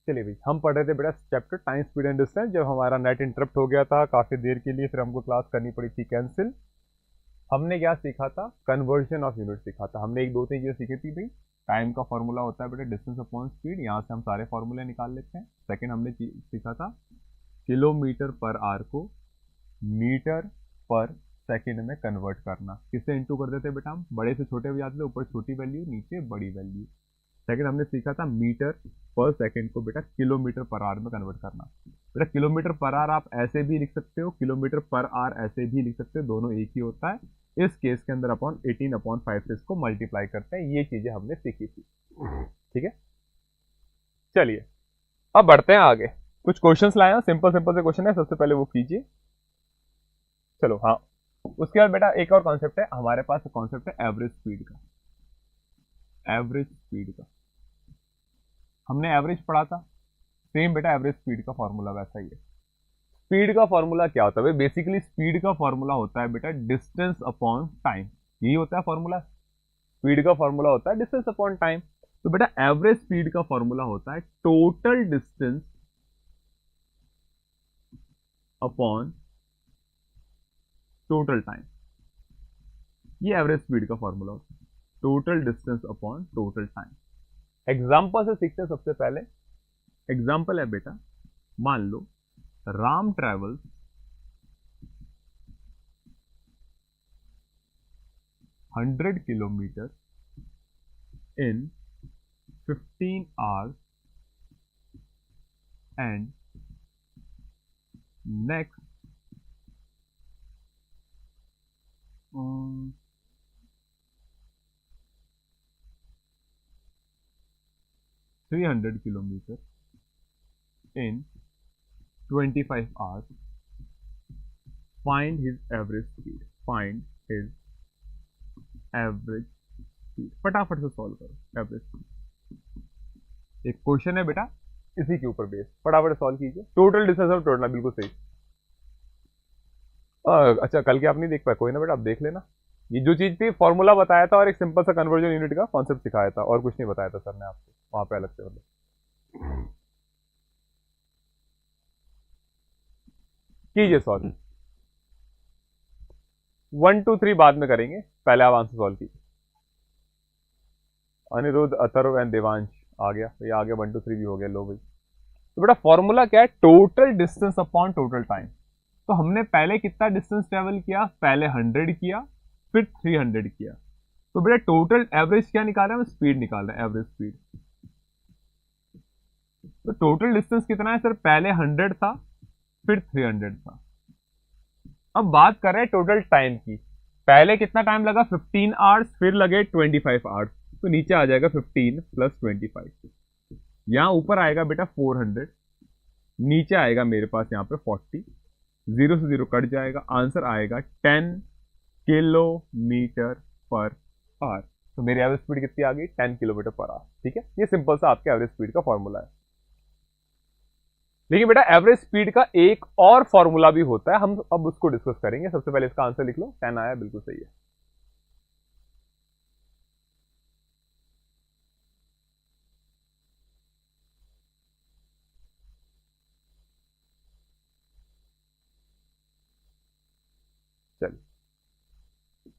चलिए भाई, हम पढ़ रहे थे बेटा chapter time speed and distance. जब हमारा नेट इंटरप्ट हो गया था काफ़ी देर के लिए, फिर हमको क्लास करनी पड़ी थी कैंसिल। हमने क्या सीखा था? कन्वर्जन ऑफ यूनिट सीखा था हमने। एक दो तीन चीज़ें सीखी थी भाई। टाइम का फॉर्मूला होता है बेटा डिस्टेंस अपॉन स्पीड, यहाँ से हम सारे फॉर्मूले निकाल लेते हैं। सेकेंड हमने सीखा था किलोमीटर पर आवर को मीटर पर सेकेंड में कन्वर्ट करना। किससे इंटू कर देते बेटा हम? बड़े से छोटे याद ले, ऊपर छोटी वैल्यू नीचे बड़ी वैल्यू। सेकंड हमने सीखा था मीटर पर सेकंड को बेटा किलोमीटर पर आवर में कन्वर्ट करना। बेटा किलोमीटर पर आवर आप ऐसे भी लिख सकते हो, किलोमीटर पर आवर ऐसे भी लिख सकते हो, दोनों एक ही होता है। इस केस के अंदर अपॉन 18/5 से इसको मल्टीप्लाई करते हैं। ये चीजें हमने सीखी थी, ठीक है। चलिए अब बढ़ते हैं आगे। कुछ क्वेश्चंस लाए हैं, सिंपल सिंपल से क्वेश्चन है, सबसे पहले वो कीजिए। चलो हाँ, उसके बाद बेटा एक और कॉन्सेप्ट है हमारे पास, कॉन्सेप्ट है एवरेज स्पीड का। एवरेज स्पीड का हमने एवरेज पढ़ा था, सेम बेटा एवरेज स्पीड का फॉर्मूला वैसा ही है। स्पीड का फॉर्मूला क्या होता है? बेसिकली स्पीड का फॉर्मूला होता है बेटा डिस्टेंस अपॉन टाइम, यही होता है फॉर्मूला। स्पीड का फॉर्मूला होता है डिस्टेंस अपॉन टाइम। तो बेटा एवरेज स्पीड का फॉर्मूला होता है total distance upon total time. ये एवरेज स्पीड का फॉर्मूला होता है, total distance upon total time. Example से सीखते हैं सबसे पहले। एग्जांपल है बेटा, मान लो Ram travels 100 kilometre in 15 hours and next 300 kilometer in 25 hours. Find his average speed. Find his average speed. फटाफट से सॉल्व करो एवरेज स्पीड। एक क्वेश्चन है बेटा इसी के ऊपर बेस, फटाफट सॉल्व कीजिए। टोटल डिस्टेंस ऑफ टोटल, बिल्कुल सही। अच्छा कल के आप नहीं देख पाए, कोई ना बेटा आप देख लेना। ये जो चीज थी फॉर्मूला बताया था और एक सिंपल सा कन्वर्जन यूनिट का कॉन्सेप्ट सिखाया था, और कुछ नहीं बताया था सर ने आपको वहां पे अलग से। मतलब कीजिए सॉल्व। 1 2 3 बाद में करेंगे, पहले आप आंसर सॉल्व कीजिए। अनिरुद्ध, अथर्व एंड देवांश आ गया, ये आ गया। 1 2 3 भी हो गया। लो भाई, तो बेटा फॉर्मूला क्या है? Total distance upon total time. तो हमने पहले कितना डिस्टेंस ट्रेवल किया? पहले 100 किया, फिर 300 किया। तो बेटा टोटल एवरेज क्या निकाला है? स्पीड निकाल रहे हैं, एवरेज स्पीड। तो टोटल डिस्टेंस कितना है सर? पहले 100 था, फिर 300 था। अब बात कर रहे हैं टोटल टाइम की। पहले कितना टाइम लगा? 15 आवर्स, फिर लगे 25 आवर्स। तो नीचे आ जाएगा 15 प्लस 25। यहां ऊपर आएगा बेटा 400, नीचे आएगा मेरे पास यहाँ पे 40। 0 से 0 कट जाएगा, आंसर आएगा 10 किलोमीटर पर आवर। तो मेरी एवरेज स्पीड कितनी आ गई? 10 किलोमीटर पर आवर। ठीक है, ये सिंपल सा आपके एवरेज स्पीड का फॉर्मूला है। लेकिन बेटा एवरेज स्पीड का एक और फॉर्मूला भी होता है, हम अब उसको डिस्कस करेंगे। सबसे पहले इसका आंसर लिख लो। 10 आया, बिल्कुल सही है।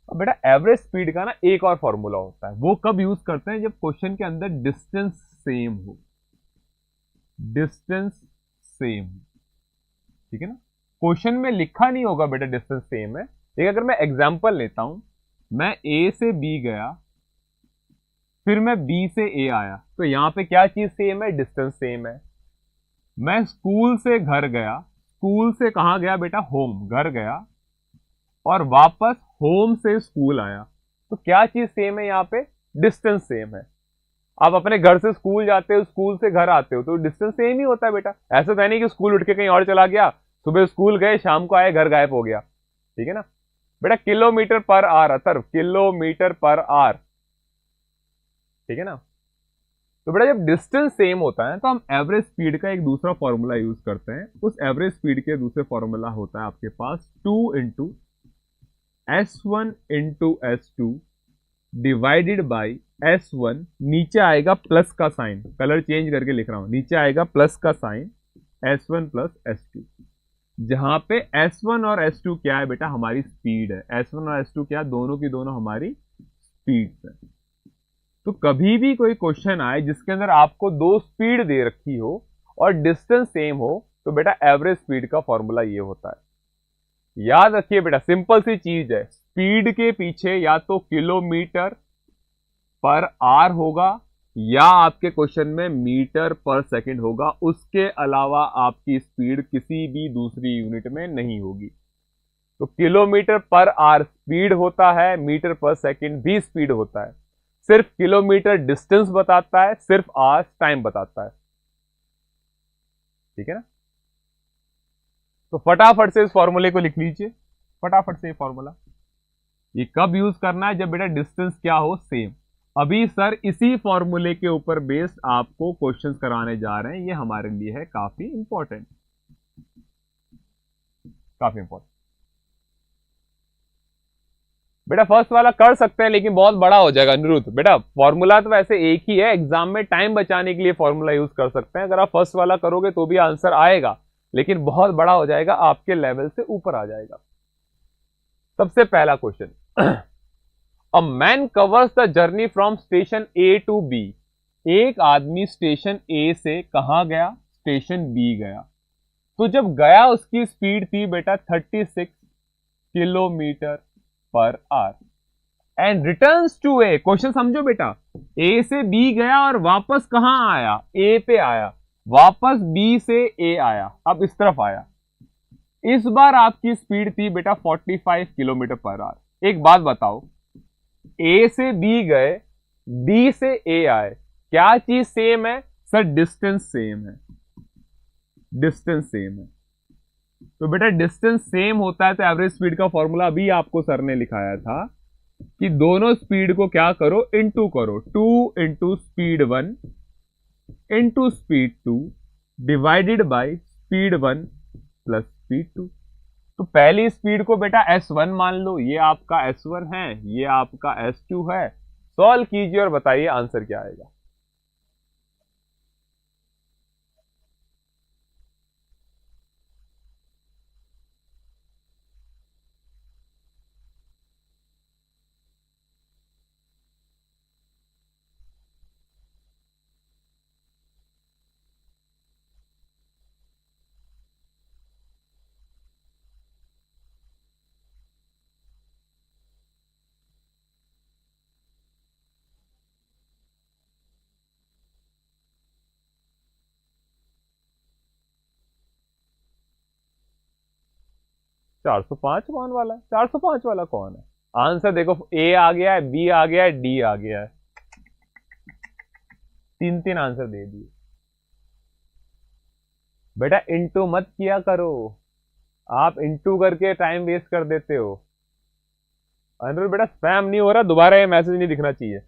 अब बेटा एवरेज स्पीड का ना एक और फॉर्मूला होता है, वो कब यूज करते हैं, जब क्वेश्चन के अंदर डिस्टेंस सेम हो, डिस्टेंस सेम, ठीक है ना। क्वेश्चन में लिखा नहीं होगा बेटा डिस्टेंस सेम है, लेकिन अगर मैं एग्जांपल लेता हूं, मैं ए से बी गया, फिर मैं बी से ए आया, तो यहां पे क्या चीज सेम है, डिस्टेंस सेम है। मैं स्कूल से घर गया, स्कूल से कहां गया बेटा, होम, घर गया, और वापस होम से स्कूल आया, तो क्या चीज सेम है, यहां पे डिस्टेंस सेम है। आप अपने घर से स्कूल जाते हो, स्कूल से घर आते हो, तो डिस्टेंस सेम ही होता है बेटा। ऐसा तो है नहीं कि स्कूल उठ के कहीं और चला गया, सुबह स्कूल गए, शाम को आए, घर गायब हो गया, ठीक है ना। बेटा kilometre per our, Atharva, kilometre per our, ठीक है ना। तो बेटा जब डिस्टेंस सेम होता है तो हम एवरेज स्पीड का एक दूसरा फॉर्मूला यूज करते हैं। उस एवरेज स्पीड के दूसरे फॉर्मूला होता है आपके पास 2 into S1 into S2 divided by S1, नीचे आएगा प्लस का साइन, कलर चेंज करके लिख रहा हूं, नीचे आएगा प्लस का साइन, S1 प्लस S2, जहां पे S1 और S2 क्या है बेटा, हमारी स्पीड है। S1 और S2 क्या, दोनों की दोनों हमारी स्पीड है। तो कभी भी कोई क्वेश्चन आए जिसके अंदर आपको दो स्पीड दे रखी हो और डिस्टेंस सेम हो, तो बेटा एवरेज स्पीड का फॉर्मूला ये होता है। याद रखिए बेटा, सिंपल सी चीज है, स्पीड के पीछे या तो किलोमीटर पर आवर होगा या आपके क्वेश्चन में मीटर पर सेकंड होगा, उसके अलावा आपकी स्पीड किसी भी दूसरी यूनिट में नहीं होगी। तो किलोमीटर पर आवर स्पीड होता है, मीटर पर सेकंड भी स्पीड होता है। सिर्फ किलोमीटर डिस्टेंस बताता है, सिर्फ आवर्स टाइम बताता है, ठीक है ना। तो फटाफट से इस फॉर्मूले को लिख लीजिए, फटाफट से ये फॉर्मूला, ये कब यूज करना है, जब बेटा डिस्टेंस क्या हो, सेम। अभी सर इसी फॉर्मूले के ऊपर बेस्ड आपको क्वेश्चंस कराने जा रहे हैं, ये हमारे लिए है काफी इंपॉर्टेंट, काफी इंपॉर्टेंट। बेटा फर्स्ट वाला कर सकते हैं लेकिन बहुत बड़ा हो जाएगा निरुद्ध। बेटा फॉर्मूला तो वैसे एक ही है, एग्जाम में टाइम बचाने के लिए फॉर्मूला यूज कर सकते हैं। अगर आप फर्स्ट वाला करोगे तो भी आंसर आएगा, लेकिन बहुत बड़ा हो जाएगा, आपके लेवल से ऊपर आ जाएगा। सबसे पहला question, a man covers the journey from station A to B. एक आदमी स्टेशन ए से कहां गया, स्टेशन बी गया। तो जब गया उसकी स्पीड थी बेटा 36 kilometre per hour and returns to A. Question समझो बेटा, ए से बी गया और वापस कहां आया, ए पे आया, वापस बी से ए आया, अब इस तरफ आया। इस बार आपकी स्पीड थी बेटा 45 किलोमीटर पर आवर। एक बात बताओ, ए से बी गए, बी से ए आए, क्या चीज सेम है सर, डिस्टेंस सेम है, डिस्टेंस सेम है। तो बेटा डिस्टेंस सेम होता है तो एवरेज स्पीड का फॉर्मूला अभी आपको सर ने लिखाया था कि दोनों स्पीड को क्या करो, इनटू करो, 2 into speed 1 into speed 2 divided by speed 1 plus speed 2। तो पहली स्पीड को बेटा S1 मान लो, ये आपका S1 है, ये आपका S2 है। सॉल्व कीजिए और बताइए आंसर क्या आएगा। 405 कौन वाला है, 405 वाला कौन है? आंसर देखो, ए आ गया है, बी आ गया है, डी आ गया है, तीन तीन आंसर दे दिए। बेटा इंटू मत किया करो, आप इंटू करके टाइम वेस्ट कर देते हो। अनुर बेटा स्पैम नहीं हो रहा, दोबारा ये मैसेज नहीं दिखना चाहिए,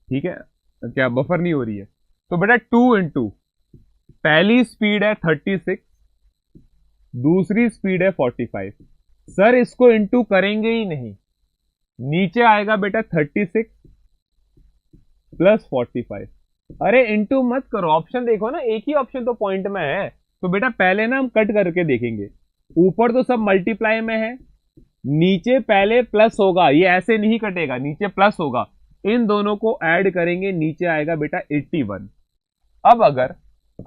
ठीक है, क्या बफर नहीं हो रही है। तो बेटा 2 इंटू, पहली स्पीड है 36, दूसरी स्पीड है 45। सर इसको इंटू करेंगे ही नहीं, नीचे आएगा बेटा 36 प्लस 45। अरे इंटू मत करो, ऑप्शन देखो ना, एक ही ऑप्शन तो पॉइंट में है। तो बेटा पहले ना हम कट करके देखेंगे, ऊपर तो सब मल्टीप्लाई में है, नीचे पहले प्लस होगा, ये ऐसे नहीं कटेगा, नीचे प्लस होगा, इन दोनों को ऐड करेंगे, नीचे आएगा बेटा 81। अब अगर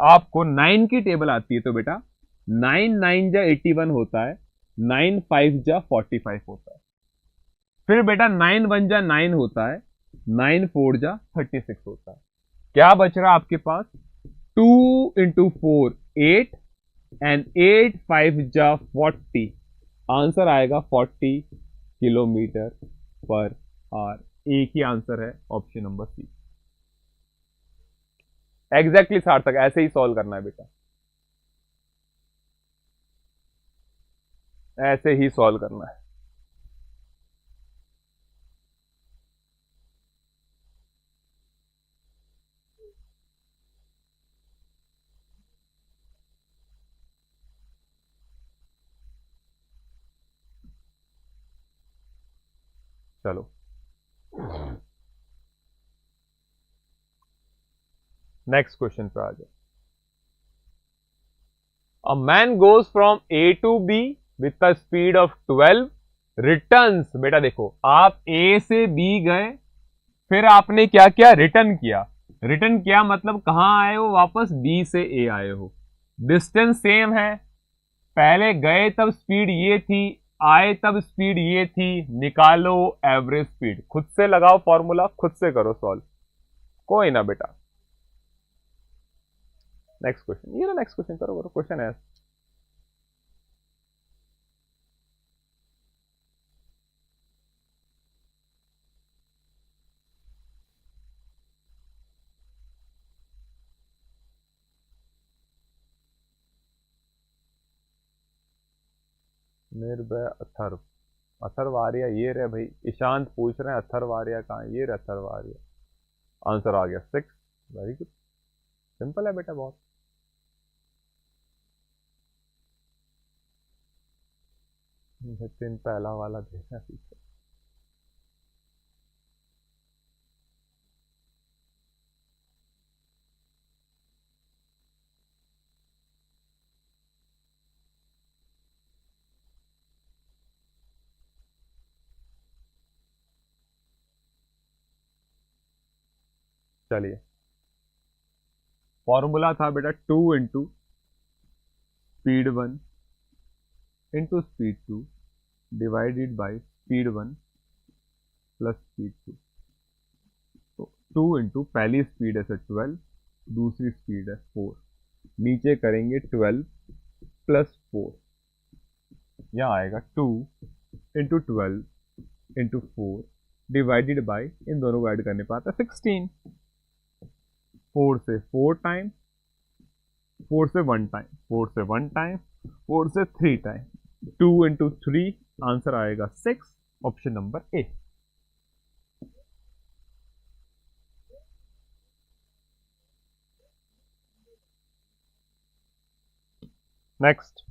आपको 9 की टेबल आती है तो बेटा 9 9 जा 81 होता है, 9 5 जा 45 होता है, फिर बेटा 9 1 जा 9 होता है, 9 4 जा 36 होता है। क्या बच रहा आपके पास? 2 into 4 8 एंड 8 5 जा 40, आंसर आएगा 40 किलोमीटर पर आवर। एक ही आंसर है, ऑप्शन नंबर सी। एग्जैक्टली सार्थक, ऐसे ही सॉल्व करना है बेटा, ऐसे ही सॉल्व करना है। चलो नेक्स्ट क्वेश्चन पे आ जाओ। A man goes from A to B with a speed of 12 returns. बेटा देखो, आप ए से बी गए, फिर आपने क्या किया? रिटर्न किया। रिटर्न किया मतलब कहां आए हो? वापस बी से ए आए हो। डिस्टेंस सेम है, पहले गए तब स्पीड ये थी, आए तब स्पीड ये थी, निकालो एवरेज स्पीड। खुद से लगाओ फॉर्मूला, खुद से करो सॉल्व, कोई ना बेटा। नेक्स्ट क्वेश्चन, ये ना नेक्स्ट क्वेश्चन करो, क्वेश्चन है। निर्भय अथर्व, अथर्व आर्या ये रहे भाई। ईशांत पूछ रहे हैं अथर्व आर्या कहाँ है? ये रहे अथर्व आर्या। आंसर आ गया 6। वेरी गुड, सिंपल है बेटा बहुत। नितिन पहला वाला देखना पीछे। चलिए, फॉर्मूला था बेटा 2 into speed 1 into speed 2 divided by speed 1 plus speed 2। तो 2 इंटू पहली स्पीड है 12, दूसरी स्पीड है 4, नीचे करेंगे 12 प्लस 4, यहां आएगा 2 इंटू 12 इंटू 4 डिवाइडेड बाय, इन दोनों को ऐड करने पर आता है 16। 4 से 4 टाइम, 4 से 1 टाइम, 4 से 1 टाइम, 4 से 3 टाइम, 2 इंटू 3, आंसर आएगा 6, ऑप्शन नंबर ए। नेक्स्ट,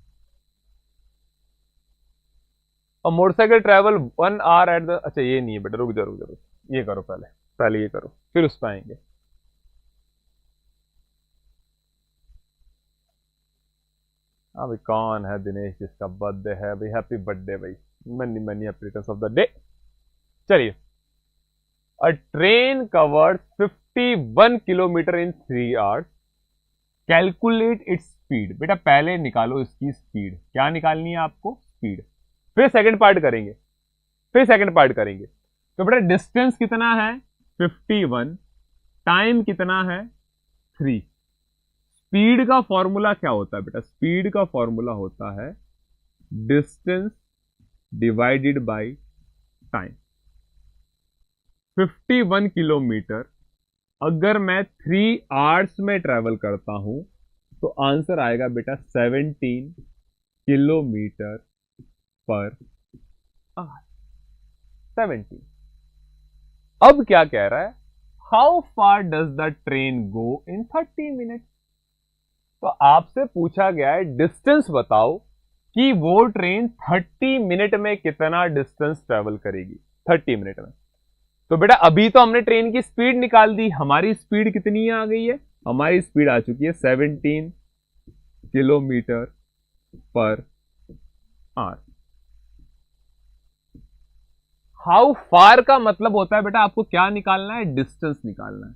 और motorcycle travel 1 hour at the, अच्छा ये नहीं है बेटा, रुक जा रुक जा, ये करो पहले, पहले ये करो, फिर उस पर आएंगे। अभी कौन है दिनेश जिसका बर्थडे है भाई? हैप्पी बर्थडे भाई, many many happy returns of the day. चलिए, a train covered 51 kilometre in 3 hours, calculate its speed. बेटा पहले निकालो इसकी स्पीड, क्या निकालनी है आपको? स्पीड। फिर सेकंड पार्ट करेंगे, फिर सेकंड पार्ट करेंगे। तो बेटा डिस्टेंस कितना है? 51, टाइम कितना है? 3। स्पीड का फॉर्मूला क्या होता है बेटा? स्पीड का फॉर्मूला होता है distance divided by time. 51 kilometre अगर मैं 3 आवर्स में ट्रेवल करता हूं तो आंसर आएगा बेटा 17 किलोमीटर पर आवर। 17। अब क्या कह रहा है? How far does the train go in 30 minute. तो आपसे पूछा गया है डिस्टेंस बताओ कि वो ट्रेन 30 मिनट में कितना डिस्टेंस ट्रेवल करेगी 30 मिनट में। तो बेटा अभी तो हमने ट्रेन की स्पीड निकाल दी, हमारी स्पीड कितनी आ गई है? हमारी स्पीड आ चुकी है 17 kilometre per our. How far का मतलब होता है बेटा आपको क्या निकालना है, डिस्टेंस निकालना है।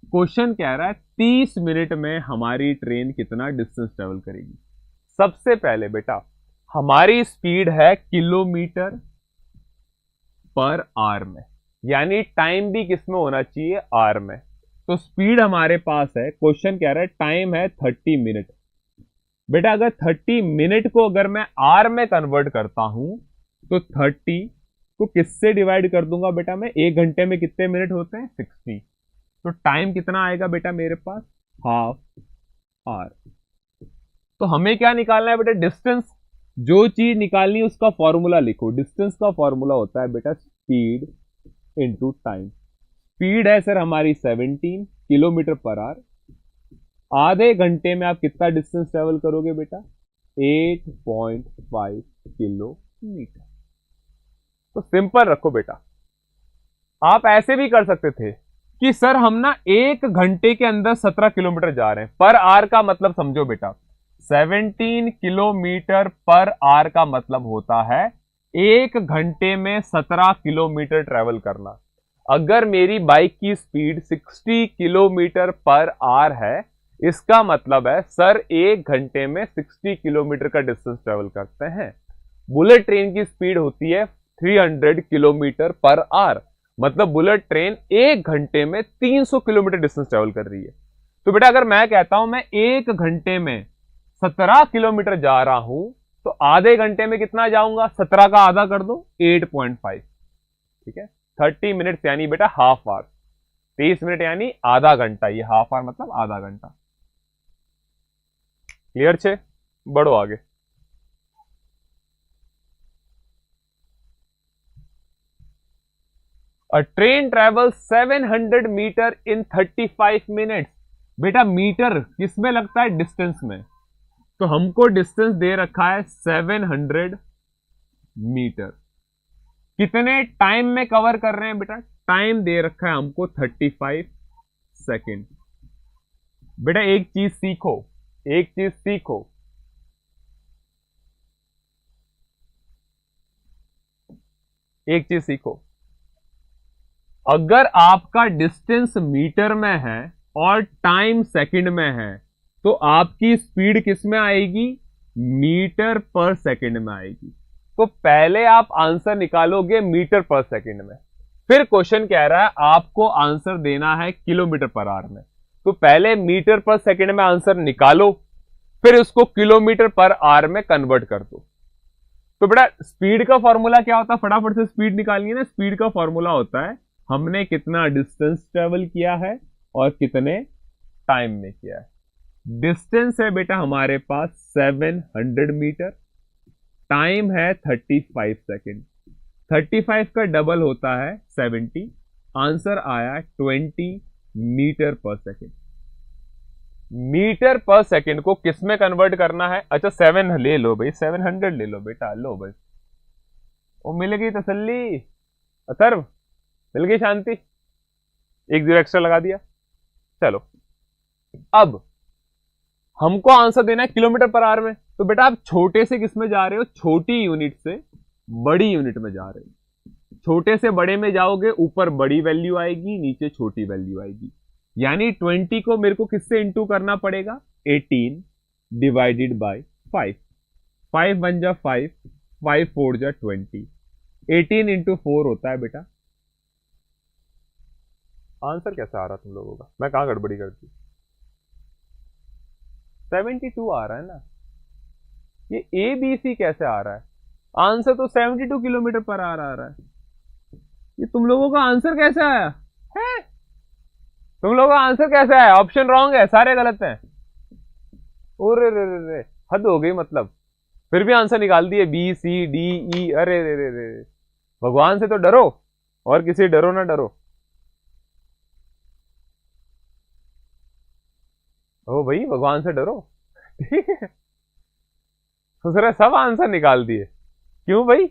क्वेश्चन कह रहा है 30 मिनट में हमारी ट्रेन कितना डिस्टेंस ट्रेवल करेगी। सबसे पहले बेटा हमारी स्पीड है किलोमीटर पर आवर में, यानी टाइम भी किसमें होना चाहिए, आवर में। तो स्पीड हमारे पास है, क्वेश्चन कह रहा है टाइम है 30 मिनट। बेटा अगर 30 मिनट को अगर मैं आवर में कन्वर्ट करता हूं तो 30 को किससे डिवाइड कर दूंगा बेटा मैं, एक घंटे में कितने मिनट होते हैं, 60। तो टाइम कितना आएगा बेटा मेरे पास, हाफ आवर। तो हमें क्या निकालना है बेटा, डिस्टेंस। जो चीज निकालनी है उसका फॉर्मूला लिखो। डिस्टेंस का फॉर्मूला होता है बेटा स्पीड इंटू टाइम। स्पीड है सर हमारी 17 किलोमीटर पर आवर। आधे घंटे में आप कितना डिस्टेंस ट्रेवल करोगे बेटा, 8.5 किलोमीटर। तो सिंपल रखो बेटा। आप ऐसे भी कर सकते थे कि सर हम ना एक घंटे के अंदर 17 किलोमीटर जा रहे हैं। पर आवर का मतलब समझो बेटा, 17 किलोमीटर पर आवर का मतलब होता है एक घंटे में 17 किलोमीटर ट्रेवल करना। अगर मेरी बाइक की स्पीड 60 किलोमीटर पर आवर है, इसका मतलब है सर एक घंटे में 60 किलोमीटर का डिस्टेंस ट्रेवल करते हैं। बुलेट ट्रेन की स्पीड होती है 300 किलोमीटर पर आवर, मतलब बुलेट ट्रेन एक घंटे में 300 किलोमीटर डिस्टेंस ट्रेवल कर रही है। तो बेटा अगर मैं कहता हूं मैं एक घंटे में 17 किलोमीटर जा रहा हूं, तो आधे घंटे में कितना जाऊंगा, 17 का आधा कर दो, 8.5। ठीक है, 30 मिनट यानी बेटा हाफ आवर, 30 मिनट यानी आधा घंटा। ये हाफ आवर मतलब आधा घंटा। क्लियर छे, बढ़ो आगे। A train travels 700 metre in 35 minutes. बेटा मीटर किसमें लगता है, डिस्टेंस में। तो हमको डिस्टेंस दे रखा है 700 मीटर। कितने टाइम में कवर कर रहे हैं बेटा, टाइम दे रखा है हमको 35 सेकेंड। बेटा एक चीज सीखो, एक चीज सीखो, एक चीज सीखो। अगर आपका डिस्टेंस मीटर में है और टाइम सेकंड में है, तो आपकी स्पीड किस में आएगी, मीटर पर सेकंड में आएगी। तो पहले आप आंसर निकालोगे मीटर पर सेकंड में, फिर क्वेश्चन कह रहा है आपको आंसर देना है किलोमीटर पर आवर में। तो पहले मीटर पर सेकंड में आंसर निकालो, फिर उसको किलोमीटर पर आवर में कन्वर्ट कर दो। तो बेटा स्पीड का फॉर्मूला क्या होता है, फटाफट से स्पीड निकालनी है ना। स्पीड का फॉर्मूला होता है हमने कितना डिस्टेंस ट्रेवल किया है और कितने टाइम में किया है। डिस्टेंस है बेटा हमारे पास 700 मीटर, टाइम है 35 सेकेंड। 35 का डबल होता है 70। आंसर आया 20 मीटर पर सेकेंड। मीटर पर सेकेंड को किस में कन्वर्ट करना है, अच्छा 7 ले लो भाई, 700 ले लो बेटा, लो भाई, वो मिल गई तसल्ली, अथर्व मिल गई शांति, एक 0 एक्स्ट्रा लगा दिया। चलो अब हमको आंसर देना है किलोमीटर पर आवर में। तो बेटा आप छोटे से किस में जा रहे हो, छोटी यूनिट से बड़ी यूनिट में जा रहे हो। छोटे से बड़े में जाओगे, ऊपर बड़ी वैल्यू आएगी, नीचे छोटी वैल्यू आएगी। यानी 20 को मेरे को किससे इंटू करना पड़ेगा, 18 डिवाइडेड बाय 5। 5 बन जा 5, 5 4 जा 20, 18 इंटू 4 होता है बेटा। आंसर कैसा आ रहा तुम लोगों का, मैं कहां गड़बड़ी करती, 72 आ रहा है ना। ये ए बी सी कैसे आ रहा है, आंसर तो 72 किलोमीटर पर आ रहा है। ये तुम लोगों का आंसर कैसे आया है, तुम लोगों का आंसर कैसे आया, ऑप्शन रॉन्ग है, सारे गलत हैं। ओरे रे रे रे, हद हो गई मतलब। फिर भी आंसर निकाल दिए बी सी डी ई, अरे रे रे रे, भगवान से तो डरो और किसी डरो ना डरो। ओ भाई भगवान से डरो, ठीक है। दूसरे सब आंसर निकाल दिए, क्यों भाई,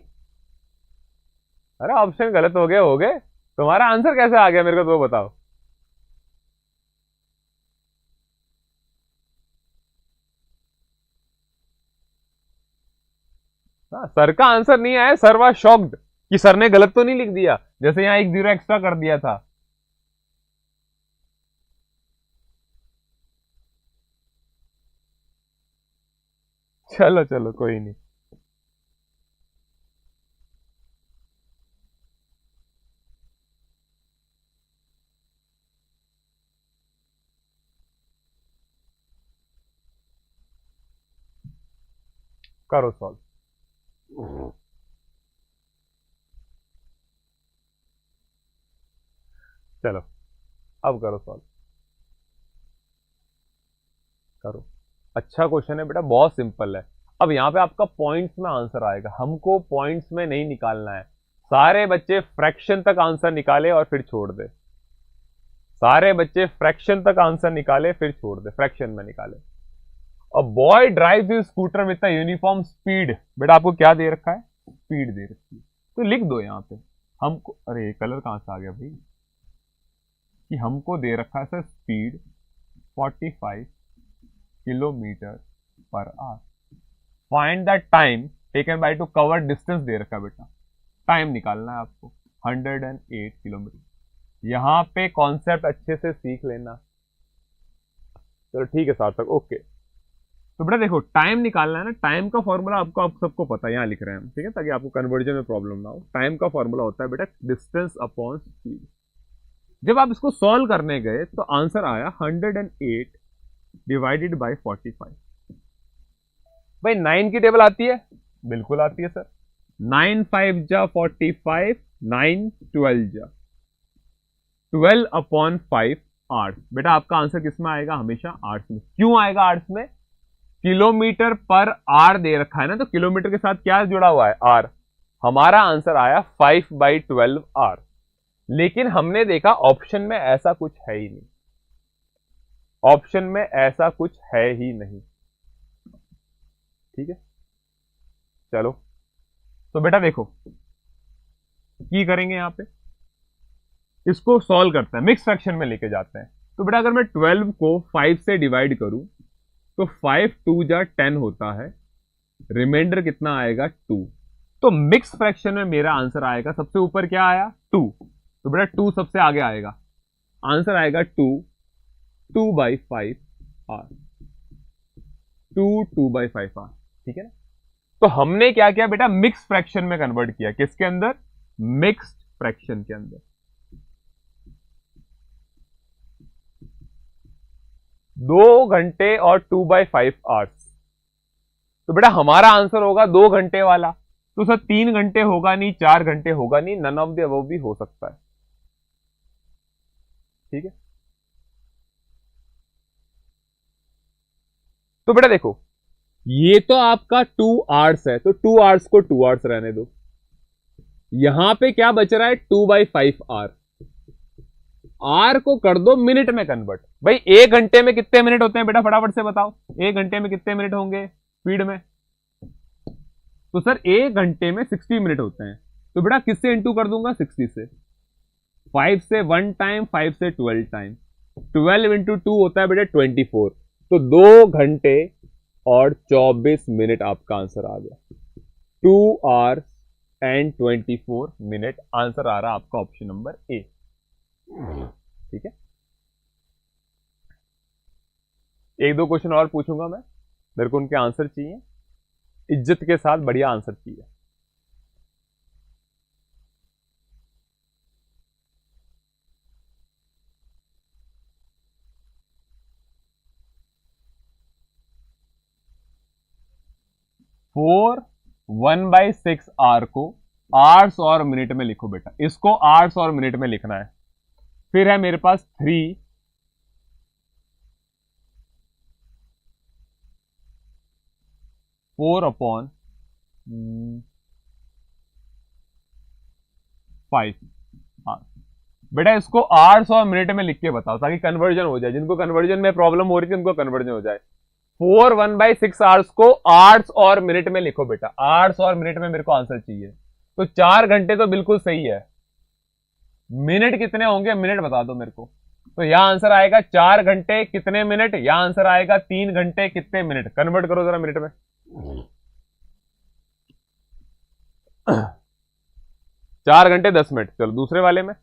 अरे ऑप्शन गलत हो गए, तुम्हारा आंसर कैसे आ गया मेरे को तो बताओ। हाँ, सर का आंसर नहीं आया, सर वाज शॉक्ड कि सर ने गलत तो नहीं लिख दिया, जैसे यहां एक जीरो एक्स्ट्रा कर दिया था। चलो चलो कोई नहीं। करो सॉल्व। चलो अब करो सॉल्व। करो। अच्छा क्वेश्चन है बेटा, बहुत सिंपल है। अब यहाँ पे आपका पॉइंट्स में आंसर आएगा, हमको पॉइंट्स में नहीं निकालना है। सारे बच्चे फ्रैक्शन तक आंसर निकाले और फिर छोड़ दे। सारे बच्चे फ्रैक्शन तक आंसर निकाले फिर छोड़ दे, फ्रैक्शन में निकाले। A boy drive his scooter with a uniform speed. बेटा आपको क्या दे रखा है? स्पीड दे रखी है, तो लिख दो यहाँ पे। हमको, अरे कलर कहां से आ गया भाई, कि हमको दे रखा है sir speed 45 kilometre per hour. Find the time taken by to cover distance दे रखा है बेटा, टाइम निकालना है आपको 108 किलोमीटर। यहां पे कॉन्सेप्ट अच्छे से सीख लेना। चलो ठीक है सार्थक, ओके। तो बेटा देखो टाइम निकालना है ना, टाइम का फॉर्मूला आपको, आप सबको पता है, यहाँ लिख रहे हैं हम, ठीक है, ताकि आपको कन्वर्जन में प्रॉब्लम ना हो। टाइम का फॉर्मूला होता है बेटा डिस्टेंस अपॉन स्पीड। जब आप इसको सॉल्व करने गए तो आंसर आया 108 डिवाइडेड बाय 45। भाई 9 की टेबल आती है? बिल्कुल आती है सर। 9 5 जा 45, 9 12 जा 12 अपॉन 5 आर्ट्स। बेटा आपका आंसर किस में आएगा? हमेशा आर्ट्स में। क्यों आएगा आर्ट्स में? किलोमीटर पर आर दे रखा है ना, तो किलोमीटर के साथ क्या जुड़ा हुआ है? आर। हमारा आंसर आया 5/12 आर। लेकिन हमने देखा ऑप्शन में ऐसा कुछ है ही नहीं, ऑप्शन में ऐसा कुछ है ही नहीं। ठीक है, चलो तो बेटा देखो की करेंगे यहां पे, इसको सॉल्व करते हैं, मिक्स फ्रैक्शन में लेके जाते हैं। तो बेटा अगर मैं 12 को 5 से डिवाइड करूं तो 5 2 जा 10 होता है, रिमाइंडर कितना आएगा? 2। तो मिक्स फ्रैक्शन में मेरा आंसर आएगा, सबसे ऊपर क्या आया? 2। तो बेटा 2 सबसे आगे आएगा, आंसर आएगा 2 2/5 आर, 2/5 आर। ठीक है ना? तो हमने क्या किया बेटा? मिक्स फ्रैक्शन में कन्वर्ट किया। किसके अंदर? मिक्स्ड फ्रैक्शन के अंदर। 2 घंटे और 2/5 आवर्स। तो बेटा हमारा आंसर होगा 2 घंटे वाला। तो सर 3 घंटे होगा नहीं, 4 घंटे होगा नहीं, नन ऑफ द अबव भी हो सकता है। ठीक है, तो बेटा देखो ये तो आपका 2 आवर्स है, तो 2 आवर्स को 2 आवर्स रहने दो। यहां पे क्या बच रहा है? 2/5 आर। आर को कर दो मिनट में कन्वर्ट। भाई 1 घंटे में कितने मिनट होते हैं बेटा? फटाफट से बताओ, 1 घंटे में कितने मिनट होंगे स्पीड में? तो सर 1 घंटे में 60 मिनट होते हैं। तो बेटा किससे इंटू कर दूंगा? 60 से। 5 से 1 टाइम, 5 से 12 टाइम, 12 इंटू 2 होता है बेटा 24। तो 2 घंटे और 24 मिनट आपका आंसर आ गया। 2 आवर्स एंड 24 मिनट आंसर आ रहा आपका ऑप्शन नंबर ए। ठीक है, एक दो क्वेश्चन और पूछूंगा मैं, मेरे को उनके आंसर चाहिए, इज्जत के साथ बढ़िया आंसर चाहिए। फोर 1/6 आर को आवर्स और मिनट में लिखो बेटा, इसको आवर्स और मिनट में लिखना है। फिर है मेरे पास 3 4/5। हाँ बेटा इसको आवर्स और मिनट में लिख के बताओ ताकि कन्वर्जन हो जाए, जिनको कन्वर्जन में प्रॉब्लम हो रही थी उनको कन्वर्जन हो जाए। 4 1/6 आवर्स को आवर्स और मिनट में लिखो बेटा, आवर्स और मिनट में मेरे को आंसर चाहिए। तो 4 घंटे तो बिल्कुल सही है, मिनट कितने होंगे? मिनट बता दो मेरे को। तो यहां आंसर आएगा 4 घंटे कितने मिनट, यहां आंसर आएगा 3 घंटे कितने मिनट। कन्वर्ट करो जरा मिनट में। 4 घंटे 10 मिनट। चलो दूसरे वाले में,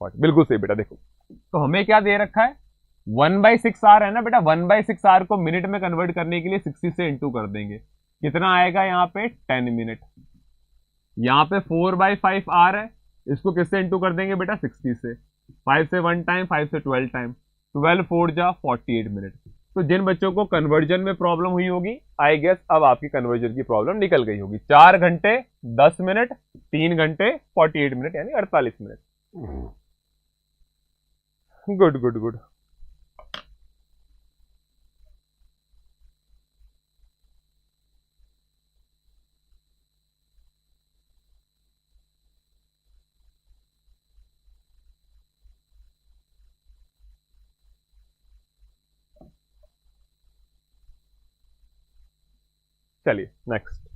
बिल्कुल सही बेटा। देखो तो हमें क्या दे रखा है, 1/6 आर है ना बेटा, 1/6 आर को मिनट में कन्वर्ट करने के लिए 60 से इंटू कर देंगे, कितना आएगा यहाँ पे 10 मिनट। यहाँ पे 4/5 आर है, इसको किससे इंटू कर देंगे बेटा 60 से, 5 से 1 टाइम, 5 से 12 टाइम, 12 4 जा 48 मिनट। तो जिन बच्चों को कन्वर्जन में प्रॉब्लम हुई होगी, आई गेस अब आपकी कन्वर्जन की प्रॉब्लम निकल गई होगी। 4 घंटे 10 मिनट, 3 घंटे 48 मिनट, यानी 48 मिनट। Good good good. चलिए नेक्स्ट।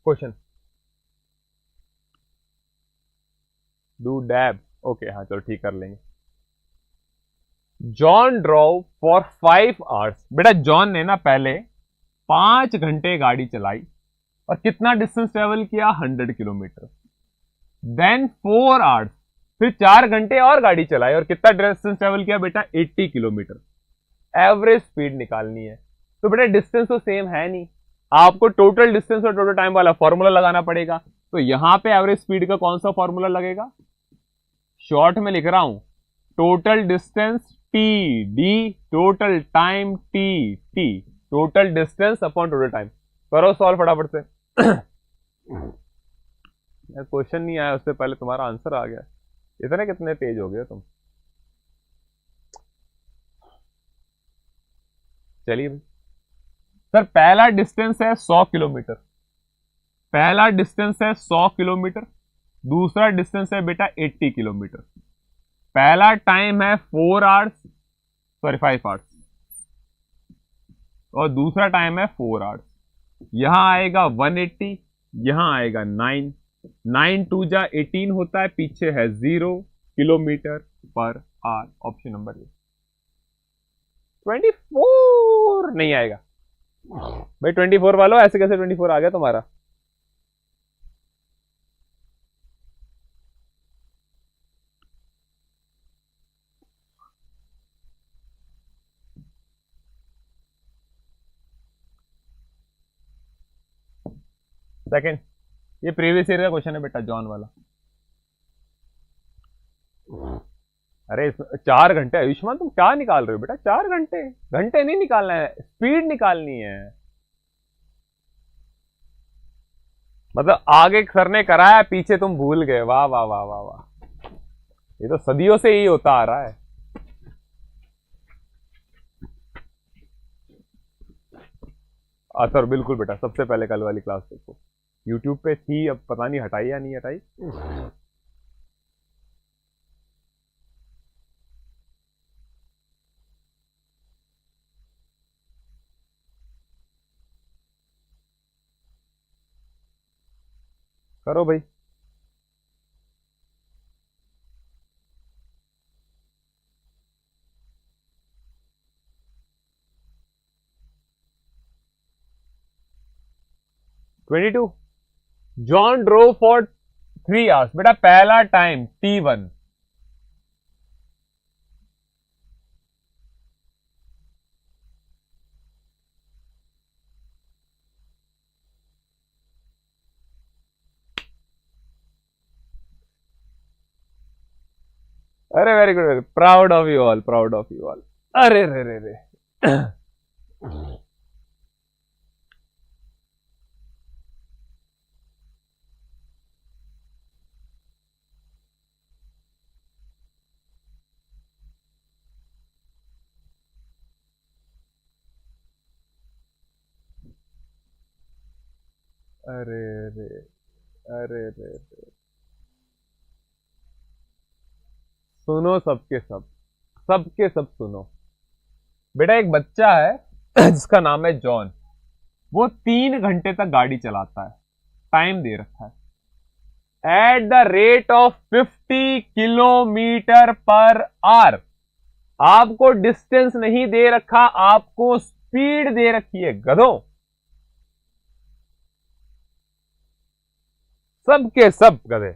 क्वेश्चन, डू डैब, ओके हाँ चलो ठीक कर लेंगे। John drove for 5 hours. बेटा जॉन ने ना पहले 5 घंटे गाड़ी चलाई और कितना डिस्टेंस ट्रेवल किया, 100 किलोमीटर। देन 4 आवर्स, फिर 4 घंटे और गाड़ी चलाई और कितना डिस्टेंस ट्रेवल किया बेटा, 80 किलोमीटर। एवरेज स्पीड निकालनी है। तो बेटा डिस्टेंस तो सेम है नहीं, आपको टोटल डिस्टेंस और टोटल टाइम वाला फॉर्मूला लगाना पड़ेगा। तो यहां पे एवरेज स्पीड का कौन सा फॉर्मूला लगेगा, शॉर्ट में लिख रहा हूं, total distance T D, total time T T, total distance upon total time. करो सॉल्व फटाफट से। क्वेश्चन नहीं आया उससे पहले तुम्हारा आंसर आ गया, इतने कितने तेज हो गए तुम। चलिए भाई, सर पहला डिस्टेंस है 100 किलोमीटर, पहला डिस्टेंस है 100 किलोमीटर, दूसरा डिस्टेंस है बेटा 80 किलोमीटर। पहला टाइम है 4 आवर्स, सॉरी 5 आवर्स, और दूसरा टाइम है 4 आवर्स। यहां आएगा 180, यहां आएगा 9, 9 2 जा 18 होता है, पीछे है 0 kilometre per our. Option number ए। 24 नहीं आएगा भाई, 24 वालों ऐसे कैसे 24 आ गया तुम्हारा। सेकंड, ये प्रीवियस ईयर का क्वेश्चन है बेटा, जॉन वाला। अरे 4 घंटे, आयुष्मान तुम क्या निकाल रहे हो बेटा, 4 घंटे, घंटे नहीं निकालना है, स्पीड निकालनी है। मतलब आगे सर ने कराया, पीछे तुम भूल गए, वाह वाह वाह वाह वाह, ये तो सदियों से ही होता आ रहा है। सर बिल्कुल बेटा, सबसे पहले कल वाली क्लास देखो, यूट्यूब पे थी, अब पता नहीं हटाई या नहीं हटाई। करो भाई। Twenty two, John drove for 3 hours. बेटा पहला टाइम T1, अरे very good, very proud of you all, proud of you all. अरे रे रे रे। अरे रे, अरे रे रे। सुनो सबके सब, सबके सब सुनो। बेटा एक बच्चा है जिसका नाम है जॉन, वो 3 घंटे तक गाड़ी चलाता है, टाइम दे रखा है at the rate of 50 kilometre per our. आपको डिस्टेंस नहीं दे रखा, आपको स्पीड दे रखी है गधों। सब के सब गधे।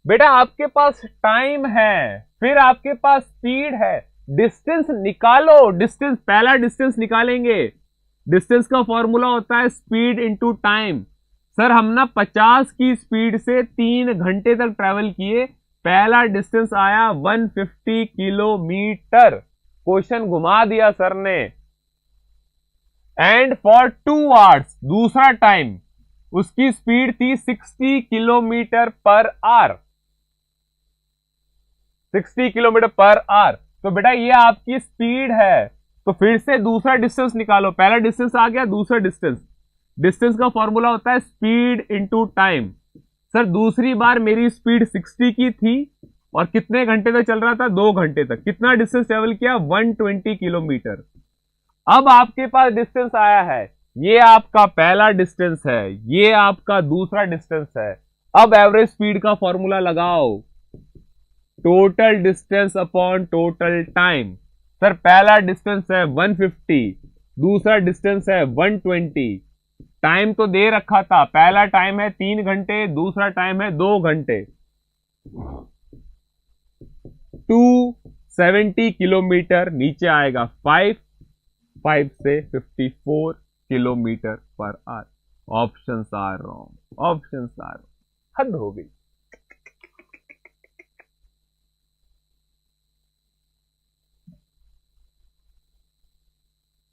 बेटा आपके पास टाइम है, फिर आपके पास स्पीड है, डिस्टेंस निकालो। डिस्टेंस, पहला डिस्टेंस निकालेंगे। डिस्टेंस का फॉर्मूला होता है स्पीड इनटू टाइम। सर हम ना 50 की स्पीड से 3 घंटे तक ट्रेवल किए, पहला डिस्टेंस आया 150 किलोमीटर। क्वेश्चन घुमा दिया सर ने। एंड फॉर 2 आवर्स, दूसरा टाइम, उसकी स्पीड थी 60 kilometre per our. 60 kilometre per our. तो बेटा ये आपकी स्पीड है। तो फिर से दूसरा डिस्टेंस निकालो। पहला डिस्टेंस आ गया, दूसरा डिस्टेंस। डिस्टेंस का फॉर्मूला होता है स्पीड इनटू टाइम। सर दूसरी बार मेरी स्पीड 60 की थी और कितने घंटे तक चल रहा था? 2 घंटे तक। कितना डिस्टेंस ट्रेवल किया? 120 किलोमीटर। अब आपके पास डिस्टेंस आया है, ये आपका पहला डिस्टेंस है, ये आपका दूसरा डिस्टेंस है। अब एवरेज स्पीड का फॉर्मूला लगाओ, total distance upon total time. Sir पहला डिस्टेंस है 150, दूसरा डिस्टेंस है 120। टाइम तो दे रखा था, पहला टाइम है 3 घंटे, दूसरा टाइम है 2 घंटे। 270 किलोमीटर, नीचे आएगा 5 से 54 kilometre per hour. Options are wrong, options are. हद हो गई।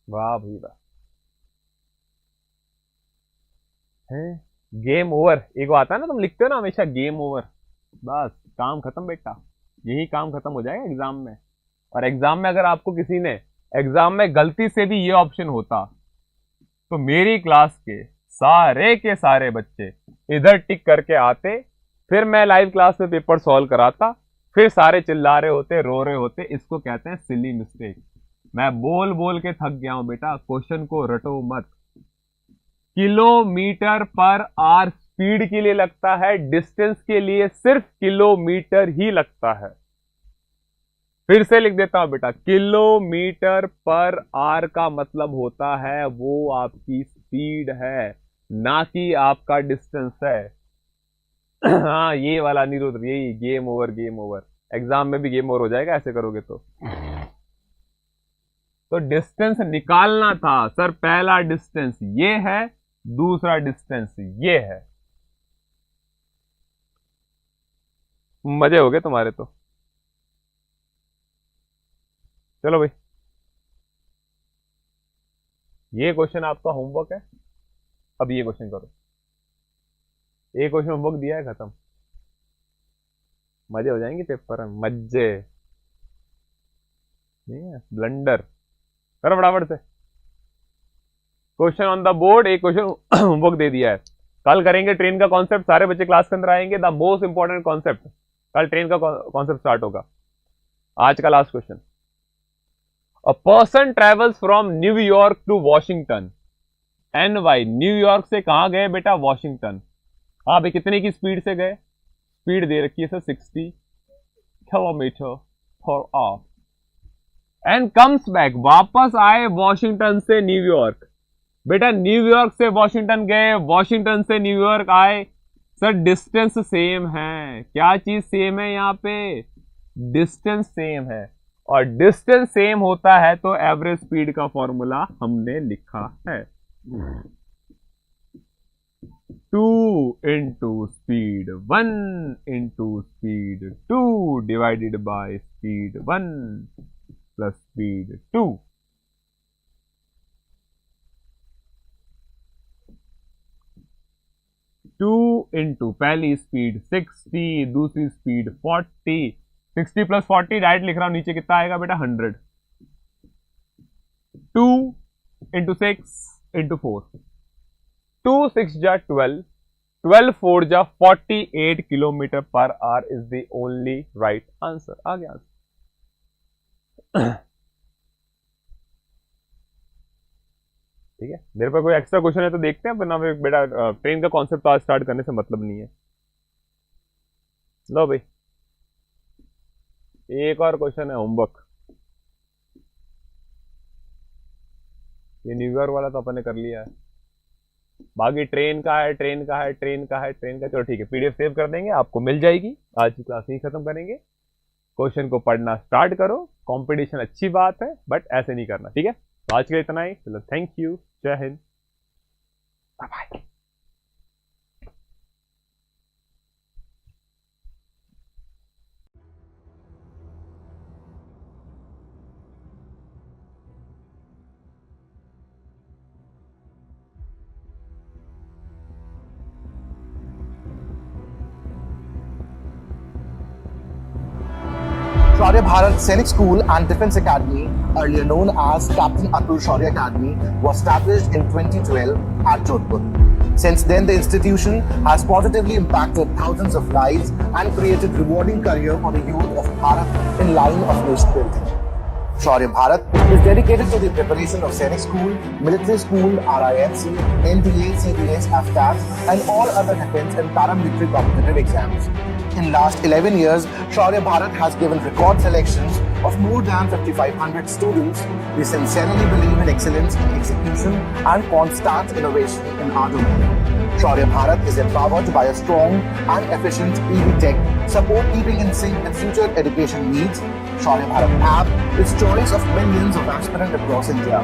वाह भाई वाह। है गेम ओवर। एक आता है ना, तुम लिखते हो ना हमेशा गेम ओवर, बस काम खत्म बेटा। यही काम खत्म हो जाएगा एग्जाम में। और एग्जाम में अगर आपको किसी ने एग्जाम में गलती से भी ये ऑप्शन होता, तो मेरी क्लास के सारे बच्चे इधर टिक करके आते, फिर मैं लाइव क्लास में पेपर सॉल्व कराता, फिर सारे चिल्ला रहे होते, रो रहे होते। इसको कहते हैं सिली मिस्टेक। मैं बोल बोल के थक गया हूं बेटा, क्वेश्चन को रटो मत। किलोमीटर पर आवर स्पीड के लिए लगता है, डिस्टेंस के लिए सिर्फ किलोमीटर ही लगता है। फिर से लिख देता हूं बेटा, किलोमीटर पर आवर का मतलब होता है वो आपकी स्पीड है, ना कि आपका डिस्टेंस है। हाँ ये वाला निरोध, यही game over, game over. Exam में भी गेम ओवर हो जाएगा ऐसे करोगे तो डिस्टेंस निकालना था। सर पहला डिस्टेंस ये है, दूसरा डिस्टेंस ये है। मजे हो गए तुम्हारे तो। चलो भाई, ये क्वेश्चन आपका होमवर्क है। अब ये क्वेश्चन करो। एक क्वेश्चन होमवर्क दिया है, खत्म। मजे हो जाएंगे पेपर में, मजे। ब्लंडर करो फटाफट से। क्वेश्चन ऑन द बोर्ड, एक क्वेश्चन होमवर्क दे दिया है। कल करेंगे ट्रेन का कॉन्सेप्ट, सारे बच्चे क्लास के अंदर आएंगे। द मोस्ट इंपॉर्टेंट कॉन्सेप्ट, कल ट्रेन का कॉन्सेप्ट स्टार्ट होगा। आज का last question. A person travels from New York to Washington N Y. New York से कहां गए बेटा? वॉशिंगटन। हाँ भाई, कितने की स्पीड से गए? स्पीड दे रखी है sir 60 kilometre per hour. And comes back, वापस आए वॉशिंगटन से न्यूयॉर्क। बेटा न्यूयॉर्क से वॉशिंगटन गए, वॉशिंगटन से न्यूयॉर्क आए। सर डिस्टेंस सेम है। क्या चीज सेम है यहाँ पे? डिस्टेंस सेम है। और डिस्टेंस सेम होता है तो एवरेज स्पीड का फॉर्मूला हमने लिखा है, 2 into speed 1 into speed 2 divided by speed 1 plus speed 2। Two into पहली स्पीड 60, दूसरी स्पीड 40। 60 प्लस 40 डायरेक्ट लिख रहा हूं, नीचे कितना आएगा बेटा? 100। 2 इंटू 6 इंटू 4, 2 6 जा 12, 12 4 जा 48 kilometre per hour is the only right answer. आ गया आंसर। ठीक है, मेरे पास कोई एक्स्ट्रा क्वेश्चन है तो देखते हैं, वरना फिर बेटा ट्रेन का कॉन्सेप्ट तो आज स्टार्ट करने से मतलब नहीं है। लो भाई, एक और क्वेश्चन है होमवर्क। ये न्यूयॉर्क वाला तो अपन ने कर लिया है, बाकी ट्रेन का है, ट्रेन का है, ट्रेन का है, ट्रेन का। चलो ठीक है, पीडीएफ सेव कर देंगे, आपको मिल जाएगी। आज की क्लास यहीं खत्म करेंगे। क्वेश्चन को पढ़ना स्टार्ट करो। कंपटीशन अच्छी बात है, बट ऐसे नहीं करना, ठीक है। तो आज के लिए इतना ही। चलो, थैंक यू, जय हिंद, bye bye. Shaurya Bharat Sainik School and Defence Academy, earlier known as Captain Atul Shaurya Academy, was established in 2012 at Jodhpur. Since then, the institution has positively impacted thousands of lives and created rewarding career for the youth of Bharat in line of nation building. Shaurya Bharat is dedicated to the preparation of Sainik School, Military School, RIMC, NDA, CDS, AFTAS, and all other defence and paramilitary competitive exams. In last 11 years, Shaurya Bharat has given record selections of more than 5,500 students. We sincerely believe in excellence in execution and constant innovation in our domain. Shaurya Bharat is empowered by a strong and efficient EV tech support, keeping in sync with future education needs. Shaurya Bharat app is choice of millions of aspirants across India.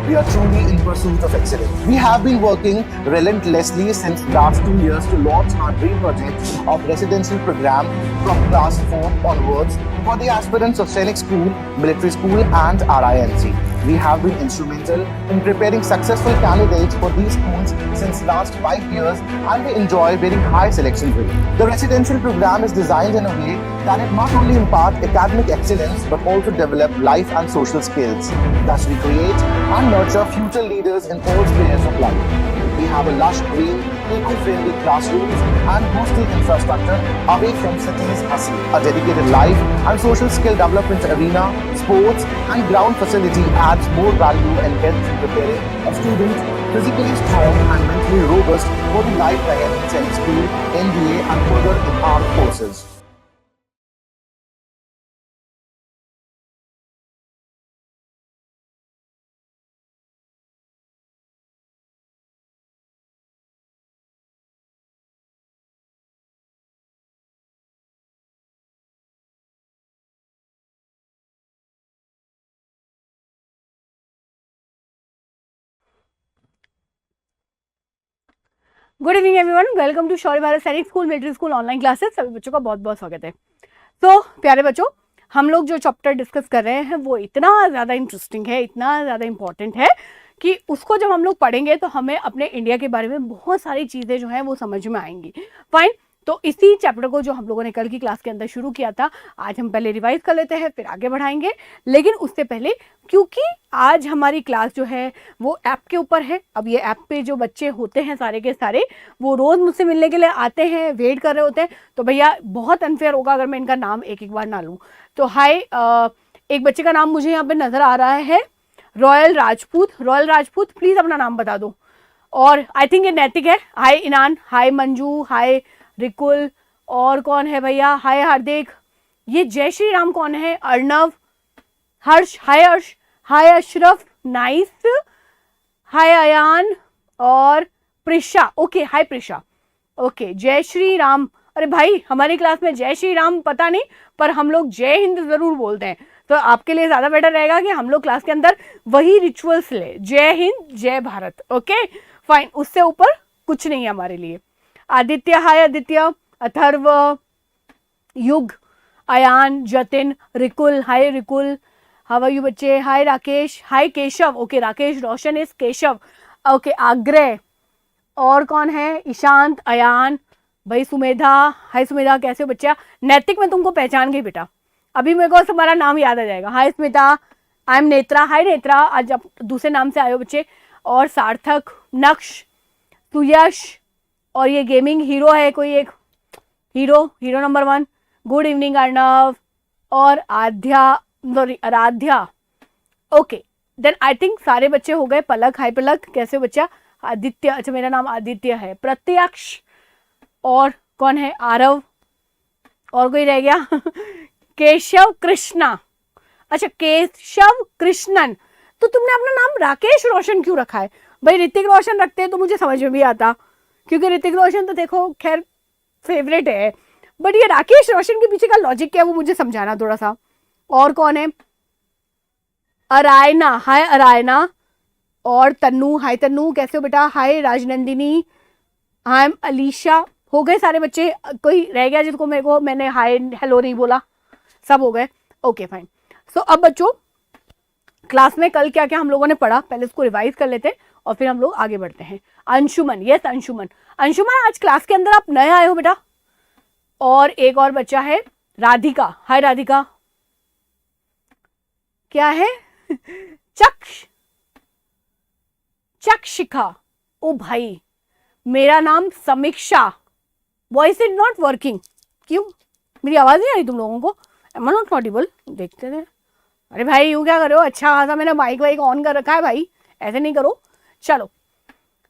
We are truly in pursuit of excellence. We have been working relentlessly since last 2 years to launch our dream project of residential program from class 4 onwards for the aspirants of Sainik School, Military School and RIMC. We have been instrumental in preparing successful candidates for these schools since last 5 years and we enjoy very high selection rate. The residential program is designed in a way that it not only impart academic excellence but also develop life and social skills. Thus we create and nurture future leaders in all spheres of life. We have a lush green, eco-friendly classrooms and hostel infrastructure away from cities hustle. A dedicated life and social skill development arena, sports and ground facility adds more value and helps in preparing a student physically strong and mentally robust for the life ahead in Sainik School, NDA and further in armed forces. Good evening everyone, welcome to Shaurya Bharat Sainik school military school online classes. सभी बच्चों का बहुत बहुत स्वागत है। तो प्यारे बच्चों, हम लोग जो चैप्टर डिस्कस कर रहे हैं वो इतना ज़्यादा इंटरेस्टिंग है, इतना ज़्यादा इंपॉर्टेंट है कि उसको जब हम लोग पढ़ेंगे तो हमें अपने इंडिया के बारे में बहुत सारी चीज़ें जो हैं वो समझ में आएंगी। फाइन, तो इसी चैप्टर को जो हम लोगों ने कल की क्लास के अंदर शुरू किया था, आज हम पहले रिवाइज कर लेते हैं, फिर आगे बढ़ाएंगे। लेकिन उससे पहले, क्योंकि आज हमारी क्लास जो है वो ऐप के ऊपर है, अब ये ऐप पे जो बच्चे होते हैं सारे के सारे वो रोज़ मुझसे मिलने के लिए आते हैं, वेट कर रहे होते हैं, तो भैया बहुत अनफेयर होगा अगर मैं इनका नाम एक एक बार ना लूँ। तो हाय, एक बच्चे का नाम मुझे यहाँ पे नज़र आ रहा है, royal Rajput. Royal Rajput, please अपना नाम बता दो। और आई थिंक ये नैतिक है। हाय इनान, हाय मंजू, हाय रिकुल, और कौन है भैया, हाय हार्दिक। ये जय श्री राम कौन है, अर्णव, हर्ष, हाय हर्ष, हाय अशरफ, नाइस, हाय अयान और प्रिशा। ओके, हाय प्रिशा। ओके, जय श्री राम। अरे भाई, हमारी क्लास में जय श्री राम पता नहीं, पर हम लोग जय हिंद जरूर बोलते हैं, तो आपके लिए ज्यादा बेटर रहेगा कि हम लोग क्लास के अंदर वही रिचुअल्स ले, जय हिंद जय भारत। ओके फाइन, उससे ऊपर कुछ नहीं है हमारे लिए। आदित्य, हाय Aditya, Atharv, Yug, Ayan, Jatin, Rikul, hi Rikul, how are you बच्चे, hi Rakesh, hi Keshav. Okay Rakesh, Roshan is Keshav. Okay Agrah, और कौन है, ईशांत, अयान, भाई सुमेधा, हाय सुमेधा, कैसे हो बच्चा। नैतिक में तुमको पहचान गई बेटा, अभी मेरे को तुम्हारा नाम याद आ जाएगा। हाय स्मिता, आई एम नेत्रा, हाय नेत्रा, आज आप दूसरे नाम से आए हो बच्चे। और सार्थक, नक्श, सुयश, और ये गेमिंग हीरो है कोई एक, hero number 1। Good evening Arnav और Aadhya, sorry Aaradhya. Okay then I think सारे बच्चे हो गए। पलक, हाय पलक, कैसे हो बच्चा? आदित्य, अच्छा मेरा नाम आदित्य है। प्रत्यक्ष, और कौन है? आरव, और कोई रह गया? केशव कृष्णा, अच्छा केशव कृष्णन। तो तुमने अपना नाम राकेश रोशन क्यों रखा है भाई? ऋतिक रोशन रखते हैं तो मुझे समझ में भी आता, क्योंकि ऋतिक रोशन तो देखो खैर फेवरेट है, बट ये राकेश रोशन के पीछे का लॉजिक क्या है वो मुझे समझाना थोड़ा सा। और कौन है? अरायना, हाय अरायना। और तन्नू, हाय तन्नू, कैसे हो बेटा? हाय राजनंदिनी, आई एम अलीशा। हो गए सारे बच्चे? कोई रह गया जिसको मेरे को मैंने हाय हेलो नहीं बोला? सब हो गए, ओके फाइन। सो अब बच्चों क्लास में कल क्या क्या हम लोगों ने पढ़ा, पहले इसको रिवाइज कर लेते हैं और फिर हम लोग आगे बढ़ते हैं। अंशुमन, यस अंशुमन। अंशुमन आज क्लास के अंदर आप नए आए हो बेटा। और एक और बच्चा है राधिका, हाय राधिका। क्या है? चक्षिका। ओ भाई मेरा नाम समीक्षा। वॉइस इज नॉट वर्किंग, क्यों? मेरी आवाज नहीं आ रही तुम लोगों को? Am I not audible? देखते थे। अरे भाई यूं क्या कर रहे हो? अच्छा खासा मैंने माइक वाइक ऑन कर रखा है भाई, ऐसे नहीं करो। चलो,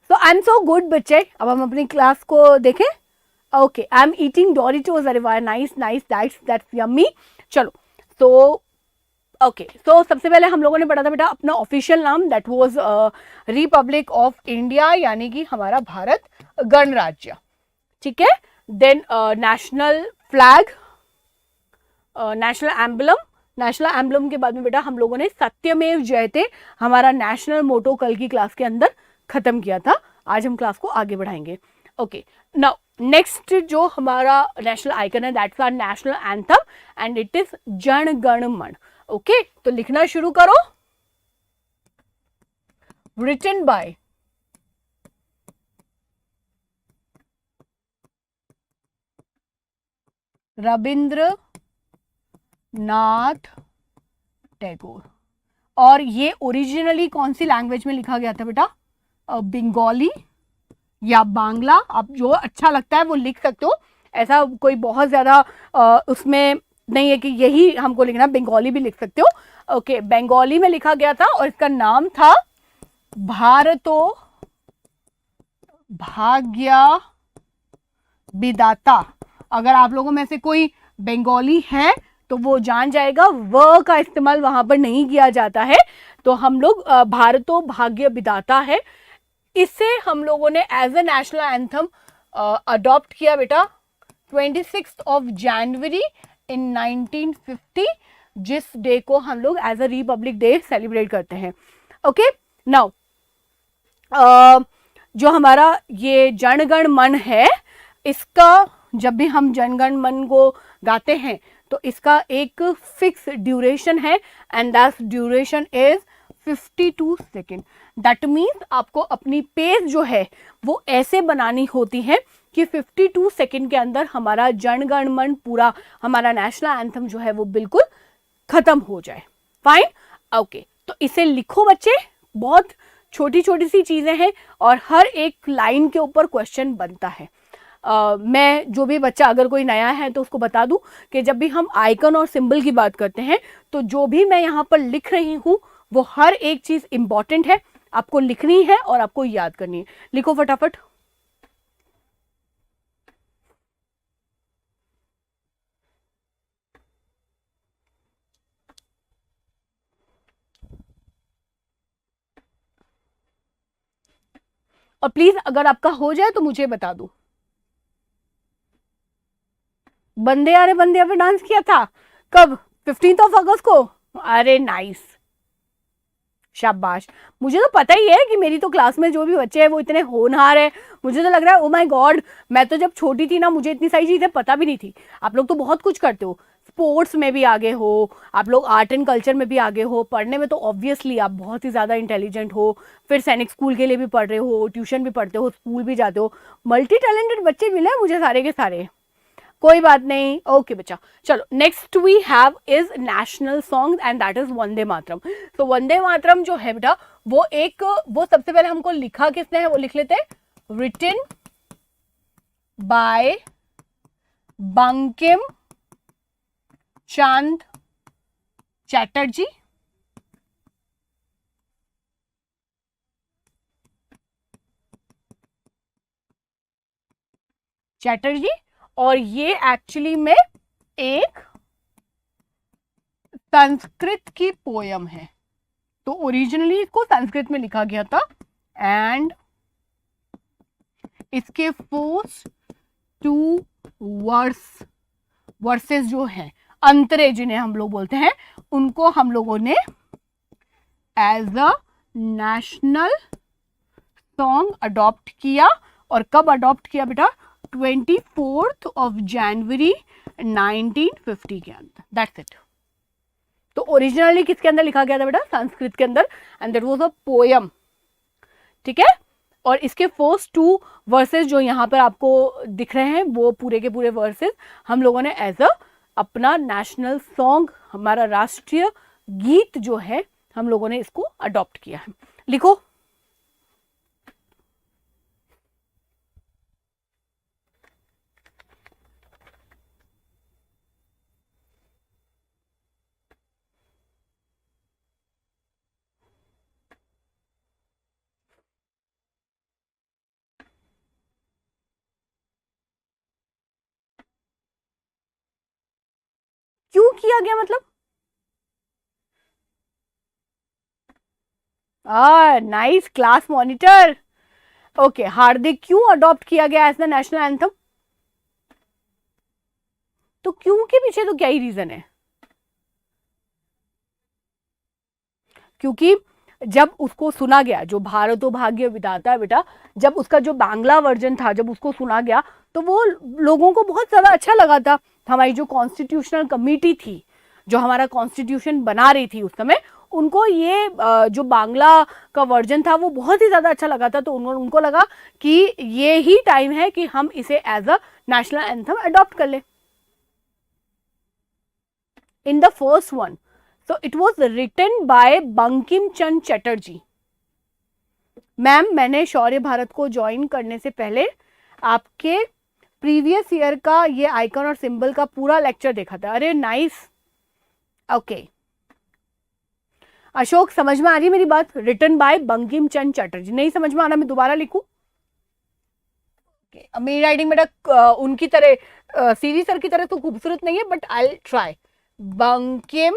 तो आई एम सो गुड बच्चे। अब हम अपनी क्लास को देखें। Okay, I am eating Doritos. अरे वाह, नाइस नाइस, दैट्स यम्मी। चलो, तो ओके, सो सबसे पहले हम लोगों ने पढ़ा था बेटा अपना ऑफिशियल नाम, that was Republic of India, यानी कि हमारा भारत गणराज्य, ठीक है। Then national flag, national emblem. National emblem के बाद में बेटा हम लोगों ने सत्यमेव जयते, हमारा नेशनल मोटो कल की क्लास के अंदर खत्म किया था। आज हम क्लास को आगे बढ़ाएंगे। ओके, नाउ नेक्स्ट जो हमारा नेशनल आइकन है, that's our national anthem and it is Jana Gana Mana. Okay, तो लिखना शुरू करो। Written by Rabindranath Tagore. और ये ओरिजिनली कौन सी लैंग्वेज में लिखा गया था बेटा? बंगाली या बांग्ला, आप जो अच्छा लगता है वो लिख सकते हो, ऐसा कोई बहुत ज्यादा उसमें नहीं है कि यही हमको लिखना, बंगाली भी लिख सकते हो। ओके, बंगाली में लिखा गया था और इसका नाम था भारतो भाग्य विदाता। अगर आप लोगों में से कोई बंगाली है तो वो जान जाएगा, व का इस्तेमाल वहां पर नहीं किया जाता है, तो हम लोग भारतो भाग्य विदाता है, इससे हम लोगों ने as a national anthem adopt किया बेटा 26 ऑफ जनवरी इन 1950, जिस डे को हम लोग as a Republic Day celebrate करते हैं। ओके, नाउ जो हमारा ये जनगण मन है, इसका जब भी हम जनगण मन को गाते हैं तो इसका एक फिक्स ड्यूरेशन है and that duration is 52 second. That means आपको अपनी पेस जो है वो ऐसे बनानी होती है कि 52 सेकेंड के अंदर हमारा जनगण मन पूरा, हमारा नेशनल एंथम जो है वो बिल्कुल खत्म हो जाए। फाइन, ओके, तो इसे लिखो बच्चे, बहुत छोटी छोटी सी चीजें हैं और हर एक लाइन के ऊपर क्वेश्चन बनता है। मैं जो भी बच्चा अगर कोई नया है तो उसको बता दूं कि जब भी हम आइकन और सिंबल की बात करते हैं तो जो भी मैं यहाँ पर लिख रही हूं वो हर एक चीज इंपॉर्टेंट है, आपको लिखनी है और आपको याद करनी है। लिखो फटाफट। और प्लीज अगर आपका हो जाए तो मुझे बता दो। बंदे यारे बंदे पे डांस किया था कब? 15 अगस्त को। अरे नाइस, शाबाश। मुझे तो पता ही है कि मेरी तो क्लास में जो भी बच्चे हैं वो इतने होनहार है, मुझे तो लग रहा है ओ माय गॉड, मैं तो जब छोटी थी ना मुझे इतनी सारी चीजें पता भी नहीं थी। आप लोग तो बहुत कुछ करते हो, स्पोर्ट्स में भी आगे हो, आप लोग आर्ट एंड कल्चर में भी आगे हो, पढ़ने में तो ऑब्वियसली आप बहुत ही ज़्यादा इंटेलिजेंट हो, फिर सैनिक स्कूल के लिए भी पढ़ रहे हो, ट्यूशन भी पढ़ते हो, स्कूल भी जाते हो, मल्टी टैलेंटेड बच्चे मिले मुझे सारे के सारे। कोई बात नहीं, ओके बच्चा। चलो next we have is national song and that is Vande Mataram. तो वंदे मातरम जो है बेटा वो सबसे पहले हमको लिखा किसने है वो लिख लेते हैं, रिटन बाय बंकिम चंद चैटर्जी। चैटर्जी, और ये एक्चुअली में एक संस्कृत की पोयम है। तो ओरिजिनली इसको संस्कृत में लिखा गया था एंड इसके फर्स्ट 2 वर्सेस जो है, अंतरे जिन्हें हम लोग बोलते हैं, उनको हम लोगों ने as a national song adopt किया। और कब अडॉप्ट किया बेटा? 24 जनवरी 1950 के अंदर। That's it. तो ओरिजिनली किसके अंदर लिखा गया था बेटा? संस्कृत के अंदर, and that was a poem. ठीक है। और इसके फर्स्ट 2 वर्सेस जो यहाँ पर आपको दिख रहे हैं, वो पूरे के पूरे वर्सेस हम लोगों ने एज अ अपना नेशनल सॉन्ग, हमारा राष्ट्रीय गीत जो है, हम लोगों ने इसको अडॉप्ट किया है। लिखो। क्यों किया गया मतलब? Nice class monitor. ओके, हार्दिक, क्यों अडॉप्ट किया गया एज द नेशनल एंथम? तो क्यों के पीछे तो क्या ही रीजन है? क्योंकि जब उसको सुना गया, जो भारतो भाग्य विधाता है बेटा, जब उसका जो बांग्ला वर्जन था, जब उसको सुना गया तो वो लोगों को बहुत ज्यादा अच्छा लगा था। हमारी जो कॉन्स्टिट्यूशनल कमेटी थी, जो हमारा कॉन्स्टिट्यूशन बना रही थी उस समय, उनको ये जो बांग्ला का वर्जन था वो बहुत ही ज्यादा अच्छा लगा था। तो उनको लगा कि ये ही टाइम है कि हम इसे as a national anthem adopt कर ले। In the first one, so it was written by Bankim Chandra Chatterjee. Ma'am, मैंने शौर्य भारत को ज्वाइन करने से पहले आपके प्रीवियस ईयर का ये आइकन और सिंबल का पूरा लेक्चर देखा था। अरे नाइस। ओके अशोक, समझ में आ रही है मेरी बात? Written by Bankim Chandra Chatterjee. नहीं समझ में आ रहा, मैं दोबारा लिखूं? मेरी राइटिंग बेटा उनकी तरह सीवी सर की तरह तो खूबसूरत नहीं है, but I will try. Bankim,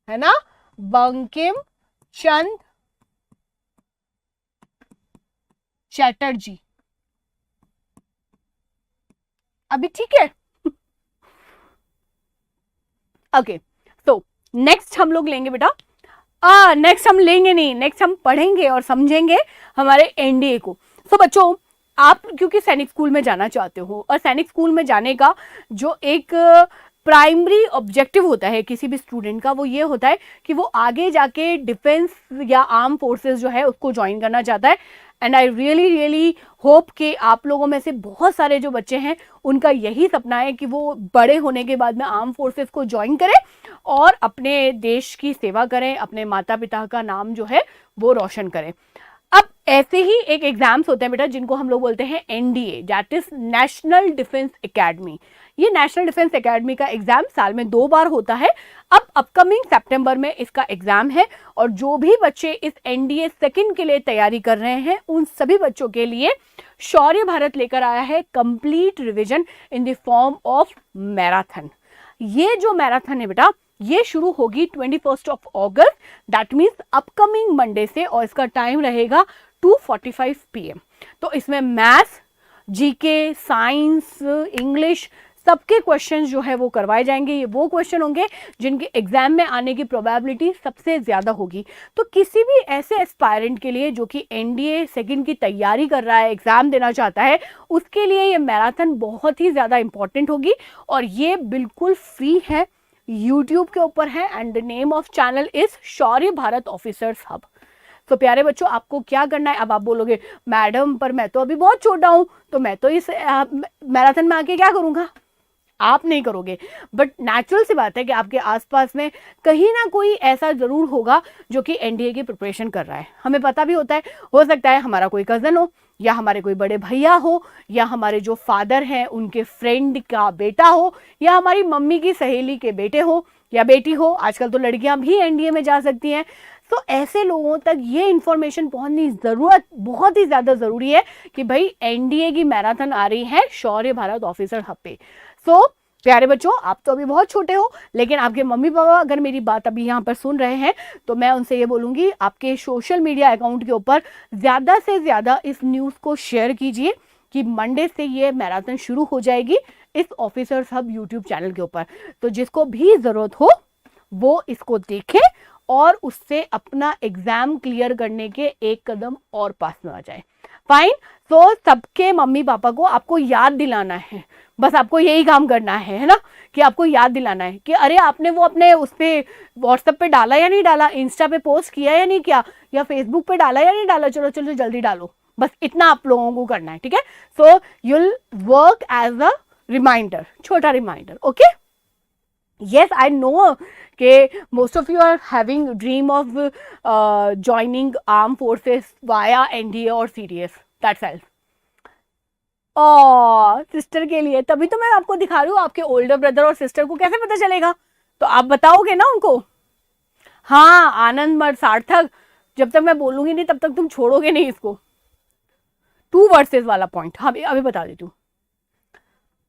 है ना, बंकिम चंद्र चैटर्जी। अभी ठीक है? ओके, तो नेक्स्ट हम लोग लेंगे बेटा, नेक्स्ट हम लेंगे नहीं, नेक्स्ट हम पढ़ेंगे और समझेंगे हमारे एनडीए को। तो बच्चों, आप क्योंकि सैनिक स्कूल में जाना चाहते हो, और सैनिक स्कूल में जाने का जो एक प्राइमरी ऑब्जेक्टिव होता है किसी भी स्टूडेंट का, वो ये होता है कि वो आगे जाके डिफेंस या आर्म फोर्सेस जो है उसको ज्वाइन करना चाहता है। एंड आई रियली होप कि आप लोगों में से बहुत सारे जो बच्चे हैं उनका यही सपना है कि वो बड़े होने के बाद में आर्म फोर्सेस को ज्वाइन करें और अपने देश की सेवा करें, अपने माता पिता का नाम जो है वो रोशन करें। अब ऐसे ही एक एग्जाम्स होते हैं बेटा जिनको हम लोग बोलते हैं NDA, that is national defence academy. ये नेशनल डिफेंस एकेडमी का एग्जाम साल में 2 बार होता है। अब अपकमिंग सितंबर में इसका एग्जाम है, और जो भी बच्चे इस एनडीए सेकंड के लिए तैयारी कर रहे हैं उन सभी बच्चों के लिए शौर्य भारत लेकर आया है complete revision in the form of marathon. ये जो मैराथन है बेटा, ये शुरू होगी 21 अगस्त, दैट मीन्स अपकमिंग मंडे से, और इसका टाइम रहेगा 2:45 PM। तो इसमें मैथ्स, जीके, साइंस, इंग्लिश सबके क्वेश्चंस जो है वो करवाए जाएंगे। ये वो क्वेश्चन होंगे जिनके एग्जाम में आने की प्रोबेबिलिटी सबसे ज्यादा होगी। तो किसी भी ऐसे एस्पायरेंट के लिए जो कि एनडीए सेकंड की तैयारी कर रहा है, एग्जाम देना चाहता है, उसके लिए ये मैराथन बहुत ही ज्यादा इंपॉर्टेंट होगी। और ये बिल्कुल फ्री है, यूट्यूब के ऊपर है, and the name of channel is Shaurya Bharat officers hub. तो प्यारे बच्चों, आपको क्या करना है? अब आप बोलोगे मैडम पर मैं तो अभी बहुत छोटा हूं, तो मैं तो इस मैराथन में आके क्या करूंगा? आप नहीं करोगे, बट नेचुरल सी बात है कि आपके आसपास में कहीं ना कोई ऐसा जरूर होगा जो कि एनडीए की प्रिपरेशन कर रहा है। हमें पता भी होता है, हो सकता है हमारा कोई कजन हो, या हमारे कोई बड़े भैया हो, या हमारे जो फादर हैं उनके फ्रेंड का बेटा हो, या हमारी मम्मी की सहेली के बेटे हो या बेटी हो। आजकल तो लड़कियां भी एनडीए में जा सकती हैं। तो ऐसे लोगों तक ये इंफॉर्मेशन पहुंचनी जरूरत बहुत ही ज्यादा जरूरी है कि भाई एनडीए की मैराथन आ रही है शौर्य भारत ऑफिसर हब पे। सो प्यारे बच्चों, आप तो अभी बहुत छोटे हो, लेकिन आपके मम्मी पापा अगर मेरी बात अभी यहाँ पर सुन रहे हैं तो मैं उनसे ये बोलूंगी, आपके सोशल मीडिया अकाउंट के ऊपर ज्यादा से ज्यादा इस न्यूज को शेयर कीजिए कि मंडे से ये मैराथन शुरू हो जाएगी इस ऑफिसर्स हब यूट्यूब चैनल के ऊपर। तो जिसको भी जरूरत हो वो इसको देखे और उससे अपना एग्जाम क्लियर करने के एक कदम और पास में आ जाए। फाइन। तो सबके मम्मी पापा को आपको याद दिलाना है, बस आपको यही काम करना है ना, कि आपको याद दिलाना है कि अरे आपने वो अपने उस पे व्हाट्सएप पे डाला या नहीं डाला, इंस्टा पे पोस्ट किया या नहीं किया, या फेसबुक पे डाला या नहीं डाला, चलो चलो जल्दी डालो, बस इतना आप लोगों को करना है, ठीक है। So you'll work as a reminder, छोटा reminder, okay. yes I know कि most of you are having dream of joining armed forces via NDA or CDS, that's all। Sister के लिए तभी तो मैं आपको दिखा रही हूँ, आपके ओल्डर ब्रदर और सिस्टर को कैसे पता चलेगा, तो आप बताओगे ना उनको। हाँ आनंद मर सार्थक, जब तक मैं बोलूंगी नहीं तब तक तुम छोड़ोगे नहीं इसको। 2 वर्सेस वाला पॉइंट हाँ अभी बता देती हूँ,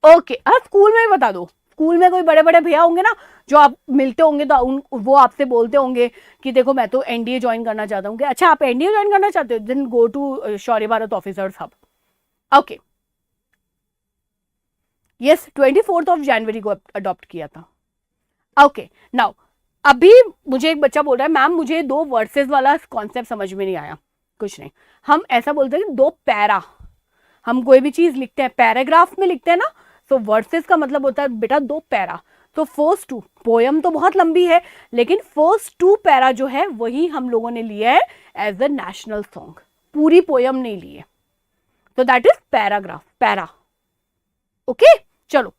ओके। स्कूल में ही बता दो, स्कूल में कोई बड़े बड़े भैया होंगे ना जो आप मिलते होंगे तो वो आपसे बोलते होंगे कि देखो मैं तो एनडीए ज्वाइन करना चाहता हूँ, अच्छा आप एनडीए ज्वाइन करना चाहते हो, then go to Shaurya Bharat officers hub, okay. Yes 24 जनवरी को अडॉप्ट किया था, ओके। नाउ अभी मुझे एक बच्चा बोल रहा है मैम मुझे 2 वर्सेस वाला कॉन्सेप्ट समझ में नहीं आया। कुछ नहीं, हम ऐसा बोलते हैं कि 2 पैरा, हम कोई भी चीज लिखते हैं पैराग्राफ में लिखते हैं ना, तो वर्सेस का मतलब होता है बेटा 2 पैरा। तो फर्स्ट 2 पोयम तो बहुत लंबी है, लेकिन फर्स्ट 2 पैरा जो है वही हम लोगों ने लिया है एज अ नेशनल सॉन्ग, पूरी पोयम नहीं ली है, तो that is paragraph, para, okay. चलो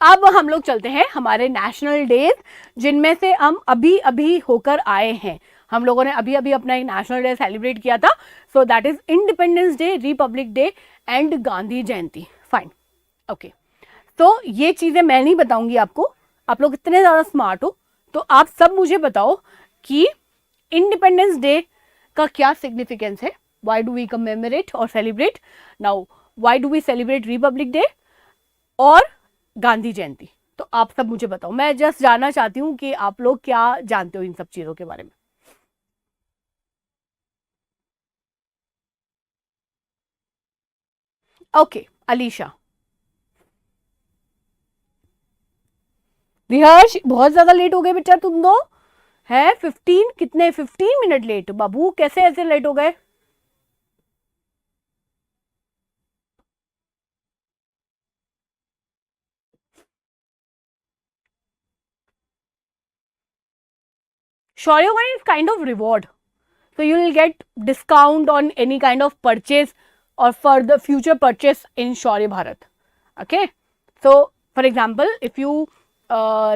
अब हम लोग चलते हैं हमारे नेशनल डेज, जिनमें से हम अभी अभी होकर आए हैं। हम लोगों ने अभी अभी अपना एक नेशनल डे सेलिब्रेट किया था, so that is independence day, Republic day and Gandhi Jayanti. Fine, okay. तो ये चीजें मैं नहीं बताऊंगी आपको, आप लोग इतने ज्यादा स्मार्ट हो, तो आप सब मुझे बताओ कि इंडिपेंडेंस डे का क्या सिग्निफिकेंस है, व्हाई डू वी कमेमोरेट और celebrate, now why do we celebrate Republic Day और गांधी जयंती। तो आप सब मुझे बताओ, मैं जस्ट जानना चाहती हूँ कि आप लोग क्या जानते हो इन सब चीजों के बारे में। ओके अलीशा, विहर्ष बहुत ज्यादा लेट हो गए बेटा तुम दो, है 15 कितने 15 मिनट लेट, बाबू कैसे ऐसे लेट हो गए। Shoryugan is kind of reward, so you will get discount on any kind of purchase or for the future purchase in Shaurya Bharat. Okay, so for example, if you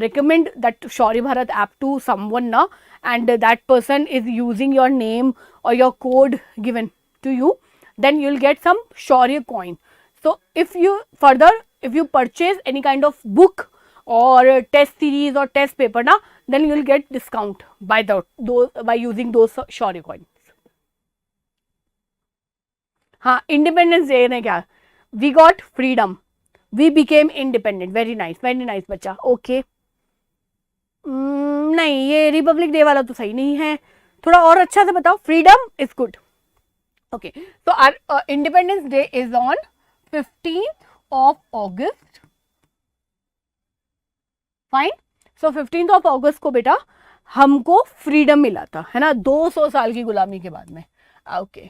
recommend that Shaurya Bharat app to someone now, and that person is using your name or your code given to you, then you will get some Shaurya coin. So if you further, if you purchase any kind of book or test series or test paper na, then you will get discount by those by using those Shaurya coins. हाँ Independence Day ने क्या, we got freedom, we became independent, very nice बच्चा, okay. नहीं ये Republic day वाला तो सही नहीं है, थोड़ा और अच्छा से बताओ, फ्रीडम इज गुड, ओके। तो our independence day is on 15th of August, fine. So 15th of August को बेटा हमको फ्रीडम मिला था, है ना, 200 साल की गुलामी के बाद में, ओके।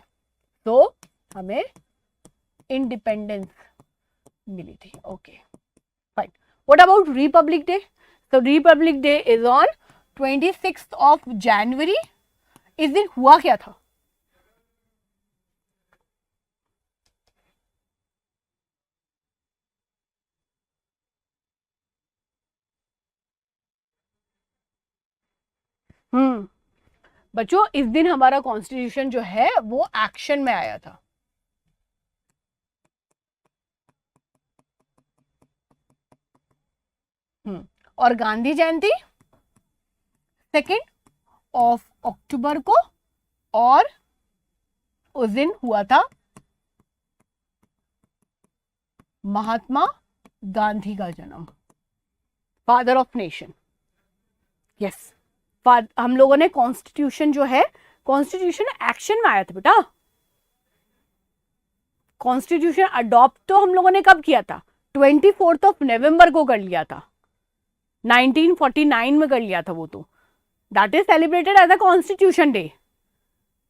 तो हमें इंडिपेंडेंस मिली थी, okay fine. What about Republic day, so Republic day is on 26th of January। इस दिन हुआ क्या था, बच्चों इस दिन हमारा कॉन्स्टिट्यूशन जो है वो एक्शन में आया था। और गांधी जयंती 2 ऑफ अक्टूबर को, और उस दिन हुआ था महात्मा गांधी का जन्म, फादर ऑफ नेशन। यस, हम लोगों ने कॉन्स्टिट्यूशन जो है, कॉन्स्टिट्यूशन एक्शन में आया था बेटा। कॉन्स्टिट्यूशन अडॉप्ट तो हम लोगों ने कब किया था? 24 नवंबर को कर लिया था, 1949 में कर लिया था वो तो। That is celebrated as a constitution day,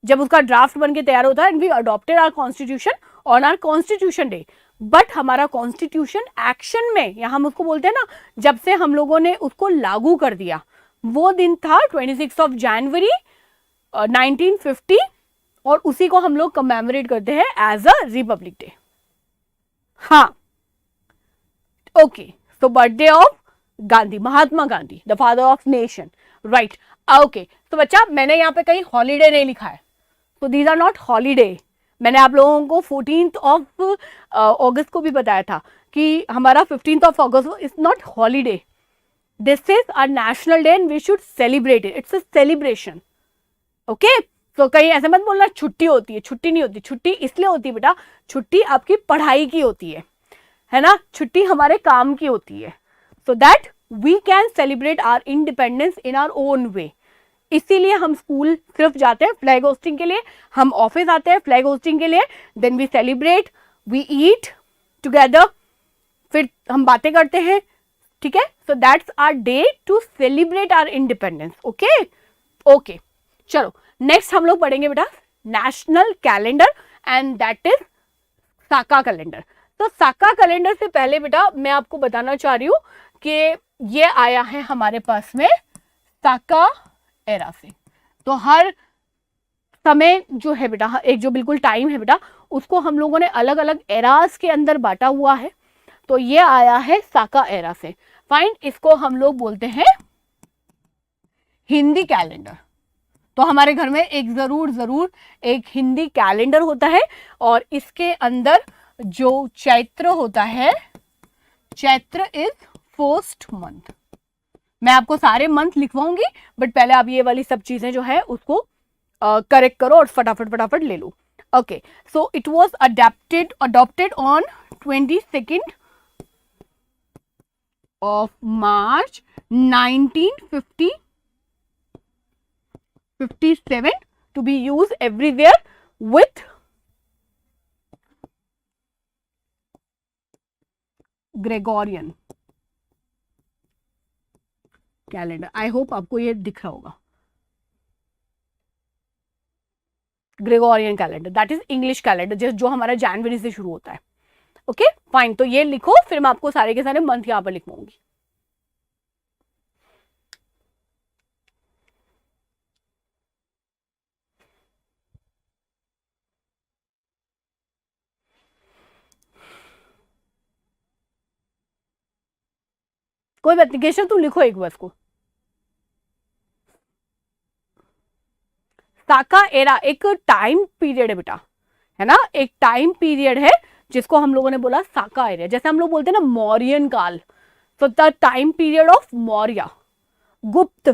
जब उसका ड्राफ्ट बन के तैयार होता है। And we adopted our constitution on our constitution day. But हमारा कॉन्स्टिट्यूशन एक्शन में, या हम उसको बोलते हैं ना, जब से हम लोगों ने उसको लागू कर दिया, वो दिन था 26 जनवरी 1950, और उसी को हम लोग कमेमोरेट करते हैं एज अ रिपब्लिक डे। हाँ, okay, so birthday of Gandhi, Mahatma Gandhi, the father of nation, right. Okay, तो बच्चा मैंने यहाँ पे कहीं हॉलीडे नहीं लिखा है, तो दीज आर नॉट हॉलीडे। मैंने आप लोगों को 14 अगस्त को भी बताया था कि हमारा 15 अगस्त is not holiday, this is a national day and we should celebrate it, it's a celebration. Okay, तो कहीं ऐसे मत बोलना छुट्टी होती है, छुट्टी नहीं होती। छुट्टी इसलिए होती है बेटा, छुट्टी आपकी पढ़ाई की होती है ना, छुट्टी हमारे काम की होती है, so that we can celebrate our independence in our own way. इसीलिए हम स्कूल सिर्फ जाते हैं फ्लैग होस्टिंग के लिए, हम ऑफिस आते हैं फ्लैग होस्टिंग के लिए, then we celebrate, we eat together, फिर हम बातें करते हैं, ठीक है। So that's our day to celebrate our independence. Okay okay, चलो नेक्स्ट हम लोग पढ़ेंगे बेटा national calendar, and that is Saka calendar. तो साका कैलेंडर से पहले बेटा मैं आपको बताना चाह रही हूं कि ये आया है हमारे पास में साका एरा से। तो हर समय जो है बेटा, एक जो बिल्कुल टाइम है बेटा, उसको हम लोगों ने अलग अलग एरास के अंदर बांटा हुआ है। तो ये आया है साका एरा से। फाइन, इसको हम लोग बोलते हैं हिंदी कैलेंडर। तो हमारे घर में एक जरूर एक हिंदी कैलेंडर होता है, और इसके अंदर जो चैत्र होता है, चैत्र इज फर्स्ट मंथ। मैं आपको सारे मंथ लिखवाऊंगी, बट पहले आप ये वाली सब चीजें जो है उसको करेक्ट करो और फटाफट ले लो। Okay, so it was adopted on 22 of March 1957 to be used everywhere with Gregorian calendar. I hope आपको ये दिख रहा होगा, Gregorian calendar, that is English calendar जो हमारा जनवरी से शुरू होता है। ओके फाइन, तो ये लिखो, फिर मैं आपको सारे के सारे मंथ यहां पर लिखवाऊंगी। कोई बात नहीं केशव, तुम लिखो एक बस को। साका एरा एक टाइम पीरियड है बेटा, है ना, एक टाइम पीरियड है जिसको हम लोगों ने बोला साका एरा। जैसे हम लोग बोलते हैं ना मौर्यन काल, so the time period of Maurya, गुप्त,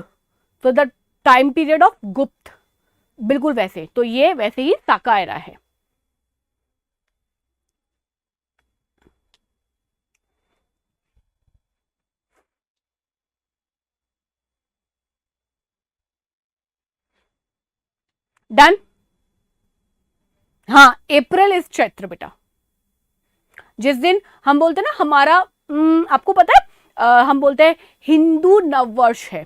so the time period of गुप्त, बिल्कुल वैसे। तो ये वैसे ही साका एरा है। डन। हाँ, अप्रैल इज चैत्र बेटा। जिस दिन हम बोलते हैं ना हमारा आपको पता है हम बोलते हैं हिंदू नववर्ष है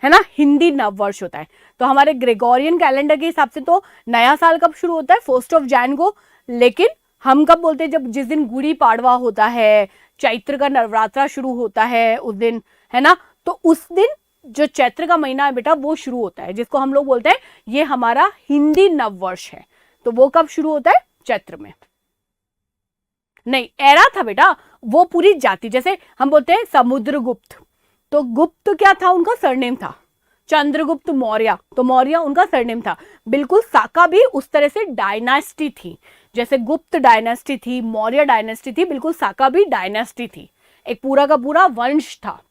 ना, हिंदी नववर्ष होता है। तो हमारे ग्रेगोरियन कैलेंडर के हिसाब से तो नया साल कब शुरू होता है? 1 जनवरी को। लेकिन हम कब बोलते हैं? जब जिस दिन गुड़ी पाड़वा होता है, चैत्र का नवरात्रा शुरू होता है उस दिन, है ना। तो उस दिन जो चैत्र का महीना है बेटा वो शुरू होता है, जिसको हम लोग बोलते हैं ये हमारा हिंदी नववर्ष है। तो वो कब शुरू होता है? चैत्र में। नहीं, एरा था बेटा वो पूरी जाति। जैसे हम बोलते हैं समुद्रगुप्त, तो गुप्त क्या था? उनका सरनेम था। चंद्रगुप्त मौर्य, तो मौर्य उनका सरनेम था। बिल्कुल साका भी उस तरह से डायनास्टी थी, जैसे गुप्त डायनास्टी थी, मौर्य डायनास्टी थी, बिल्कुल साका भी डायनास्टी थी। एक पूरा का पूरा वंश था।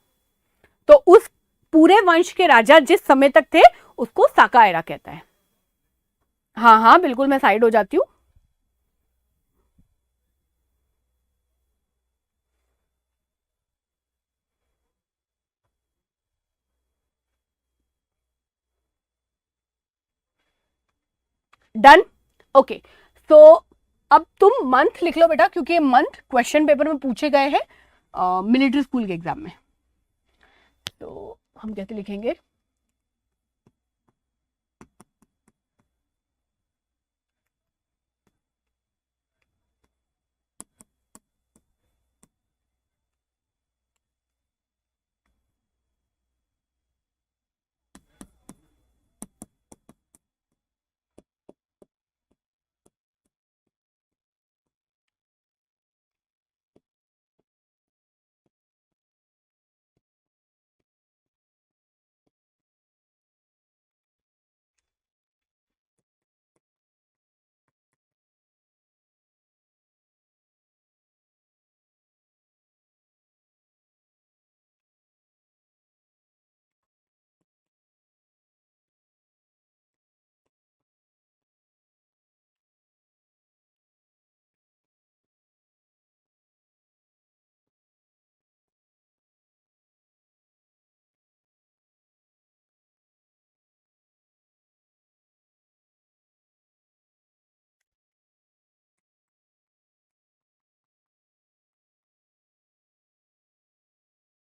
तो उस पूरे वंश के राजा जिस समय तक थे उसको साकायरा कहता है। हाँ हाँ बिल्कुल, मैं साइड हो जाती हूँ। डन। ओके, सो अब तुम मंथ लिख लो बेटा, क्योंकि ये मंथ क्वेश्चन पेपर में पूछे गए हैं मिलिट्री स्कूल के एग्जाम में। तो हम कैसे लिखेंगे?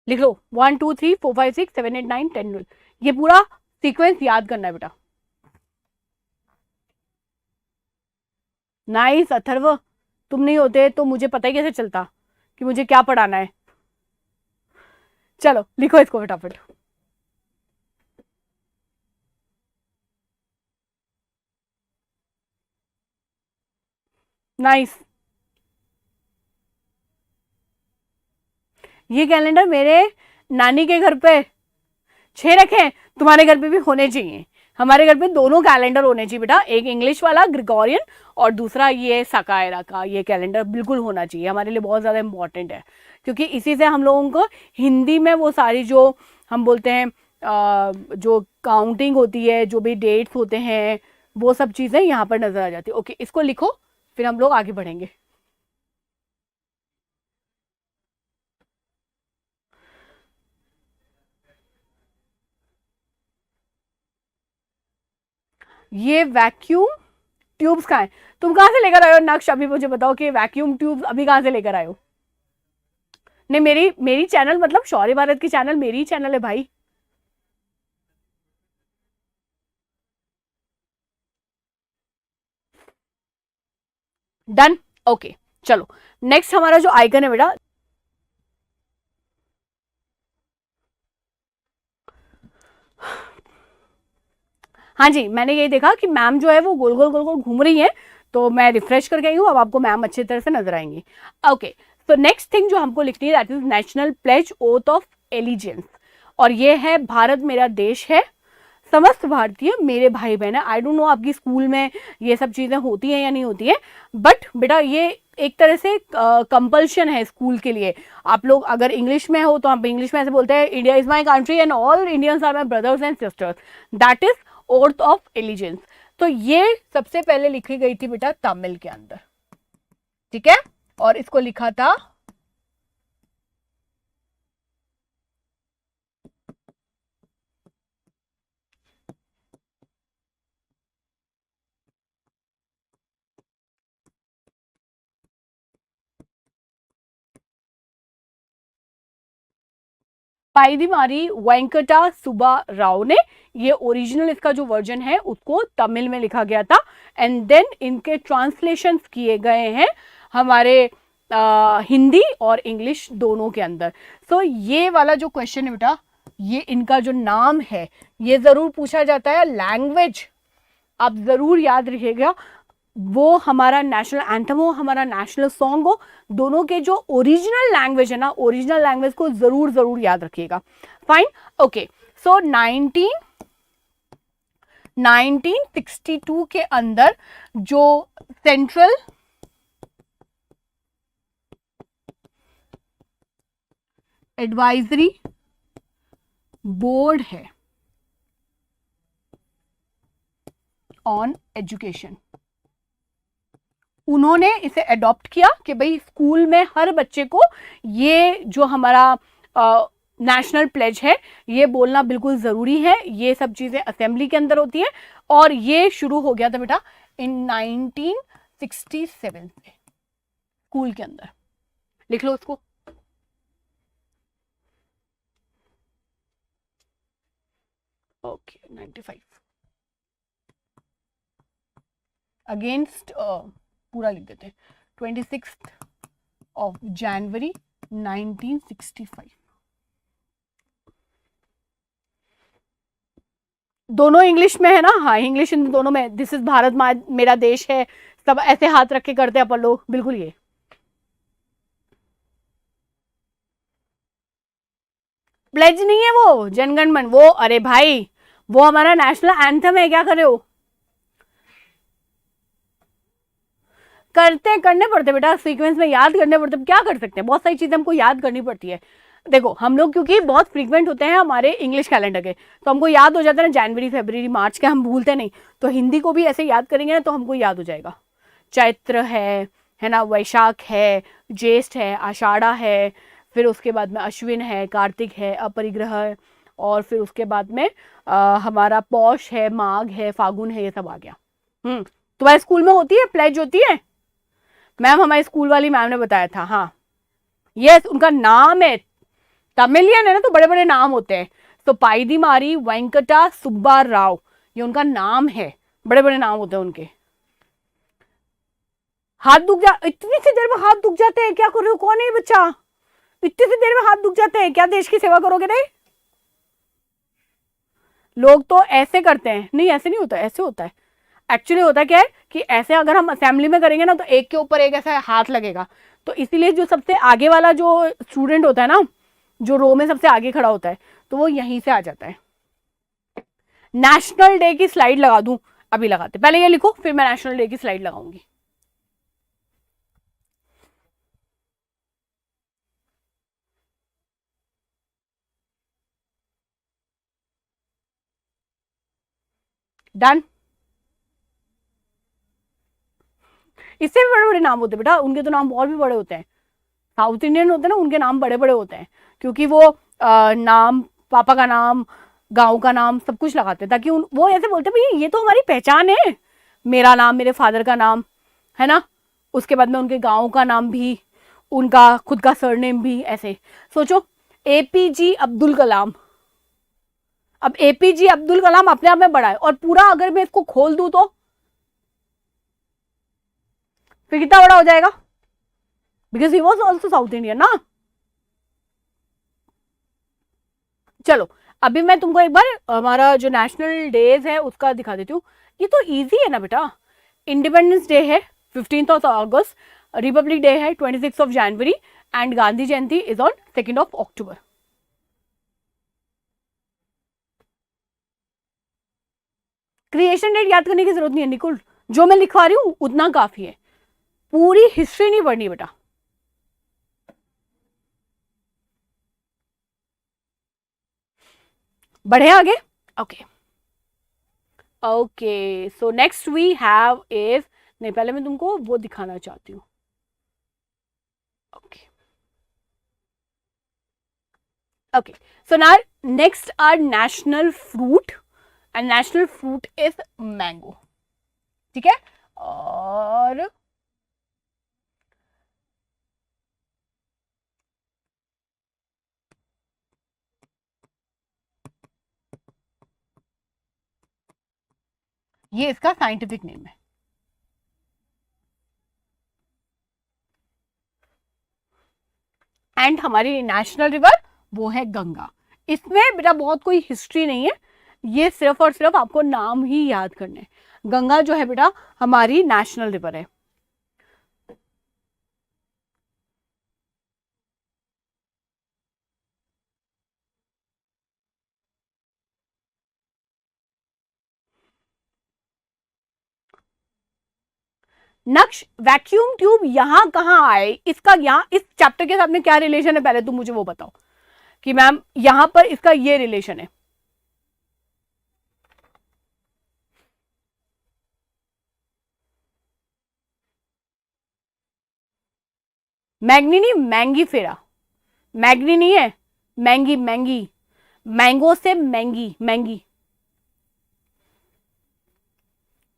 लिख लो 1 2 3 4 5 6 7 8 9 10। ये पूरा सीक्वेंस याद करना है बेटा। नाइस अथर्व, तुम नहीं होते तो मुझे पता ही कैसे चलता कि मुझे क्या पढ़ाना है। चलो लिखो इसको फटाफट। नाइस। ये कैलेंडर मेरे नानी के घर पे 6 रखे हैं, तुम्हारे घर पे भी होने चाहिए। हमारे घर पे दोनों कैलेंडर होने चाहिए बेटा, एक इंग्लिश वाला ग्रिगोरियन और दूसरा ये सकायरा का ये कैलेंडर बिल्कुल होना चाहिए। हमारे लिए बहुत ज़्यादा इंपॉर्टेंट है, क्योंकि इसी से हम लोगों को हिंदी में वो सारी जो हम बोलते हैं जो काउंटिंग होती है, जो भी डेट्स होते हैं, वो सब चीज़ें यहाँ पर नजर आ जाती है। ओके, इसको लिखो, फिर हम लोग आगे बढ़ेंगे। ये वैक्यूम ट्यूब्स कहाँ है? तुम कहाँ से लेकर आए हो नक्श? अभी मुझे बताओ कि वैक्यूम ट्यूब्स अभी कहाँ से लेकर आए हो? नहीं, मेरी मेरी चैनल मतलब शौर्य भारत की चैनल मेरी चैनल है भाई। डन। ओके चलो, नेक्स्ट हमारा जो आइकन है बेटा, हाँ जी, मैंने ये देखा कि मैम जो है वो गोल गोल गोल गोल घूम रही है, तो मैं रिफ्रेश कर गई हूँ। अब आपको मैम अच्छी तरह से नजर आएंगी। ओके, तो नेक्स्ट थिंग जो हमको लिखनी है that is national pledge oath of allegiance, और ये है भारत मेरा देश है, समस्त भारतीय मेरे भाई बहन है। आई डोंट नो आपकी स्कूल में ये सब चीजें होती हैं या नहीं होती है, बट बेटा ये एक तरह से कंपल्शन है स्कूल के लिए। आप लोग अगर इंग्लिश में हो तो आप इंग्लिश में ऐसे बोलते हैं, India is my country and all Indians are my brothers and sisters, that is oath of allegiance. तो ये सबसे पहले लिखी गई थी बेटा तमिल के अंदर, ठीक है, और इसको लिखा था पाइदीमारी वेंकटा सुब्बा राव ने। ये ओरिजिनल इसका जो वर्जन है उसको तमिल में लिखा गया था, एंड देन इनके ट्रांसलेशंस किए गए हैं हमारे हिंदी और इंग्लिश दोनों के अंदर। सो ये वाला जो क्वेश्चन है बेटा, ये इनका जो नाम है ये जरूर पूछा जाता है। लैंग्वेज आप जरूर याद रखिएगा, वो हमारा नेशनल एंथम हो, हमारा नेशनल सॉन्ग हो, दोनों के जो ओरिजिनल लैंग्वेज है ना, ओरिजिनल लैंग्वेज को जरूर जरूर याद रखिएगा। Fine, okay. सो 1962 के अंदर जो सेंट्रल एडवाइजरी बोर्ड है, ऑन एजुकेशन। उन्होंने इसे अडॉप्ट किया कि भाई स्कूल में हर बच्चे को ये जो हमारा नेशनल प्लेज है ये बोलना बिल्कुल ज़रूरी है। ये सब चीज़ें असेंबली के अंदर होती है और ये शुरू हो गया था बेटा इन 1967 से स्कूल के अंदर। लिख लो उसको। ओके 95 अगेंस्ट पूरा लिख देते हैं 26 ऑफ जनवरी 1965। दोनों इंग्लिश में है ना? हाँ इंग्लिश इन दोनों में। दिस इज भारत मेरा देश है, सब ऐसे हाथ रख के करते हैं अपन लोग, बिल्कुल ये। प्लेज नहीं है वो जनगण मन, वो अरे भाई वो हमारा नेशनल एंथम है। क्या कर रहे हो? करने पड़ते बेटा, सीक्वेंस में याद करने पड़ते। क्या कर सकते हैं, बहुत सारी चीजें हमको याद करनी पड़ती है। देखो हम लोग क्योंकि बहुत फ्रीक्वेंट होते हैं हमारे इंग्लिश कैलेंडर के, तो हमको याद हो जाता है ना जनवरी फरवरी मार्च के, हम भूलते नहीं। तो हिंदी को भी ऐसे याद करेंगे ना तो हमको याद हो जाएगा। चैत्र है ना, वैशाख है, ज्येष्ठ है, आषाढ़ा है, फिर उसके बाद में अश्विन है, कार्तिक है, अपरिग्रह है, और फिर उसके बाद में हमारा पौष है, माघ है, फागुन है, ये सब आ गया। तुम्हारे स्कूल में होती है प्लेज होती है? मैम हमारे स्कूल वाली मैम ने बताया था। हाँ यस उनका नाम है, तमिलियन है ना तो बड़े बड़े नाम होते हैं। तो पाइदीमारी वेंकटा सुब्बा राव ये उनका नाम है, बड़े बड़े नाम होते हैं उनके। हाथ दुख जा, इतनी सी देर में हाथ दुख जाते हैं, क्या कर रहे हो? कौन है ये बच्चा? इतनी सी देर में हाथ दुख जाते हैं, क्या देश की सेवा करोगे? नहीं लोग तो ऐसे करते हैं। नहीं ऐसे नहीं होता, ऐसे होता है। एक्चुअली होता क्या है कि ऐसे अगर हम असेंबली में करेंगे ना तो एक के ऊपर एक ऐसा हाथ लगेगा, तो इसीलिए जो सबसे आगे वाला जो स्टूडेंट होता है ना, जो रो में सबसे आगे खड़ा होता है, तो वो यहीं से आ जाता है। नेशनल डे की स्लाइड लगा दूं? अभी लगाते, पहले ये लिखो फिर मैं नेशनल डे की स्लाइड लगाऊंगी। डन। इससे भी बड़े बड़े नाम होते हैं बेटा, उनके तो नाम और भी बड़े होते हैं। साउथ इंडियन होते हैं ना, उनके नाम बड़े बड़े होते हैं, क्योंकि वो नाम, पापा का नाम, गांव का नाम सब कुछ लगाते हैं, ताकि वो ऐसे बोलते हैं भाई ये तो हमारी पहचान है, मेरा नाम, मेरे फादर का नाम है ना, उसके बाद में उनके गांव का नाम भी, उनका खुद का सरनेम भी। ऐसे सोचो एपीजे अब्दुल कलाम, अब एपीजे अब्दुल कलाम अपने आप में बड़ा है, और पूरा अगर मैं इसको खोल दूं तो फिर कितना बड़ा हो जाएगा? Because he was also south Indian ना। चलो अभी मैं तुमको एक बार हमारा जो नेशनल डेज है उसका दिखा देती हूँ। ये तो इजी है ना बेटा। इंडिपेंडेंस डे है 15 अगस्त, रिपब्लिक डे है 26 जनवरी, and Gandhi Jayanti is on 2 October. Creation date याद करने की जरूरत नहीं है निकुल, जो मैं लिखवा रही हूं उतना काफी है, पूरी हिस्ट्री नहीं पढ़नी बेटा। बढ़े आगे। Okay okay so next we have is, नहीं पहले मैं तुमको वो दिखाना चाहती हूँ। Okay okay so now next are national fruit, and national fruit is mango. ठीक है, और ये इसका साइंटिफिक नेम है। एंड हमारी नेशनल रिवर वो है गंगा। इसमें बेटा बहुत कोई हिस्ट्री नहीं है, ये सिर्फ और सिर्फ आपको नाम ही याद करने। गंगा जो है बेटा हमारी नेशनल रिवर है। नक्श वैक्यूम ट्यूब यहां कहां आए, इसका यहां इस चैप्टर के साथ में क्या रिलेशन है, पहले तुम मुझे वो बताओ कि मैम यहां पर इसका ये रिलेशन है। मैग्नी नहीं, मैंगी फेरा, मैग्नी नहीं है, मैंगी, मैंगी, मैंगो से मैंगी, मैंगी।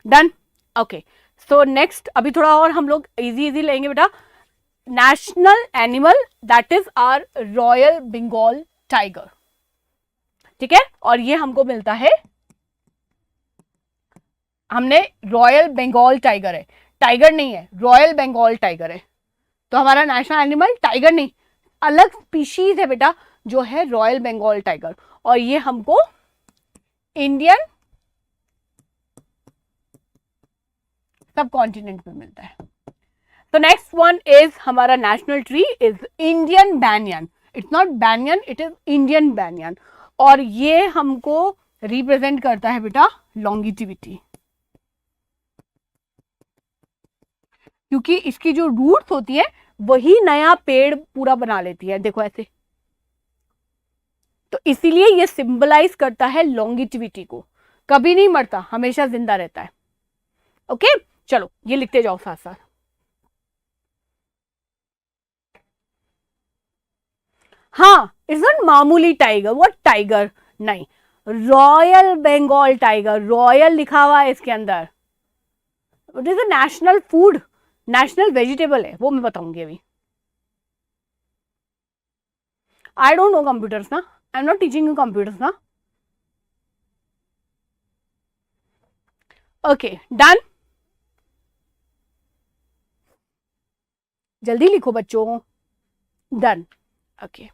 डन। ओके, सो नेक्स्ट अभी थोड़ा और हम लोग इजी इजी लेंगे बेटा। National animal that is our royal Bengal tiger, ठीक है, और ये हमको मिलता है, हमने रॉयल बंगाल टाइगर है, टाइगर नहीं है, रॉयल बंगाल टाइगर है, तो हमारा नेशनल एनिमल टाइगर नहीं, अलग स्पीशीज है बेटा जो है रॉयल बंगाल टाइगर, और ये हमको इंडियन सब कॉन्टिनेंट में मिलता है। तो नेक्स्ट वन इज हमारा national tree is Indian banyan, it's not banyan, it is Indian banyan, और ये हमको रिप्रेजेंट करता है बेटा लॉन्गिटिविटी, क्योंकि इसकी जो रूट्स होती है वही नया पेड़ पूरा बना लेती है, देखो ऐसे, तो इसीलिए ये सिंबलाइज करता है लॉन्गिटिविटी को, कभी नहीं मरता, हमेशा जिंदा रहता है। ओके, चलो ये लिखते जाओ साथ साथ। हाँ, इट्स नॉट मामूली टाइगर, व्हाट टाइगर, नहीं, रॉयल बंगाल टाइगर, रॉयल लिखा हुआ है इसके अंदर। It is a national food, national vegetable है, वो मैं बताऊंगी अभी। आई डोंट नो कंप्यूटर्स ना, I am not teaching you computers ना। Okay, done. जल्दी लिखो बच्चों, done. Okay,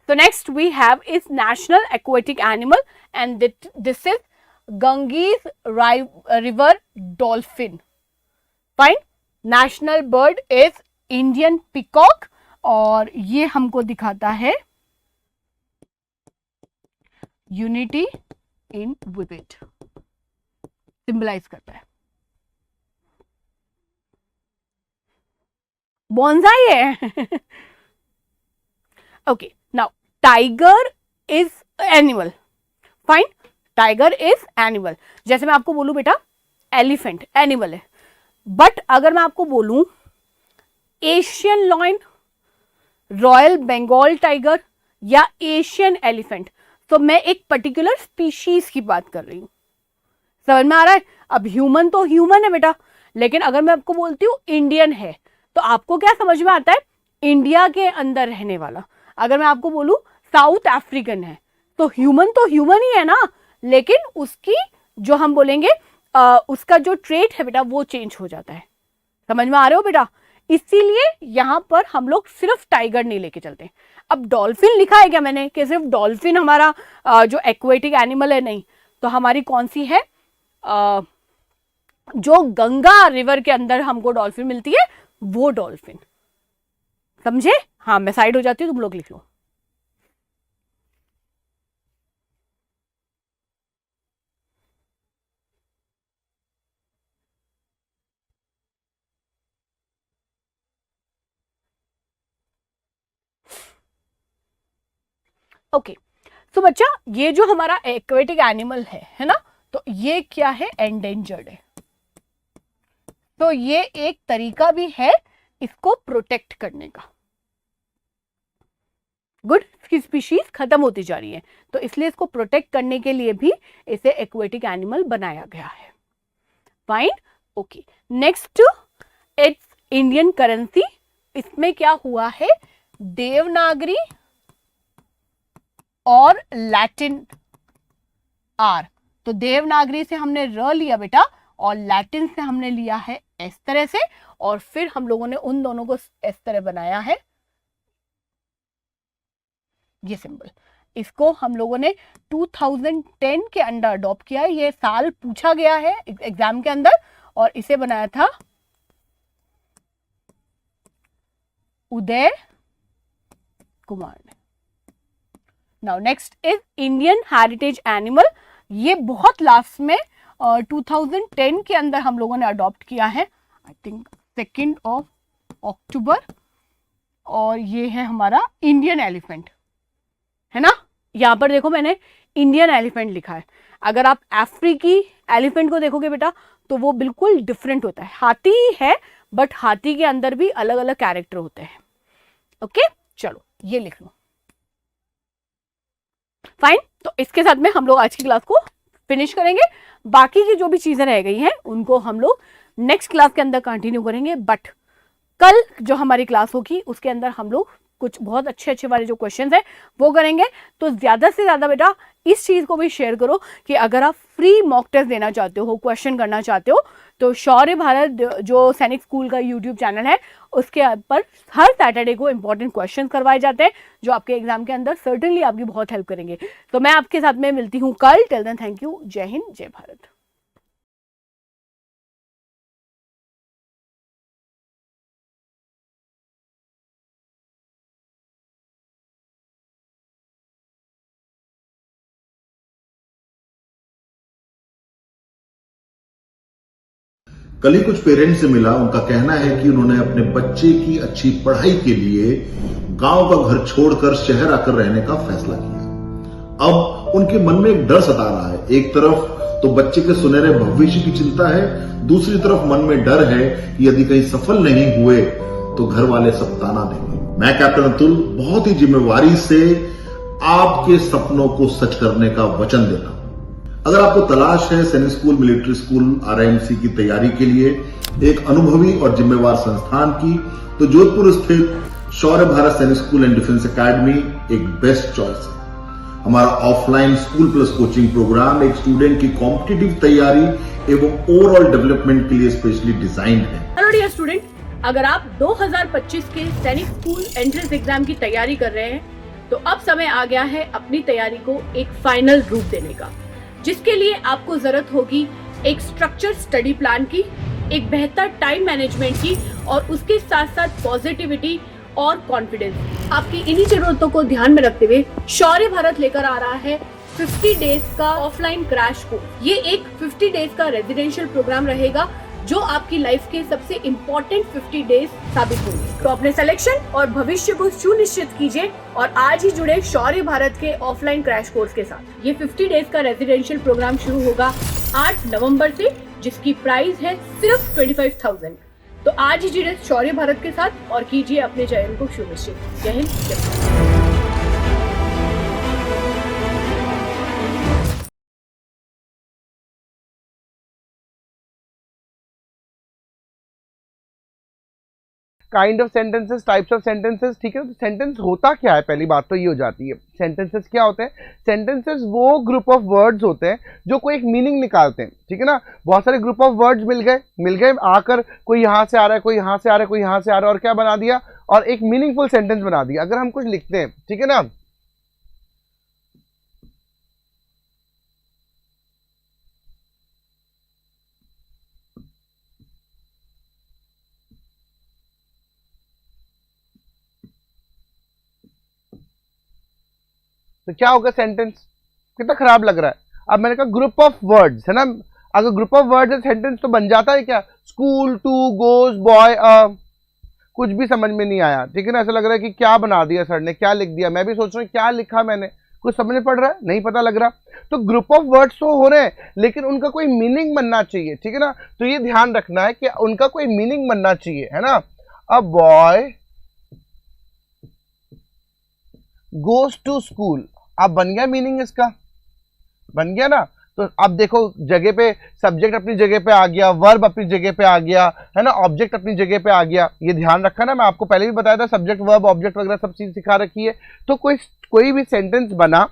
so next we have is national aquatic animal and this is Ganges river dolphin. Fine, national bird is Indian peacock, और ये हमको दिखाता है यूनिटी इन विविड, सिंबलाइज करता है, बॉन्साई है। Okay, now tiger is animal, fine, tiger is animal. जैसे मैं आपको बोलूं बेटा एलिफेंट एनिमल है, बट अगर मैं आपको बोलूं Asian lion, royal Bengal tiger या एशियन एलिफेंट, तो मैं एक पर्टिकुलर स्पीशीज की बात कर रही हूं, समझ में आ रहा है? अब ह्यूमन तो ह्यूमन है बेटा, लेकिन अगर मैं आपको बोलती हूँ इंडियन है, तो आपको क्या समझ में आता है? इंडिया के अंदर रहने वाला। अगर मैं आपको बोलूं साउथ अफ्रीकन है, तो ह्यूमन ही है ना, लेकिन उसकी जो हम बोलेंगे उसका जो ट्रेट है बेटा वो चेंज हो जाता है। समझ में आ रहे हो बेटा? इसीलिए यहां पर हम लोग सिर्फ टाइगर नहीं लेके चलते। अब डॉल्फिन लिखा है क्या मैंने कि सिर्फ डॉल्फिन हमारा जो एक्वेटिक एनिमल है? नहीं, तो हमारी कौन सी है? जो गंगा रिवर के अंदर हमको डॉल्फिन मिलती है वो डॉल्फिन, समझे? हाँ, मैं साइड हो जाती हूँ, तुम लोग लिख लो। ओके, तो बच्चा ये जो हमारा एक्वेटिक एनिमल है ना, तो ये क्या है? एंडेंजर्ड है। तो ये एक तरीका भी है इसको प्रोटेक्ट करने का। गुड, इसकी स्पीशीज खत्म होती जा रही है, तो इसलिए इसको प्रोटेक्ट करने के लिए भी इसे एक्वेटिक एनिमल बनाया गया है। Fine, okay. Next, it's Indian currency. इसमें क्या हुआ है? देवनागरी और लैटिन आर। तो देवनागरी से हमने र लिया बेटा, और लैटिन से हमने लिया है इस तरह से, और फिर हम लोगों ने उन दोनों को इस तरह बनाया है, ये सिंबल। इसको हम लोगों ने 2010 के अंदर अडॉप्ट किया है, ये साल पूछा गया है एग्जाम के अंदर, और इसे बनाया था उदय कुमार ने। Now next is Indian heritage animal. ये बहुत लास्ट में 2010 के अंदर हम लोगों ने अडॉप्ट किया है, आई थिंक 2 अक्टूबर, और ये है हमारा इंडियन एलिफेंट, है ना? यहां पर देखो मैंने इंडियन एलिफेंट लिखा है। अगर आप अफ्रीकी एलिफेंट को देखोगे बेटा तो वो बिल्कुल डिफरेंट होता है, हाथी ही है बट हाथी के अंदर भी अलग अलग कैरेक्टर होते हैं। ओके, चलो ये लिख लो। फाइन, तो इसके साथ में हम लोग आज की क्लास को फिनिश करेंगे। बाकी की जो भी चीजें रह गई हैं उनको हम लोग नेक्स्ट क्लास के अंदर कंटिन्यू करेंगे। बट कल जो हमारी क्लास होगी उसके अंदर हम लोग कुछ बहुत अच्छे अच्छे वाले जो क्वेश्चंस हैं वो करेंगे। तो ज्यादा से ज्यादा बेटा इस चीज को भी शेयर करो कि अगर आप फ्री मॉक टेस्ट देना चाहते हो, क्वेश्चन करना चाहते हो, तो शौर्य भारत जो सैनिक स्कूल का यूट्यूब चैनल है उसके पर हर सैटरडे को इंपॉर्टेंट क्वेश्चन करवाए जाते हैं जो आपके एग्जाम के अंदर सर्टेनली आपकी बहुत हेल्प करेंगे। तो मैं आपके साथ में मिलती हूँ कल। टिल देन थैंक यू, जय हिंद, जय भारत। कल ही कुछ पेरेंट्स से मिला, उनका कहना है कि उन्होंने अपने बच्चे की अच्छी पढ़ाई के लिए गांव का घर छोड़कर शहर आकर रहने का फैसला किया। अब उनके मन में एक डर सता रहा है। एक तरफ तो बच्चे के सुनहरे भविष्य की चिंता है, दूसरी तरफ मन में डर है कि यदि कहीं सफल नहीं हुए तो घर वाले सब ताना देंगे। मैं कैप्टन अतुल बहुत ही जिम्मेवारी से आपके सपनों को सच करने का वचन देता हूं। अगर आपको तलाश है सैनिक स्कूल, मिलिट्री स्कूल, RIMC की तैयारी के लिए एक अनुभवी और जिम्मेवार संस्थान की, तो जोधपुर स्थित Shaurya Bharat Sainik school and defence academy एक बेस्ट चॉइस है। हमारा offline school plus coaching programme एक स्टूडेंट की कॉम्पिटिटिव तैयारी एवं ओवरऑल डेवलपमेंट के लिए स्पेशली डिजाइंड है। हेलो डियर स्टूडेंट, अगर आप 2025 के सैनिक स्कूल एंट्रेंस एग्जाम की तैयारी कर रहे हैं तो अब समय आ गया है अपनी तैयारी को एक फाइनल रूप देने का, जिसके लिए आपको जरूरत होगी एक स्ट्रक्चर स्टडी प्लान की, एक बेहतर टाइम मैनेजमेंट की और उसके साथ साथ पॉजिटिविटी और कॉन्फिडेंस। आपकी इन्हीं जरूरतों को ध्यान में रखते हुए शौर्य भारत लेकर आ रहा है 50 डेज का ऑफलाइन क्रैश कोर्स। ये एक 50 डेज का रेजिडेंशियल प्रोग्राम रहेगा जो आपकी लाइफ के सबसे इम्पोर्टेंट 50 डेज साबित होंगे। तो अपने सिलेक्शन और भविष्य को सुनिश्चित कीजिए और आज ही जुड़े शौर्य भारत के ऑफलाइन क्रैश कोर्स के साथ। ये 50 डेज का रेजिडेंशियल प्रोग्राम शुरू होगा 8 नवंबर से, जिसकी प्राइस है सिर्फ 25,000। तो आज ही जुड़े शौर्य भारत के साथ और कीजिए अपने चयन को सुनिश्चित। जय हिंद, जय Bharat. Kind of sentences, types of sentences, ठीक है। तो सेंटेंस होता क्या है, पहली बात तो ये हो जाती है। सेंटेंसेस क्या होते हैं? सेंटेंसेस वो ग्रुप ऑफ वर्ड्स होते हैं जो कोई एक मीनिंग निकालते हैं, ठीक है ना। बहुत सारे ग्रुप ऑफ वर्ड्स मिल गए आकर, कोई यहाँ से आ रहा है, कोई यहाँ से आ रहा है, कोई यहाँ से आ रहा है, और क्या बना दिया, और एक मीनिंगफुल सेंटेंस बना दिया। अगर हम कुछ लिखते हैं, ठीक है ना, तो क्या होगा सेंटेंस? कितना खराब लग रहा है। अब मैंने कहा ग्रुप ऑफ वर्ड्स है ना, अगर ग्रुप ऑफ वर्ड्स है सेंटेंस तो बन जाता है क्या? स्कूल, टू, गोज, बॉय, कुछ भी समझ में नहीं आया, ठीक है ना। ऐसा लग रहा है कि क्या बना दिया सर ने, क्या लिख दिया। मैं भी सोच रहा हूँ क्या लिखा मैंने, कुछ समझ में पड़ रहा है? नहीं पता लग रहा। तो ग्रुप ऑफ वर्ड्स तो हो रहे हैं लेकिन उनका कोई मीनिंग बनना चाहिए, ठीक है ना। तो ये ध्यान रखना है कि उनका कोई मीनिंग बनना चाहिए, है ना। A boy goes to school, अब बन गया मीनिंग, इसका बन गया ना। तो अब देखो जगह पे सब्जेक्ट अपनी जगह पे आ गया, वर्ब अपनी जगह पे आ गया, है ना, ऑब्जेक्ट अपनी जगह पे आ गया। ये ध्यान रखा ना, मैं आपको पहले भी बताया था, सब्जेक्ट वर्ब ऑब्जेक्ट वगैरह सब चीज सिखा रखी है। तो कोई भी सेंटेंस बना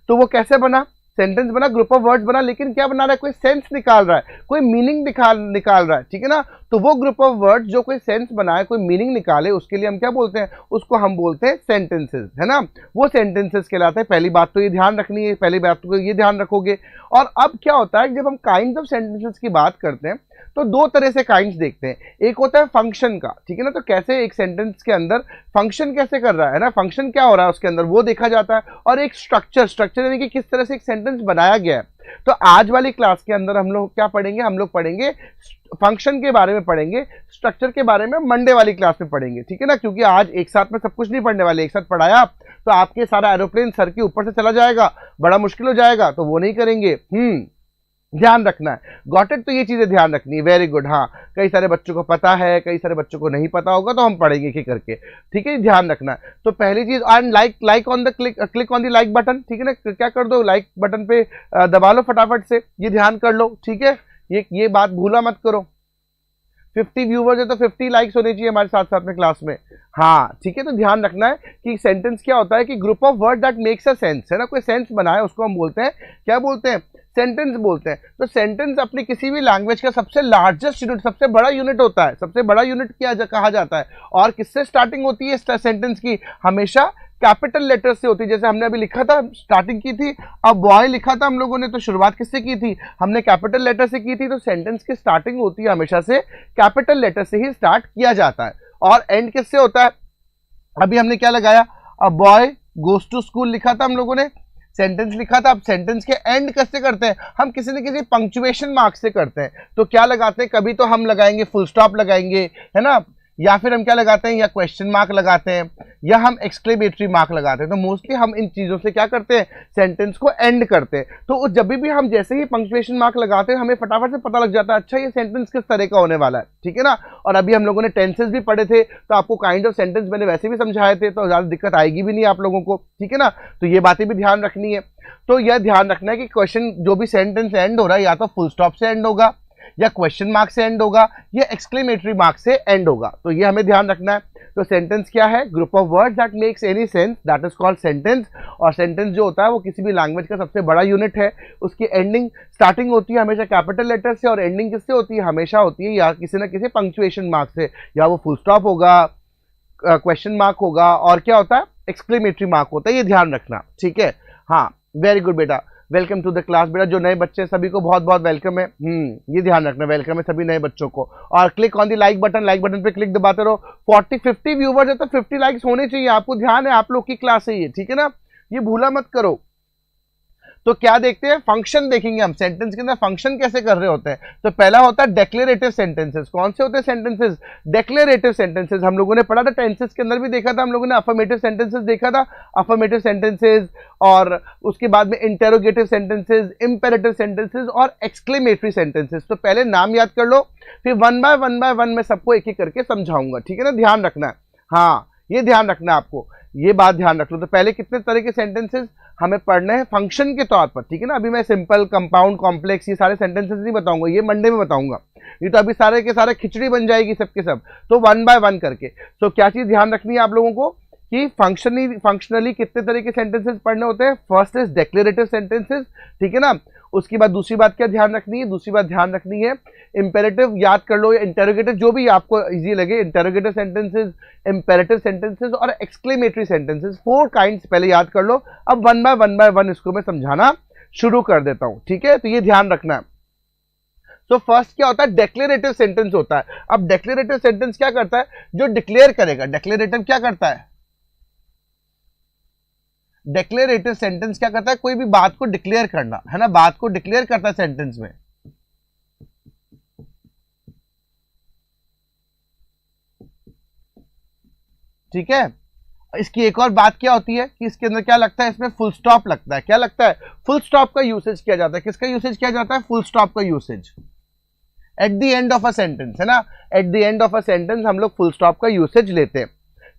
तो वो कैसे बना? सेंटेंस बना, ग्रुप ऑफ वर्ड्स बना, लेकिन क्या बना रहा है? कोई सेंस निकाल रहा है, कोई मीनिंग निकाल रहा है, ठीक है ना। तो वो ग्रुप ऑफ वर्ड्स जो कोई सेंस बनाए, कोई मीनिंग निकाले, उसके लिए हम क्या बोलते हैं? उसको हम बोलते हैं सेंटेंसेस, है ना। वो सेंटेंसेस कहलाते हैं। पहली बात तो ये ध्यान रखनी है, पहली बात तो ये ध्यान रखोगे। और अब क्या होता है, जब हम काइंड्स ऑफ सेंटेंसेस की बात करते हैं तो दो तरह से काइंड्स देखते हैं। एक होता है फंक्शन का, ठीक है ना। तो कैसे एक सेंटेंस के अंदर फंक्शन कैसे कर रहा है ना, फंक्शन क्या हो रहा है उसके अंदर, वो देखा जाता है। और एक स्ट्रक्चर यानी कि किस तरह से एक सेंटेंस बनाया गया है। तो आज वाली क्लास के अंदर हम लोग क्या पढ़ेंगे? हम लोग पढ़ेंगे फंक्शन के बारे में, पढ़ेंगे स्ट्रक्चर के बारे में मंडे वाली क्लास में पढ़ेंगे, ठीक है ना। क्योंकि आज एक साथ में सब कुछ नहीं पढ़ने वाले। एक साथ पढ़ाया तो आपके सारा एरोप्लेन सर के ऊपर से चला जाएगा, बड़ा मुश्किल हो जाएगा, तो वो नहीं करेंगे। ध्यान रखना है। Got it? तो ये चीजें ध्यान रखनी है। Very good. हाँ, कई सारे बच्चों को पता है, कई सारे बच्चों को नहीं पता होगा, तो हम पढ़ेंगे एक करके, ठीक है, ध्यान रखना है। तो पहली चीज, and like on the click on the like button, ठीक है ना, क्या कर दो, लाइक बटन पे दबा लो फटाफट से, ये ध्यान कर लो, ठीक है, ये बात भूला मत करो। 50 व्यूवर्स है तो 50 लाइक्स होने चाहिए हमारे साथ साथ में क्लास में। हाँ, ठीक है, तो ध्यान रखना है कि सेंटेंस क्या होता है कि group of word that makes a sense, है ना, कोई सेंस बनाए उसको हम बोलते हैं, क्या बोलते हैं, सेंटेंस बोलते हैं। तो सेंटेंस अपनी किसी भी लैंग्वेज का सबसे लार्जेस्ट यूनिट, सबसे बड़ा यूनिट होता है, सबसे बड़ा यूनिट कहा जाता है। और किससे स्टार्टिंग होती है सेंटेंस की? हमेशा कैपिटल लेटर से होती है। जैसे हमने अभी लिखा था, स्टार्टिंग की थी, अब बॉय लिखा था हम लोगों ने, तो शुरुआत किससे की थी? हमने कैपिटल लेटर से की थी। तो सेंटेंस की स्टार्टिंग होती है हमेशा से कैपिटल लेटर से ही स्टार्ट किया जाता है। और एंड किससे होता है? अभी हमने क्या लगाया, a boy goes to school लिखा था हम लोगों ने, सेंटेंस लिखा था। अब सेंटेंस के एंड कैसे करते हैं? हम किसी न किसी पंक्चुएशन मार्क से करते हैं। तो क्या लगाते हैं? कभी तो हम लगाएंगे फुल स्टॉप लगाएंगे, है ना, या फिर हम क्या लगाते हैं, या क्वेश्चन मार्क लगाते हैं, या हम एक्सक्लेमेटरी मार्क लगाते हैं। तो मोस्टली हम इन चीजों से क्या करते हैं, सेंटेंस को एंड करते हैं। तो जब भी हम जैसे ही पंक्चुएशन मार्क लगाते हैं, हमें फटाफट से पता लग जाता है, अच्छा ये सेंटेंस किस तरह का होने वाला है, ठीक है ना। और अभी हम लोगों ने टेंसेस भी पढ़े थे, तो आपको काइंड ऑफ सेंटेंस मैंने वैसे भी समझाए थे, तो ज्यादा दिक्कत आएगी भी नहीं आप लोगों को, ठीक है ना। तो ये बातें भी ध्यान रखनी है। तो यह ध्यान रखना है कि क्वेश्चन जो भी सेंटेंस एंड हो रहा है, या तो फुल स्टॉप से एंड होगा, या क्वेश्चन मार्क से एंड होगा, या एक्सक्लेमेटरी मार्क से एंड होगा। तो ये हमें ध्यान रखना है। तो सेंटेंस क्या है? Group of words that makes any sense, that is called sentence. और सेंटेंस जो होता है वो किसी भी लैंग्वेज का सबसे बड़ा यूनिट है। उसकी एंडिंग, स्टार्टिंग होती है हमेशा कैपिटल लेटर से, और एंडिंग किससे होती है? हमेशा होती है या किसी न किसी पंक्चुएशन मार्क से, या वो फुल स्टॉप होगा, क्वेश्चन मार्क होगा, और क्या होता है, एक्सक्लेमेटरी मार्क होता है। ये ध्यान रखना, ठीक है। हाँ, वेरी गुड बेटा, वेलकम टू द क्लास बेटा। जो नए बच्चे सभी को बहुत बहुत वेलकम है। ये ध्यान रखना, वेलकम है सभी नए बच्चों को। और click on the like button पे क्लिक दबाते रहो। 40-50 व्यूवर्स है तो 50 लाइक्स होने चाहिए। आपको ध्यान है, आप लोग की क्लास है ये, ठीक है ना, ये भूला मत करो। तो क्या देखते हैं, फंक्शन देखेंगे हम, सेंटेंस के अंदर फंक्शन कैसे कर रहे होते हैं। तो पहला होता है डेक्लेरेटिव सेंटेंसेस। कौन से होते हैं सेंटेंसेस? Declarative sentences. हम लोगों ने पढ़ा था, टेंसेस के अंदर भी देखा था हम लोगों ने, अफर्मेटिव सेंटेंसेस देखा था, अफर्मेटिव सेंटेंसेस, और उसके बाद में इंटेरोगेटिव सेंटेंसेस, इंपेरेटिव सेंटेंसेस और एक्सक्लेमेटरी सेंटेंसेस। तो पहले नाम याद कर लो, फिर वन बाय वन मैं सबको एक एक करके समझाऊंगा, ठीक है ना, ध्यान रखना है। हाँ, ये ध्यान रखना है आपको, ये बात ध्यान रख लो। तो पहले कितने तरह के सेंटेंसेस हमें पढ़ने हैं फंक्शन के तौर पर, ठीक है ना। अभी मैं सिंपल, कंपाउंड, कॉम्प्लेक्स, ये सारे सेंटेंसेस नहीं बताऊंगा, ये मंडे में बताऊंगा। ये तो अभी सारे के सारे खिचड़ी बन जाएगी सबके सब। तो वन बाय वन करके, तो क्या चीज ध्यान रखनी है आप लोगों को कि फंक्शनली कितने तरह के सेंटेंसेस पढ़ने होते हैं। फर्स्ट इज डेक्लेरेटिव सेंटेंसेस, ठीक है ना। उसकी बाद दूसरी बात क्या ध्यान रखनी है, दूसरी बात ध्यान रखनी है इंपेरेटिव, याद कर लो, या इंटेरोगेटिव, जो भी आपको इजी लगे, इंटेरोगेटिव सेंटेंसेस, इंपेरेटिव सेंटेंसेस और एक्सक्लेमेटरी सेंटेंसेस, 4 काइंड्स पहले याद कर लो। अब वन बाय वन इसको मैं समझाना शुरू कर देता हूं, ठीक है। तो ये ध्यान रखना है। तो फर्स्ट क्या होता है, डेक्लेरेटिव सेंटेंस होता है। अब डेक्लेरेटिव सेंटेंस क्या करता है, जो डिक्लेयर करेगा। डेक्लेरेटिव क्या करता है, डेक्लेरेटिव सेंटेंस क्या करता है, कोई भी बात को डिक्लेयर करना, है ना, बात को डिक्लेयर करता है सेंटेंस में। ठीक है। इसकी एक और बात क्या होती है कि इसके अंदर क्या लगता है, इसमें फुल स्टॉप लगता है। क्या लगता है, फुल स्टॉप का यूसेज किया जाता है। किसका यूसेज किया जाता है, फुल स्टॉप का usage at the end of a sentence, है ना। At the end of a sentence हम लोग फुल स्टॉप का यूसेज लेते हैं।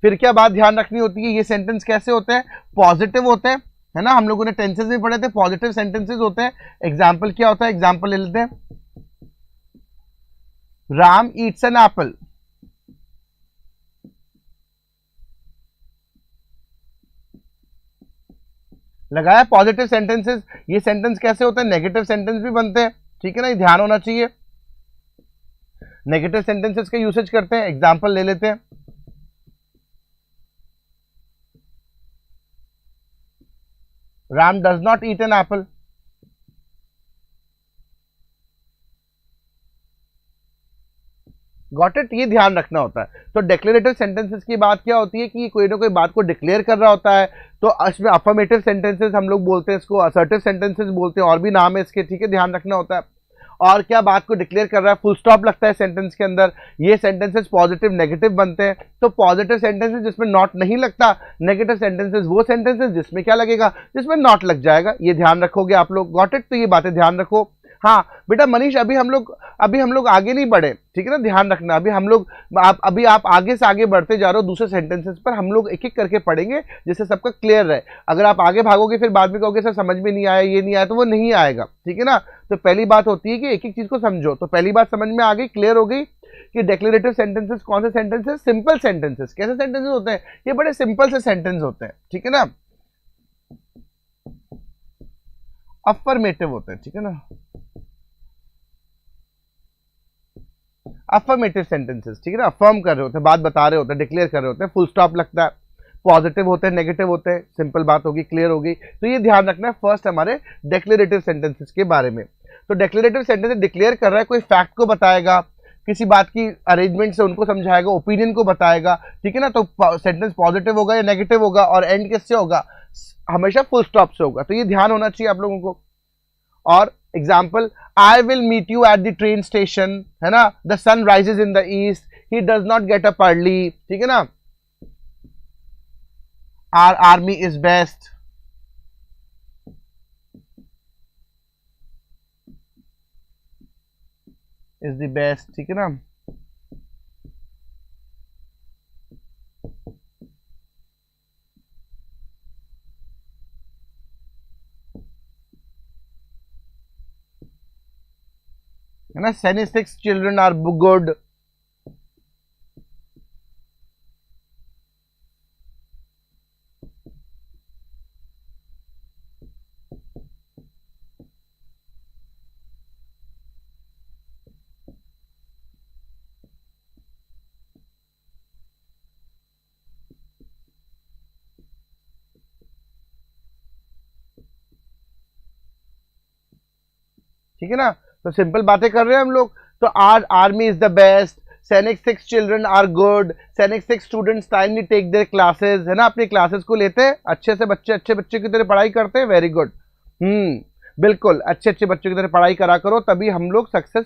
फिर क्या बात ध्यान रखनी होती है, ये सेंटेंस कैसे होते हैं, पॉजिटिव होते हैं, है ना। हम लोगों ने टेंसेस में पढ़े थे, पॉजिटिव सेंटेंसेस होते हैं। एग्जाम्पल क्या होता है, एग्जाम्पल ले लेते हैं, राम ईट्स एन एप्पल। लगाया पॉजिटिव सेंटेंसेस। ये सेंटेंस कैसे होते हैं, नेगेटिव सेंटेंस भी बनते हैं, ठीक है ना, ये ध्यान होना चाहिए। नेगेटिव सेंटेंसेस का यूसेज करते हैं। एग्जाम्पल ले लेते हैं, Ram does not eat an apple. Got it, ये ध्यान रखना होता है। तो डिक्लेरेटिव सेंटेंसेस की बात क्या होती है कि कोई ना कोई बात को डिक्लेयर कर रहा होता है। तो इसमें अफर्मेटिव सेंटेंसेस हम लोग बोलते हैं, इसको असर्टिव सेंटेंसेस बोलते हैं, और भी नाम है इसके, ठीक है, ध्यान रखना होता है। और क्या बात को डिक्लेयर कर रहा है, फुल स्टॉप लगता है सेंटेंस के अंदर। ये सेंटेंसेस पॉजिटिव नेगेटिव बनते हैं। तो पॉजिटिव सेंटेंसेस जिसमें नॉट नहीं लगता, नेगेटिव सेंटेंसेस वो सेंटेंसेस जिसमें क्या लगेगा, जिसमें नॉट लग जाएगा। ये ध्यान रखोगे आप लोग, गॉट इट। तो ये बातें ध्यान रखो। हाँ बेटा मनीष, अभी हम लोग आगे नहीं बढ़े, ठीक है ना, ध्यान रखना। अभी हम लोग अभी आप आगे से आगे बढ़ते जा रहे हो दूसरे सेंटेंसेस पर, हम लोग एक एक करके पढ़ेंगे जिससे सबका क्लियर रहे। अगर आप आगे भागोगे फिर बाद में कहोगे सर समझ में नहीं आया, ये नहीं आया, तो वो नहीं आएगा, ठीक है ना। तो पहली बात होती है कि एक एक चीज को समझो। तो पहली बात समझ में आ गई, क्लियर हो गई कि डेक्लेरेटिव सेंटेंसेस कौन से सेंटेंसेस, सिंपल सेंटेंसेस। कैसे सेंटेंसेस होते हैं, ये बड़े सिंपल से सेंटेंस होते हैं, ठीक है ना, अफर्मेटिव होते हैं, ठीक है ना, अफर्मेटिव सेंटेंसेस, ठीक है ना, अफर्म कर रहे होते हैं, बात बता रहे होते हैं, डिक्लेयर कर रहे होते हैं, फुल स्टॉप लगता है, पॉजिटिव होते हैं, नेगेटिव होते हैं, सिंपल बात होगी, क्लियर होगी। तो ये ध्यान रखना है फर्स्ट हमारे डेक्लेरेटिव सेंटेंसेस के बारे में। तो डेक्लेरेटिव सेंटेंस डिक्लेयर कर रहा है, कोई फैक्ट को बताएगा, किसी बात की अरेंजमेंट से उनको समझाएगा, ओपिनियन को बताएगा, ठीक है ना। तो सेंटेंस पॉजिटिव होगा या नेगेटिव होगा, और एंड किससे होगा, हमेशा फुल स्टॉप से होगा। तो ये ध्यान होना चाहिए आप लोगों को। और example, I will meet you at the train station, है ना, the sun rises in the east, he does not get up early, ठीक है ना, our army is best, is the best, ठीक है ना। है ना, 76 चिल्ड्रन आर गुड, ठीक है ना। तो सिंपल बातें कर रहे हैं हम लोग। तो our army is the best, Sainik 6 children are good, Sainik 6 students timely take their classes, है ना, अपनी क्लासेस को लेते हैं अच्छे से, बच्चे अच्छे बच्चे की तरह पढ़ाई करते हैं, वेरी गुड। बिल्कुल अच्छे अच्छे बच्चों की तरह पढ़ाई करा करो, तभी हम लोग सक्सेस,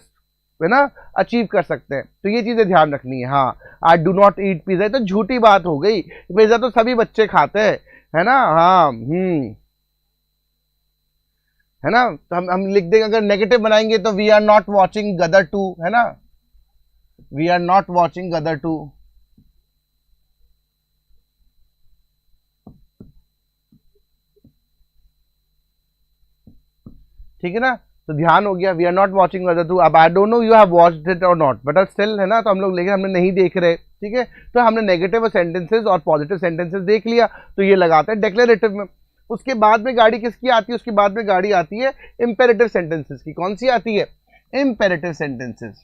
है ना, अचीव कर सकते हैं। तो ये चीजें ध्यान रखनी है। हाँ, I do not eat pizza, तो झूठी बात हो गई, पिज्जा तो सभी बच्चे खाते हैं, है ना। हाँ है ना। तो हम लिख देंगे, अगर नेगेटिव बनाएंगे तो वी आर नॉट वॉचिंग गदर 2, है ना, वी आर नॉट वॉचिंग गदर 2, ठीक है ना। तो ध्यान हो गया, वी आर नॉट वॉचिंग गदर 2। अब I don't know you have watched it और नॉट, बट स्टिल, है ना, तो हम लोग लेकिन हमने नहीं देख रहे, ठीक है। तो हमने नेगेटिव सेंटेंसेस और पॉजिटिव सेंटेंसेस देख लिया, तो ये लगाते हैं डेक्लेरेटिव में। उसके बाद में गाड़ी किसकी आती है, उसके बाद में गाड़ी आती है इंपेरेटिव सेंटेंसेस की। कौन सी आती है, इंपेरेटिव सेंटेंसेस।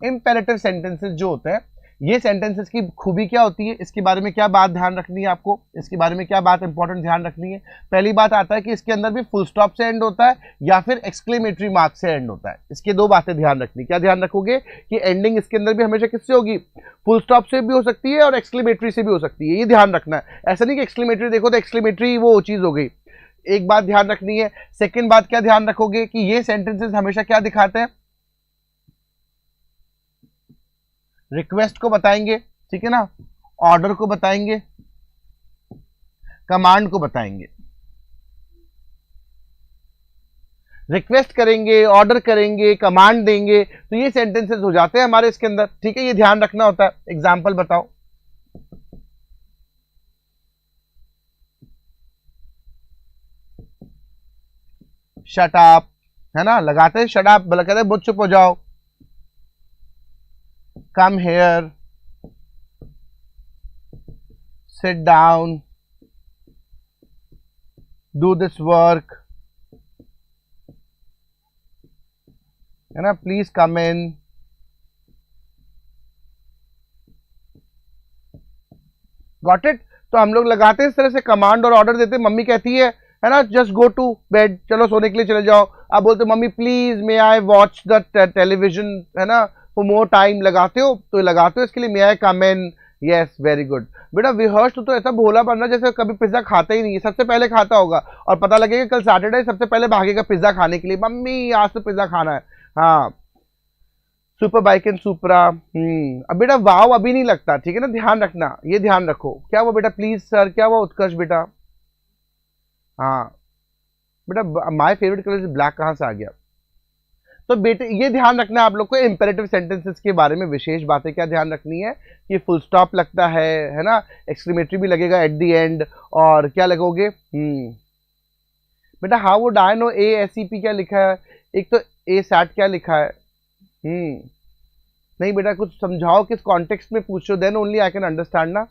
इंपेरेटिव सेंटेंसेस जो होते हैं, ये सेंटेंसेस की खूबी क्या होती है, इसके बारे में क्या बात ध्यान रखनी है आपको, इसके बारे में क्या बात इंपॉर्टेंट ध्यान रखनी है। पहली बात आता है कि इसके अंदर भी फुल स्टॉप से एंड होता है या फिर एक्सक्लेमेटरी मार्क से एंड होता है। इसके दो बातें ध्यान रखनी। क्या ध्यान रखोगे कि एंडिंग इसके अंदर भी हमेशा किससे होगी, फुल स्टॉप से भी हो सकती है और एक्सक्लेमेटरी से भी हो सकती है, ये ध्यान रखना है। ऐसा नहीं कि एक्सक्लेमेटरी देखो तो एक्सक्लेमेटरी वो चीज हो गई, एक बात ध्यान रखनी है। सेकेंड बात क्या ध्यान रखोगे कि ये सेंटेंसेस हमेशा क्या दिखाते हैं, रिक्वेस्ट को बताएंगे, ठीक है ना, ऑर्डर को बताएंगे, कमांड को बताएंगे। रिक्वेस्ट करेंगे, ऑर्डर करेंगे, कमांड देंगे, तो ये सेंटेंसेस हो जाते हैं हमारे इसके अंदर, ठीक है। ये ध्यान रखना होता है। एग्जाम्पल बताओ, शट अप, है ना, लगाते हैं शट अप, कहते हैं चुप हो जाओ, come here, sit down, do this work, है ना, please come in, got it। तो हम लोग लगाते हैं इस तरह से, कमांड और ऑर्डर देते हैं। मम्मी कहती है ना, जस्ट गो टू बेड, चलो सोने के लिए चले जाओ। आप बोलते mummy please may I watch the television, है ना, फॉर मोर टाइम, लगाते हो तो लगाते हो इसके लिए, मे आई कम इन, यस वेरी गुड। बेटा विहर्ष तो ऐसा भोला बनना जैसे कभी पिज्जा खाता ही नहीं है, सबसे पहले खाता होगा और पता लगेगा कल सैटरडे, सबसे पहले भागेगा पिज्जा खाने के लिए, मम्मी आज तो पिज्जा खाना है। हाँ, सुपर बाइक एंड सुपरा। अब बेटा वाव अभी नहीं लगता, ठीक है ना, ध्यान रखना, ये ध्यान रखो। क्या हुआ बेटा, प्लीज सर, क्या हुआ उत्कर्ष बेटा, हाँ बेटा my favourite colour is black कहाँ से आ गया? तो बेटे ये ध्यान रखना है आप लोग को इंपेरेटिव सेंटेंसेस के बारे में विशेष बातें क्या ध्यान रखनी है कि फुल स्टॉप लगता है ना, एक्सक्लेमेटरी भी लगेगा एट द एंड, और क्या लगोगे बेटा how would I know ASEP क्या लिखा है, एक तो ASAT क्या लिखा है, नहीं बेटा कुछ समझाओ किस कॉन्टेक्स्ट में पूछो, then only I can understand ना।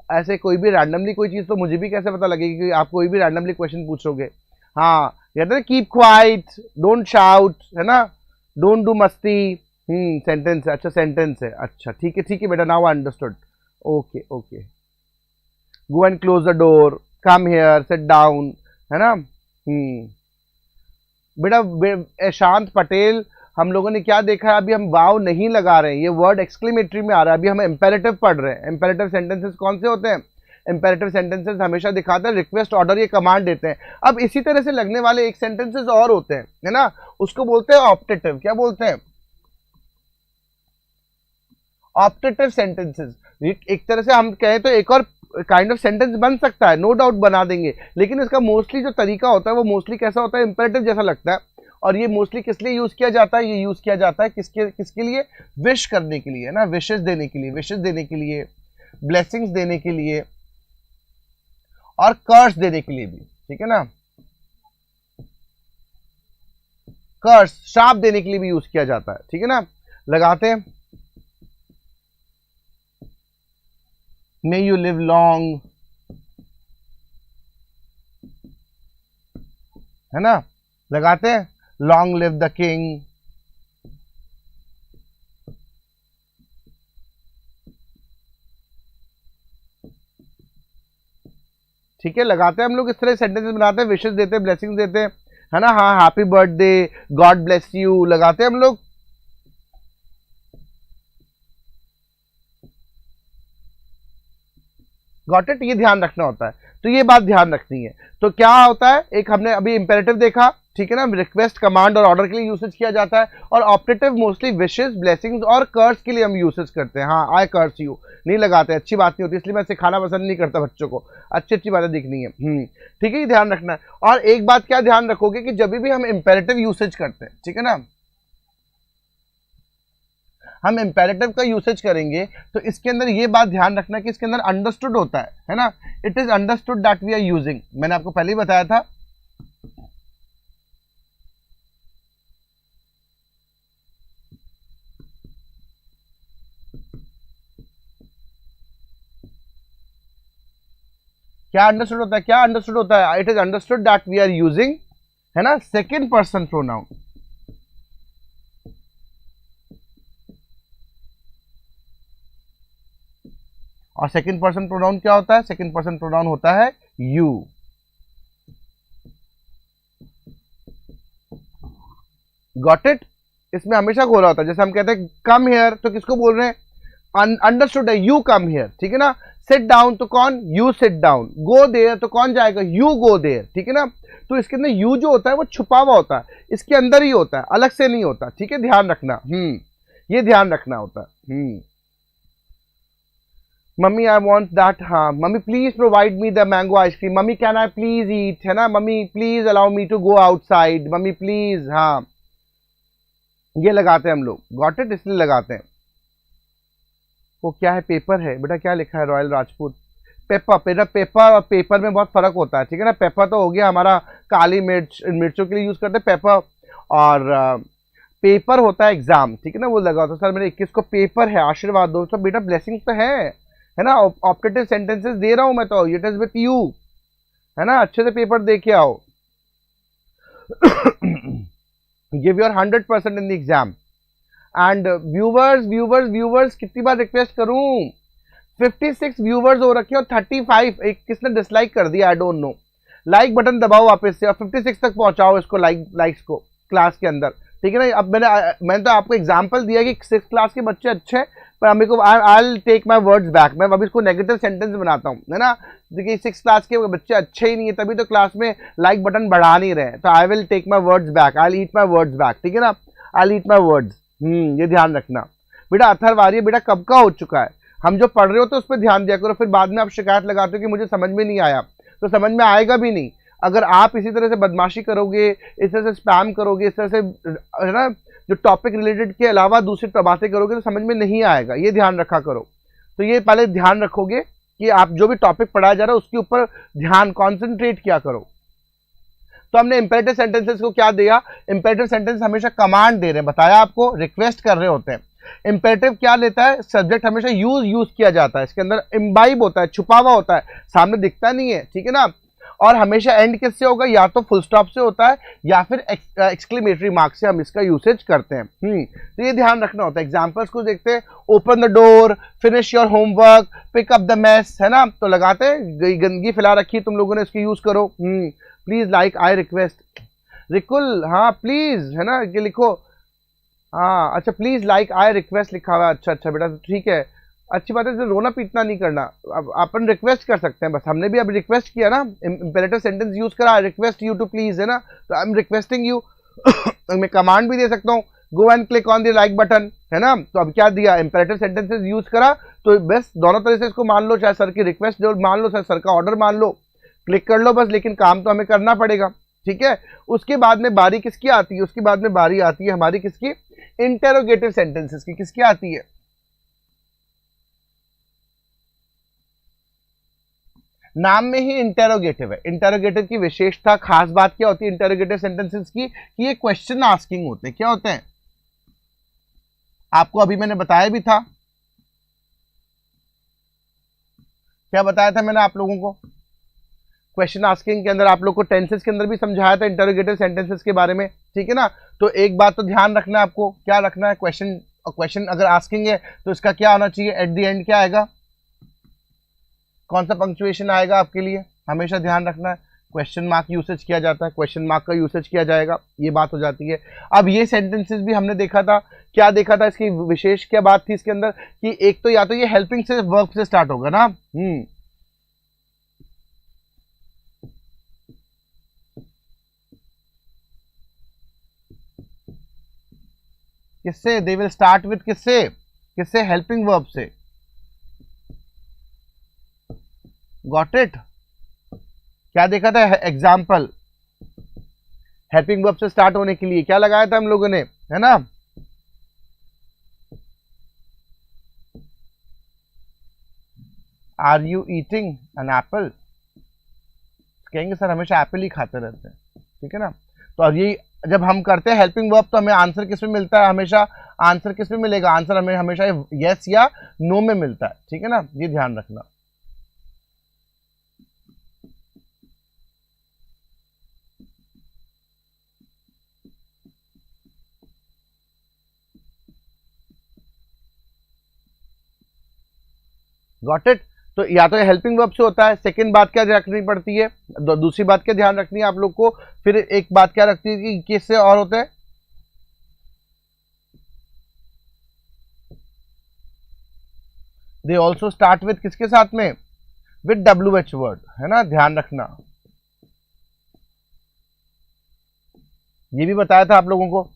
ऐसे कोई भी रैंडमली कोई चीज तो मुझे भी कैसे पता लगेगी कि आप कोई भी रैंडमली क्वेश्चन पूछोगे। हाँ कहते हैं कीप क्वाइट, डोंट शाउट, है ना, डोंट डू मस्ती। सेंटेंस है, अच्छा सेंटेंस है, अच्छा ठीक है बेटा, now I understood, okay okay. Go and close the door, come here, sit down, है ना। बेटा शांत पटेल, हम लोगों ने क्या देखा है, अभी हम वाव नहीं लगा रहे हैं, ये वर्ड एक्सक्लेमेटरी में आ रहा है, अभी हम इंपेरेटिव पढ़ रहे हैं। इंपेरेटिव सेंटेंसेस कौन से होते हैं? इंपेरेटिव सेंटेंसेस हमेशा दिखाते हैं रिक्वेस्ट, ऑर्डर, ये कमांड देते हैं। अब इसी तरह से लगने वाले एक सेंटेंसेस और होते हैं, है ना, उसको बोलते हैं ऑप्टेटिव। क्या बोलते हैं? Optative sentences. एक तरह से हम कहें तो एक और काइंड ऑफ सेंटेंस बन सकता है, नो डाउट बना देंगे, लेकिन इसका मोस्टली जो तरीका होता है वो मोस्टली कैसा होता है, इंपेरेटिव जैसा लगता है। और ये मोस्टली किस लिए यूज किया जाता है? ये यूज किया जाता है किसके लिए? विश करने के लिए, है ना, विशेस देने के लिए, विशेस देने के लिए, ब्लेसिंग्स देने के लिए, और कर्स देने के लिए भी, ठीक है ना। कर्स, श्राप देने के लिए भी यूज किया जाता है, ठीक है ना। लगाते हैं मे यू लिव लॉन्ग, है ना, लगाते हैं लॉन्ग लिव द किंग, ठीक है, लगाते हैं हम लोग इस तरह सेंटेंसेस बनाते हैं, विशेस देते हैं, ब्लेसिंग्स देते हैं, है ना। हाँ happy birthday, God bless you लगाते हैं हम लोग। गॉट इट, ये ध्यान रखना होता है, तो ये बात ध्यान रखनी है। तो क्या होता है, एक हमने अभी इंपेरेटिव देखा, ठीक है ना, रिक्वेस्ट, कमांड और ऑर्डर के लिए यूसेज किया जाता है, और ऑप्टेटिव मोस्टली विशेस, ब्लेसिंग्स और कर्स के लिए हम यूसेज करते हैं। हाँ आई कर्स यू नहीं लगाते, अच्छी बात नहीं होती, इसलिए मैं सिखाना पसंद नहीं करता बच्चों को, अच्छी बातें दिखनी है। ठीक है, ये ध्यान रखना है। और एक बात क्या ध्यान रखोगे कि जब भी हम इंपेरेटिव यूसेज करते हैं, ठीक है ना, हम इंपेरेटिव का यूसेज करेंगे तो इसके अंदर ये बात ध्यान रखना कि इसके अंदर अंडरस्टूड होता है ना, it is understood that we are using, मैंने आपको पहले ही बताया था। क्या अंडरस्टूड होता है? क्या अंडरस्टूड होता है? It is understood that we are using, है ना, सेकेंड पर्सन प्रोनाउन। और सेकंड पर्सन प्रोनाउन क्या होता है? सेकंड पर्सन प्रोनाउन होता है यू। Got it? इसमें हमेशा घोरा होता है, जैसे हम कहते हैं कम हियर, तो किसको बोल रहे हैं? अंडरस्टूड है, यू कम हियर, ठीक है ना। सिट डाउन तो कौन? You sit down. Go there तो कौन जाएगा? यू गो देयर, ठीक है ना। तो इसके अंदर यू जो होता है वो छुपा हुआ होता है, इसके अंदर ही होता है, अलग से नहीं होता, ठीक है, ध्यान रखना। ये ध्यान रखना होता है। मम्मी आई वॉन्ट दैट, हाँ mummy please provide me the mango ice cream, mummy can I please eat, है ना, mummy please allow me to go outside, mummy please, हाँ ये लगाते हैं हम लोग। Got it? इसलिए लगाते हैं। वो क्या है? पेपर है बेटा, क्या लिखा है? रॉयल राजपूत। पेपर, बेटा पेपर और पेपर में बहुत फर्क होता है, ठीक है ना। पेपर तो हो गया हमारा काली मिर्च, मिर्चों के लिए यूज करते हैं पेपर, और पेपर होता है एग्जाम, ठीक है ना, वो लगा होता है। सर मेरे 21 को पेपर है, आशीर्वाद दो, तो बेटा ब्लेसिंग्स तो है ना, ऑप्टेटिव सेंटेंसेस दे रहा हूं मैं, तो इट इज विथ यू, है ना, अच्छे से पेपर दे के आओ। Give your 100% in the exam. And viewers कितनी बार रिक्वेस्ट करूं? 56 व्यूवर्स हो रखे और 35 एक किसने डिसलाइक कर दिया, I don't know. Like button दबाओ वापस से और 56 तक पहुंचाओ इसको, लाइक्स को क्लास के अंदर, ठीक है ना। अब मैंने तो आपको एग्जांपल दिया कि 6th क्लास के बच्चे अच्छे हैं, पर मेरे को I take my words back, मैं अभी इसको नेगेटिव सेंटेंस बनाता हूँ, है ना। देखिए 6th क्लास के बच्चे अच्छे ही नहीं है, तभी तो क्लास में लाइक बटन बढ़ा नहीं रहे, तो I will take my words back, I eat my words back, ठीक है ना, आई ईट माई वर्ड्स। ये ध्यान रखना बेटा। अथर्वार्य बेटा कब का हो चुका है, हम जो पढ़ रहे हो तो उस पर ध्यान दिया करो, फिर बाद में आप शिकायत लगाते हो कि मुझे समझ में नहीं आया, तो समझ में आएगा भी नहीं। अगर आप इसी तरह से बदमाशी करोगे, इस तरह से स्पैम करोगे, इस तरह से है ना जो टॉपिक रिलेटेड के अलावा दूसरी बातें करोगे तो समझ में नहीं आएगा, ये ध्यान रखा करो। तो ये पहले ध्यान रखोगे कि आप जो भी टॉपिक पढ़ाया जा रहा है उसके ऊपर ध्यान कॉन्सेंट्रेट किया करो। तो हमने इंपेरेटिव सेंटेंसेस को क्या दिया, इंपेरेटिव सेंटेंस हमेशा कमांड दे रहे हैं, बताया आपको, रिक्वेस्ट कर रहे होते हैं। इंपेरेटिव क्या लेता है, सब्जेक्ट हमेशा यूज किया जाता है, इसके अंदर इम्बाइब होता है, छुपा हुआ होता है, सामने दिखता नहीं है, ठीक है ना। और हमेशा एंड किससे होगा, या तो फुल स्टॉप से होता है या फिर एक्सक्लेमेटरी मार्क से हम इसका यूसेज करते हैं। तो ये ध्यान रखना होता है। एग्जांपल्स को देखते हैं, open the door, finish your homework, pick up the mess, है ना, तो लगाते हैं गंदगी फैला रखी तुम लोगों ने, इसकी यूज करो। प्लीज लाइक आई रिक्वेस्ट, रिकुल, हाँ प्लीज, है ना, ये लिखो, हाँ अच्छा प्लीज लाइक आई रिक्वेस्ट लिखा हुआ है, अच्छा अच्छा बेटा ठीक है, अच्छी बात है, जो रोना पीटना नहीं करना। अब अपन रिक्वेस्ट कर सकते हैं, बस हमने भी अब रिक्वेस्ट किया ना, इंपेरेटिव सेंटेंस यूज करा, I request you to please, है ना, तो आई एम रिक्वेस्टिंग यू। मैं कमांड भी दे सकता हूँ, go and click on the like button, है ना। तो अब क्या दिया, इंपेरेटिव सेंटेंसेस यूज करा, तो बस दोनों तरह से इसको मान लो, चाहे सर की रिक्वेस्ट मान लो, चाहे सर का ऑर्डर मान लो, क्लिक कर लो बस, लेकिन काम तो हमें करना पड़ेगा, ठीक है। उसके बाद में बारी किसकी आती है, उसके बाद में बारी आती है हमारी किसकी, इंटेरोगेटिव सेंटेंसेस की। किसकी आती है, नाम में ही इंटेरोगेटिव है। इंटेरोगेटिव की विशेषता, खास बात क्या होती है इंटेरोगेटिव सेंटेंसेस की, कि ये क्वेश्चन आस्किंग होते हैं। क्या होते हैं, आपको अभी मैंने बताया भी था, क्या बताया था मैंने आप लोगों को, क्वेश्चन आस्किंग के अंदर आप लोग को टेंसेस के अंदर भी समझाया था इंटेरोगेटिव सेंटेंसेस के बारे में, ठीक है ना। तो एक बात तो ध्यान रखना है आपको, क्या रखना है, क्वेश्चन अगर आस्किंग है तो इसका क्या होना चाहिए, एट द एंड क्या आएगा, कौन सा पंक्चुएशन आएगा आपके लिए, हमेशा ध्यान रखना है। क्वेश्चन मार्क यूसेज किया जाता है, क्वेश्चन मार्क का यूसेज किया जाएगा, ये बात हो जाती है। अब ये सेंटेंसेस भी हमने देखा था, क्या देखा था, इसकी विशेष क्या बात थी इसके अंदर, कि एक तो या तो ये हेल्पिंग से वर्ब से स्टार्ट होगा ना, किससे, दे विल स्टार्ट विथ किससे, किससे, हेल्पिंग वर्ब से, गॉट इट। क्या देखा था, एग्जाम्पल, हेल्पिंग वर्ब से स्टार्ट होने के लिए क्या लगाया था हम लोगों ने, है ना, are you eating an apple, कहेंगे सर हमेशा एप्पल ही खाते रहते हैं, ठीक है ना। तो अब ये जब हम करते हैं हेल्पिंग वर्ब तो हमें आंसर किस में मिलता है, हमेशा आंसर किस में मिलेगा, आंसर हमें हमेशा यस या नो में मिलता है, ठीक है ना, ये ध्यान रखना। Got it. तो या तो हेल्पिंग वर्ब से होता है, सेकंड बात क्या रखनी पड़ती है, दूसरी बात क्या ध्यान रखनी है आप लोग को, फिर एक बात क्या रखती है कि किससे और होता है, दे ऑल्सो स्टार्ट विथ किसके साथ में, विथ WH वर्ड, है ना, ध्यान रखना। ये भी बताया था आप लोगों को।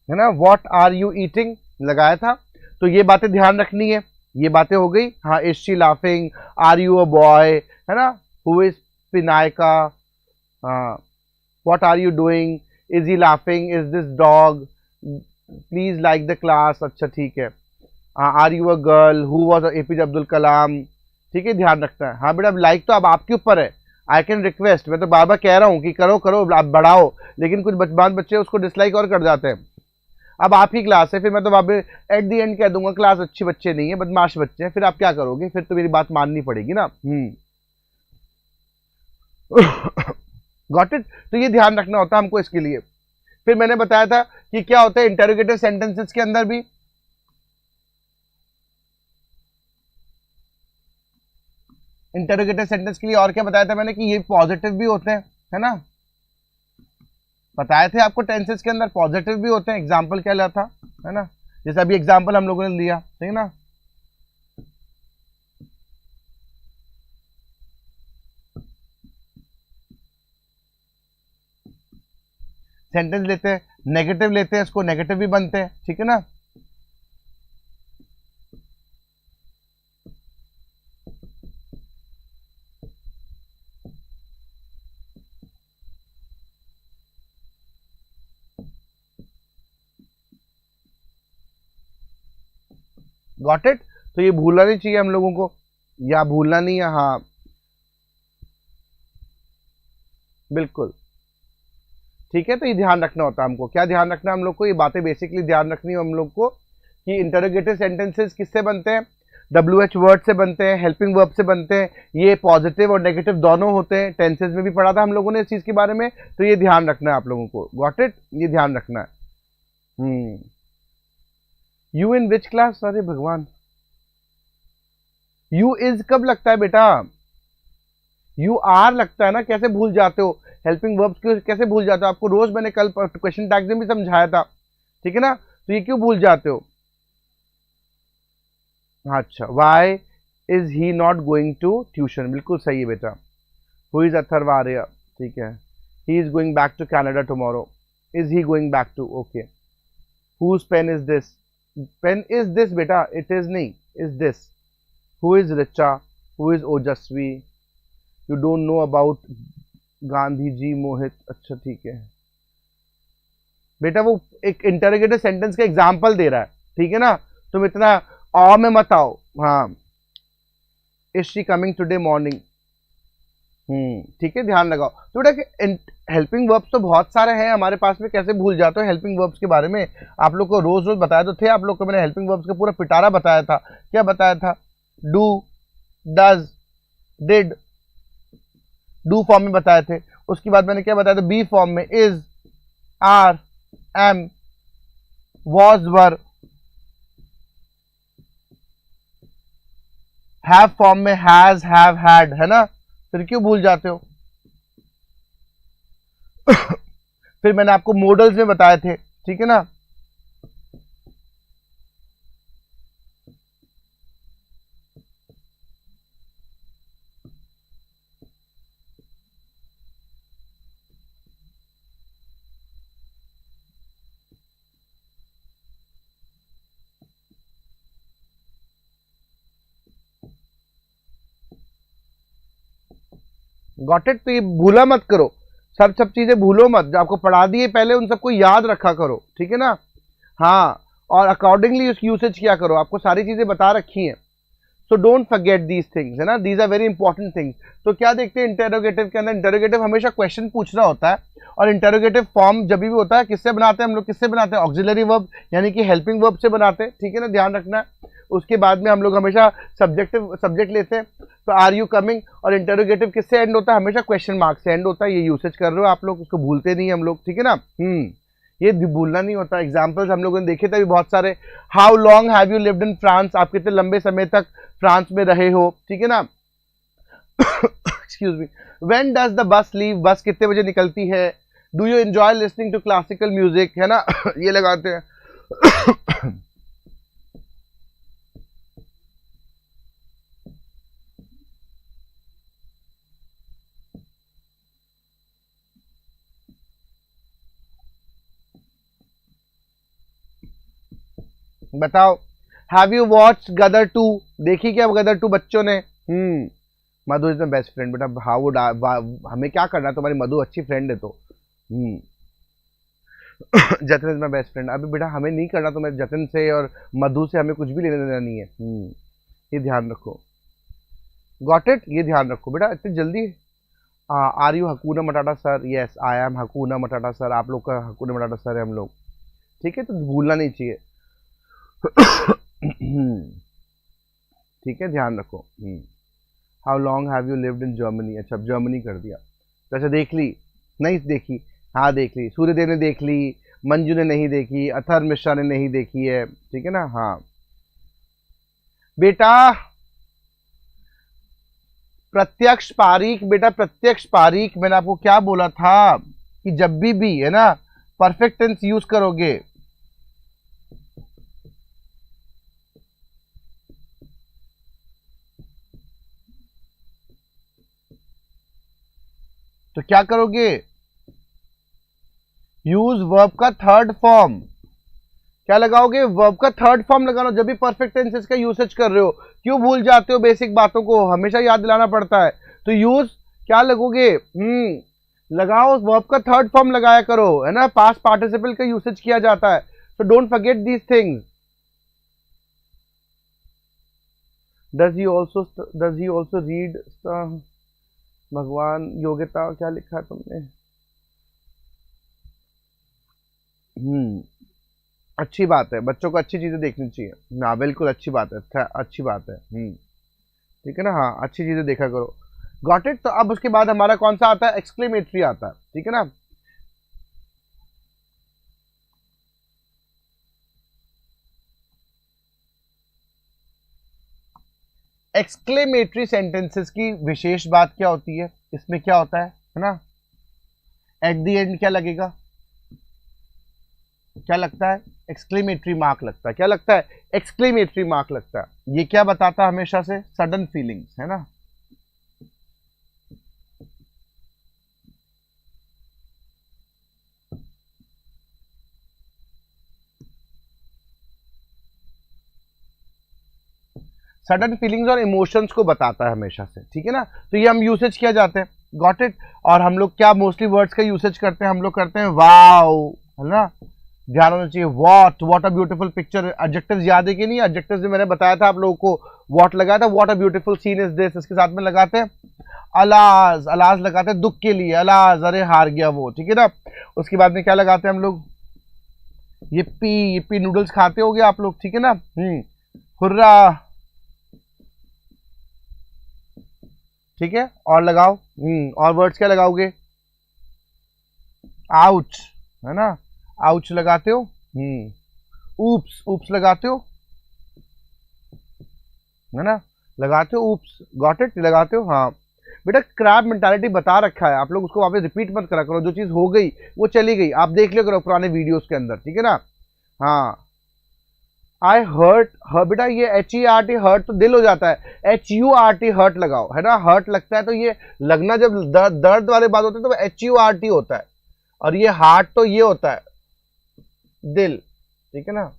है ना, व्हाट आर यू ईटिंग लगाया था, तो ये बातें ध्यान रखनी है, ये बातें हो गई। हाँ, is she laughing, are you a boy, है ना, हु इज पिनायका, हाँ, what are you doing, is he laughing, is this dog, please like the class, अच्छा ठीक है, are you a girl, who was APJ Abdul Kalam, ठीक है, ध्यान रखना है। हाँ बेटा, लाइक तो अब आपके ऊपर है, आई कैन रिक्वेस्ट, मैं तो बार बार कह रहा हूँ कि करो करो आप बढ़ाओ, लेकिन कुछ बच्चे उसको डिसलाइक और कर जाते हैं। अब आपकी क्लास है, फिर मैं तो वापस एट दी एंड कह दूंगा क्लास अच्छे बच्चे नहीं है, बदमाश बच्चे हैं, फिर आप क्या करोगे, फिर तो मेरी बात माननी पड़ेगी ना। Got it. तो ये ध्यान रखना होता है हमको इसके लिए। फिर मैंने बताया था कि क्या होता है इंटेरोगेटिव सेंटेंसेस के अंदर भी, इंटेरोगेटिव सेंटेंस के लिए और क्या बताया था मैंने, कि ये पॉजिटिव भी होते हैं, है ना, बताए थे आपको टेंसेस के अंदर पॉजिटिव भी होते हैं। एग्जाम्पल क्या लिया था, है ना, जैसे अभी एग्जाम्पल हम लोगों ने लिया, ठीक है ना, सेंटेंस लेते हैं, नेगेटिव लेते हैं, इसको नेगेटिव भी बनते हैं, ठीक है ना। Got it. तो ये भूलना नहीं चाहिए हम लोगों को, या भूलना नहीं है, हाँ बिल्कुल ठीक है। तो ये ध्यान रखना होता है हमको, क्या ध्यान रखना है हम लोग को, ये बातें बेसिकली ध्यान रखनी है हम लोग को कि इंटरोगेटिव सेंटेंसेस किससे बनते हैं, WH वर्ड से बनते हैं, हेल्पिंग वर्ब से बनते हैं, ये पॉजिटिव और नेगेटिव दोनों होते हैं। टेंसेस में भी पढ़ा था हम लोगों ने इस चीज के बारे में, तो ये ध्यान रखना है आप लोगों को। गॉट इट, ये ध्यान रखना है। यू इन विच क्लास, अरे भगवान, यू इज कब लगता है बेटा, यू आर लगता है ना, कैसे भूल जाते हो, हेल्पिंग वर्ब्स को कैसे भूल जाते हो, आपको रोज मैंने कल क्वेश्चन टैग में भी समझाया था, ठीक है ना, तो ये क्यों भूल जाते हो। अच्छा, why is he not going to tuition, बिल्कुल सही है बेटा। हु इज अथर्व आर्य, ठीक है, he is going back to Canada tomorrow, is he going back to, okay. Whose pen is this, pen is this बेटा, इट इज नहीं, is this. Who is Richa, who is Ojaswi, you don't know about Gandhi ji, Mohit, अच्छा ठीक है बेटा, वो एक interrogative sentence का example दे रहा है, ठीक है ना, तुम इतना ऑ में मत आओ। हाँ, is she coming today morning, ठीक है, ध्यान लगाओ। तो बेटा हेल्पिंग वर्ब्स तो बहुत सारे हैं हमारे पास में, कैसे भूल जाते हो हेल्पिंग वर्ब्स के बारे में, आप लोग को रोज रोज बताया तो थे आप लोग को, मैंने हेल्पिंग वर्ब्स का पूरा पिटारा बताया था। क्या बताया था, do, does, did, do form में बताए थे। उसके बाद मैंने क्या बताया था, बी फॉर्म में is, are, am, was, were, have form में हैज, हैव, हैड, है ना, फिर क्यों भूल जाते हो। फिर मैंने आपको मॉडल्स में बताए थे, ठीक है ना। Got it. तो ये भूला मत करो, सब चीजें भूलो मत, जो आपको पढ़ा दिए पहले उन सबको याद रखा करो, ठीक है ना। हाँ, और अकॉर्डिंगली उसकी यूसेज किया करो, आपको सारी चीजें बता रखी हैं, so don't forget these things, है ना, these are very important things. तो क्या देखते हैं इंटेरोगेटिव के अंदर, इंटेरोगेटिव हमेशा क्वेश्चन पूछ रहा होता है, और इंटेरोगेटिव फॉर्म जब भी होता है किससे बनाते हैं हम लोग, किससे बनाते हैं, ऑक्सिलरी वर्ब यानी कि हेल्पिंग वर्ब से बनाते हैं, ठीक है ना, ध्यान रखना है। उसके बाद में हम लोग हमेशा सब्जेक्ट लेते हैं, तो आर यू कमिंग, और इंटेरोगेटिव किससे एंड होता है, हमेशा क्वेश्चन मार्क से एंड होता है, ये यूसेज कर रहे हो आप लोग, उसको भूलते नहीं हम लोग, ठीक है ना। ये भूलना नहीं होता। एग्जाम्पल्स हम लोगों ने देखे थे अभी बहुत सारे, how long have you lived in France, आप कितने लंबे समय तक फ्रांस में रहे हो, ठीक है ना। Excuse me, when does the bus leave, bus कितने बजे निकलती है, do you enjoy listening to classical music, है ना, ये लगाते हैं। बताओ, हैव यू वॉच गदर 2, देखी क्या गदर 2 बच्चों ने। मधु इज माई बेस्ट फ्रेंड, बेटा हाँ वो हमें क्या करना है, तुम्हारी मधु अच्छी फ्रेंड है तो। Jatin is my best friend, अभी बेटा हमें नहीं करना तुम्हें जतिन से और मधु से, हमें कुछ भी लेने देना नहीं है। ये ध्यान रखो, गॉट इट, ये ध्यान रखो बेटा, इतनी जल्दी। Are you hakuna matata sir, yes I am hakuna matata sir, आप लोग का हकूना मटाटा सर है हम लोग, ठीक है, तो भूलना नहीं चाहिए। ठीक है, ध्यान रखो। How long have you lived in Germany, अच्छा जर्मनी कर दिया, तो अच्छा देख ली, नहीं देखी, हाँ देख ली, सूर्यदेव ने देख ली, मंजू ने नहीं देखी, अथर मिश्रा ने नहीं देखी है, ठीक है ना। हाँ बेटा, प्रत्यक्ष पारीख, बेटा प्रत्यक्ष पारीख, मैंने आपको क्या बोला था कि जब भी है ना परफेक्ट टेंस यूज करोगे, तो क्या करोगे, यूज वर्ब का थर्ड फॉर्म, क्या लगाओगे? वर्ब का थर्ड फॉर्म लगाना जब भी परफेक्ट टेंसेस का यूसेज कर रहे हो। क्यों भूल जाते हो बेसिक बातों को, हमेशा याद दिलाना पड़ता है। तो यूज क्या लगोगे? लगाओ, वर्ब का थर्ड फॉर्म लगाया करो, है ना। पास्ट पार्टिसिपल का यूसेज किया जाता है, तो don't forget these things. Does he also read भगवान योग्यता, क्या लिखा है तुमने? अच्छी बात है, बच्चों को अच्छी चीजें देखनी चाहिए ना, बिल्कुल अच्छी बात है, अच्छी बात है। ठीक है ना, हाँ अच्छी चीजें देखा करो। Got it. तो अब उसके बाद हमारा कौन सा आता है? एक्सक्लेमेटरी आता है, ठीक है ना। एक्सक्लेमेटरी सेंटेंसेस की विशेष बात क्या होती है? इसमें क्या होता है ना, एट द एंड क्या लगेगा? क्या लगता है? एक्सक्लेमेटरी मार्क लगता है। क्या लगता है? एक्सक्लेमेटरी मार्क लगता है। ये क्या बताता है हमेशा से? सडन फीलिंग्स, है ना। सडन फीलिंग्स और इमोशंस को बताता है हमेशा से, ठीक है ना। तो ये हम यूसेज किया जाते हैं, गॉट इट। और हम लोग क्या मोस्टली वर्ड्स का यूसेज करते हैं? हम लोग करते हैं वाओ, है ना। ध्यान होना चाहिए, what a beautiful picture. Adjectives याद है कि नहीं? एडजेक्टिव्स में मैंने बताया था आप लोगों को, व्हाट लगाया था, what a beautiful scene is this. इसके साथ में लगाते हैं अलाज, अलाज लगाते हैं दुख के लिए, अलाज, अरे हार गया वो, ठीक है ना। उसके बाद में क्या लगाते हैं हम लोग? yippee, yippee नूडल्स खाते होगे आप लोग, ठीक है ना। हुर्रा, ठीक है। और लगाओ, और वर्ड्स क्या लगाओगे? आउच, है ना, आउच लगाते हो। ऊप्स, ऊप्स लगाते हो, है ना, लगाते हो ऊप्स, गॉट इट, लगाते हो। हाँ बेटा, क्रैब मेंटालिटी बता रखा है, आप लोग उसको वापस रिपीट मत करा करो। जो चीज हो गई वो चली गई, आप देख लिया करो पुराने वीडियोस के अंदर, ठीक है ना। हाँ, आई हर्ट, बेटा ये HERT हर्ट तो दिल हो जाता है, HURT हर्ट लगाओ, है ना। हर्ट लगता है तो ये लगना, जब दर्द वाले बात होती है तो HURT होता है, और ये हार्ट तो ये होता है दिल, ठीक है ना।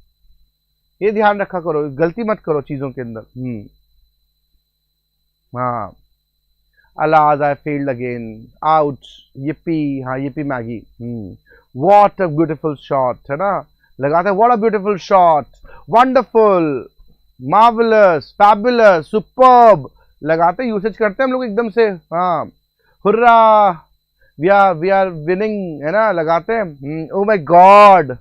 ये ध्यान रखा करो, गलती मत करो चीजों के अंदर। हाँ, अलाज, I failed again, out, yippee, हाँ yippee Maggi. What a beautiful shot, है ना, लगाते हैं what a beautiful shot, wonderful, marvellous, fabulous, superb लगाते हैं, यूसेज करते हैं हम लोग एकदम से। हाँ, हुर्रा, वी आर विनिंग, है ना, लगाते हैं। ओ माय गॉड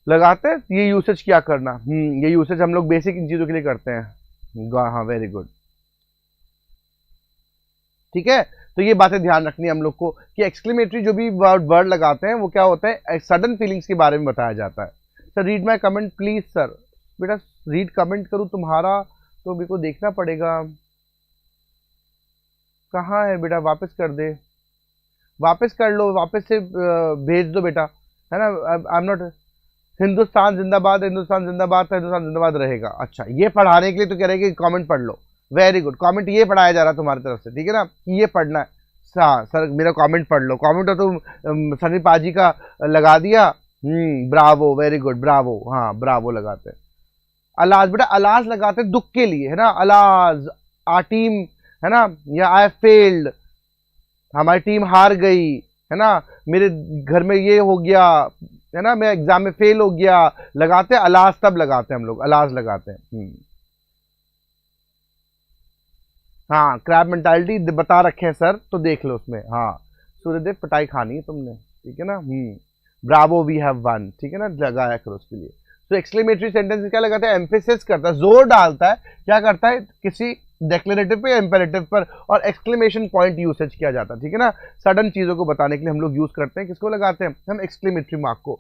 लगाते हैं। ये यूसेज क्या करना, ये यूसेज हम लोग बेसिक इन चीजों के लिए करते हैं। हाँ, वेरी गुड, ठीक है। तो ये बातें ध्यान रखनी है हम लोग को कि एक्सक्लेमेटरी जो भी वर्ड लगाते हैं वो क्या होता है? सडन फीलिंग्स के बारे में बताया जाता है। Sir read my comment please. Sir बेटा रीड कमेंट करूं तुम्हारा तो मेरे को देखना पड़ेगा, कहाँ है बेटा? वापस कर दे, वापस कर लो, वापस से भेज दो बेटा, है ना। आई एम नॉट, हिंदुस्तान जिंदाबाद, हिंदुस्तान जिंदाबाद, हिंदुस्तान जिंदाबाद रहेगा। अच्छा, ये पढ़ाने के लिए तो कह रहे हैं कि कमेंट पढ़ लो, वेरी गुड। कमेंट ये पढ़ाया जा रहा है तुम्हारी तरफ से, ठीक है ना, कि ये पढ़ना है। हाँ सर मेरा कमेंट पढ़ लो, कमेंट तो तुम सनी पाजी का लगा दिया। ब्रावो, वेरी गुड, ब्रावो, हाँ ब्रावो लगाते हैं। अलाज, बेटा अलाज लगाते हैं दुख के लिए, है ना। अलाज, आर टीम, है ना, या आई फेल्ड, हमारी टीम हार गई, है ना, मेरे घर में ये हो गया, है ना, मैं एग्जाम में फेल हो गया, लगाते हैं अलाज, तब लगाते हैं हम लोग, अलाज लगाते हैं। हाँ, क्रैब मेंटालिटी बता रखे हैं सर, तो देख लो उसमें। हाँ, सूर्यदेव पिटाई खानी है तुमने, ठीक है ना। ब्रावो, वी हैव वन, ठीक है ना, लगाया करो उसके लिए। तो एक्सक्लेमेटरी सेंटेंस क्या लगाता है? एम्फेसिस करता है, जोर डालता है, क्या करता है? किसी डेक्लेरेटिव पे, इंपेरेटिव पर, और एक्सक्लेमेशन पॉइंट यूसेज किया जाता है, ठीक है ना। सडन चीजों को बताने के लिए हम लोग यूज करते हैं, किसको लगाते हैं हम? एक्सक्लेमेटरी मार्क को,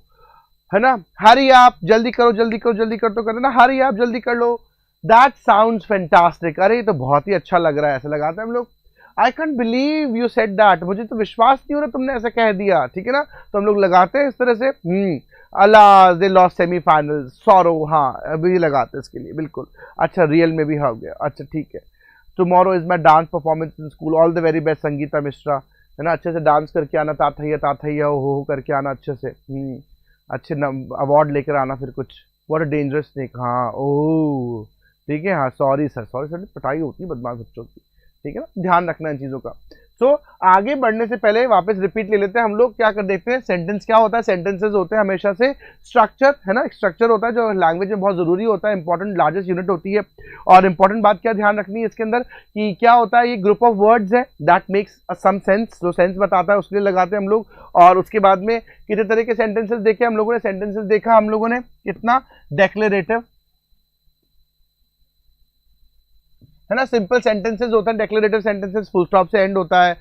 है ना। हरी आप, जल्दी करो, जल्दी करो, जल्दी कर, तो करते ना, हरी आप जल्दी कर लो, दैट साउंड्स फैंटास्टिक, अरे ये तो बहुत ही अच्छा लग रहा है, ऐसा लगाते हैं हम लोग। I can't believe you said that, मुझे तो विश्वास नहीं हो रहा तुमने ऐसा कह दिया, ठीक है ना। तो हम लोग लगाते हैं इस तरह से। अल्लाह, दे लॉस्ट सेमीफाइनल, सॉरो, हाँ अभी लगाते हैं इसके लिए, बिल्कुल। अच्छा, रियल में भी हो गया, अच्छा ठीक है। Tomorrow is my dance performance in school, all the very best Sangeeta Mishra, है ना, अच्छे से डांस करके आना, ताथैया हो करके आना अच्छे से, अच्छे अवार्ड लेकर आना, फिर कुछ व्हाट अ डेंजरस स्नेक, हाँ ओह ठीक है, हाँ सॉरी सर पिटाई होती है बदमाश बच्चों की, ठीक है ना, ध्यान रखना इन चीज़ों का। सो आगे बढ़ने से पहले वापस रिपीट ले लेते हैं हम लोग, क्या कर देखते हैं, सेंटेंस क्या होता है, सेंटेंसेस होते हैं हमेशा से स्ट्रक्चर, है ना, स्ट्रक्चर होता है जो लैंग्वेज में बहुत ज़रूरी होता है, इंपॉर्टेंट लार्जेस्ट यूनिट होती है। और इंपॉर्टेंट बात क्या ध्यान रखनी है इसके अंदर कि क्या होता है, ये ग्रुप ऑफ वर्ड्स है दैट मेक्स सम सेंस, जो सेंस बताता है उसके लिए लगाते हैं हम लोग। और उसके बाद में कितने तरह के सेंटेंसेस देखे हम लोगों ने, सेंटेंसेस देखा हम लोगों ने कितना, डेक्लेरेटिव, है ना, सिंपल सेंटेंसेस होता है, डेक्लेरेटिव सेंटेंसेस फुल स्टॉप से एंड होता है,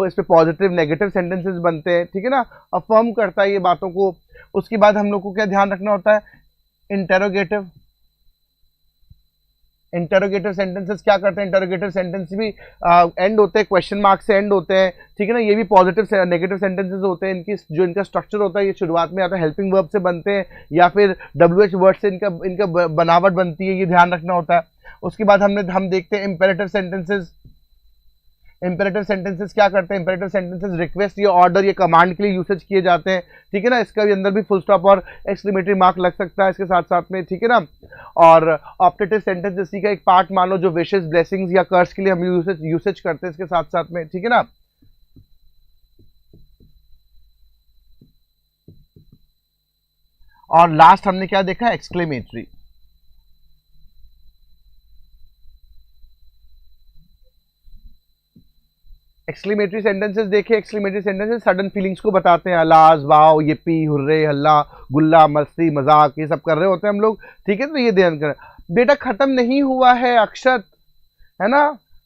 इस पे पॉजिटिव नेगेटिव सेंटेंसेस बनते हैं, ठीक है ना, अफर्म करता है ये बातों को। उसके बाद हम लोग को क्या ध्यान रखना होता है, इंटेरोगेटिव, इंटेरोगेटिव सेंटेंसेस क्या करते हैं, इंटेरोगेटिव सेंटेंस भी एंड होते हैं, क्वेश्चन मार्क से एंड होते हैं, ठीक है ना, ये भी पॉजिटिव नेगेटिव सेंटेंसेस होते हैं। इनकी जो इनका स्ट्रक्चर होता है, ये शुरुआत में या तो हेल्पिंग वर्ब से बनते हैं या फिर WH वर्ड से इनका बनावट बनती है, ये ध्यान रखना होता है। उसके बाद हम देखते हैं इंपेरेटिव सेंटेंसेस। इंपेरेटिव सेंटेंसेस क्या करते हैं, इंपेरेटिव सेंटेंसेस रिक्वेस्ट या ऑर्डर या कमांड के लिए यूसेज किए जाते हैं, ठीक है ना, इसका भी अंदर भी फुल स्टॉप और एक्सक्लेमेटरी मार्क लग सकता है इसके साथ साथ में, ठीक है ना। और ऑप्टेटिव सेंटेंस इसी का एक पार्ट मान लो, जो विशेस, ब्लेसिंग्स या कर्स के लिए हम यूसेज करते हैं इसके साथ साथ में, ठीक है ना। और लास्ट हमने क्या देखा, एक्सक्लेमेटरी। एक्सक्लेमेटरी सेंटेंसेस देखे, एक्सक्लेमेटरी सेंटेंसेस सडन फीलिंग्स को बताते हैं, अलाज, वाओ, yippee, हुर्रे, हल्ला, गुल्ला, मस्ती, मजाक, ये सब कर रहे होते हैं हम लोग, ठीक है। तो ये ध्यान करें। बेटा खत्म नहीं हुआ है अक्षत, है ना,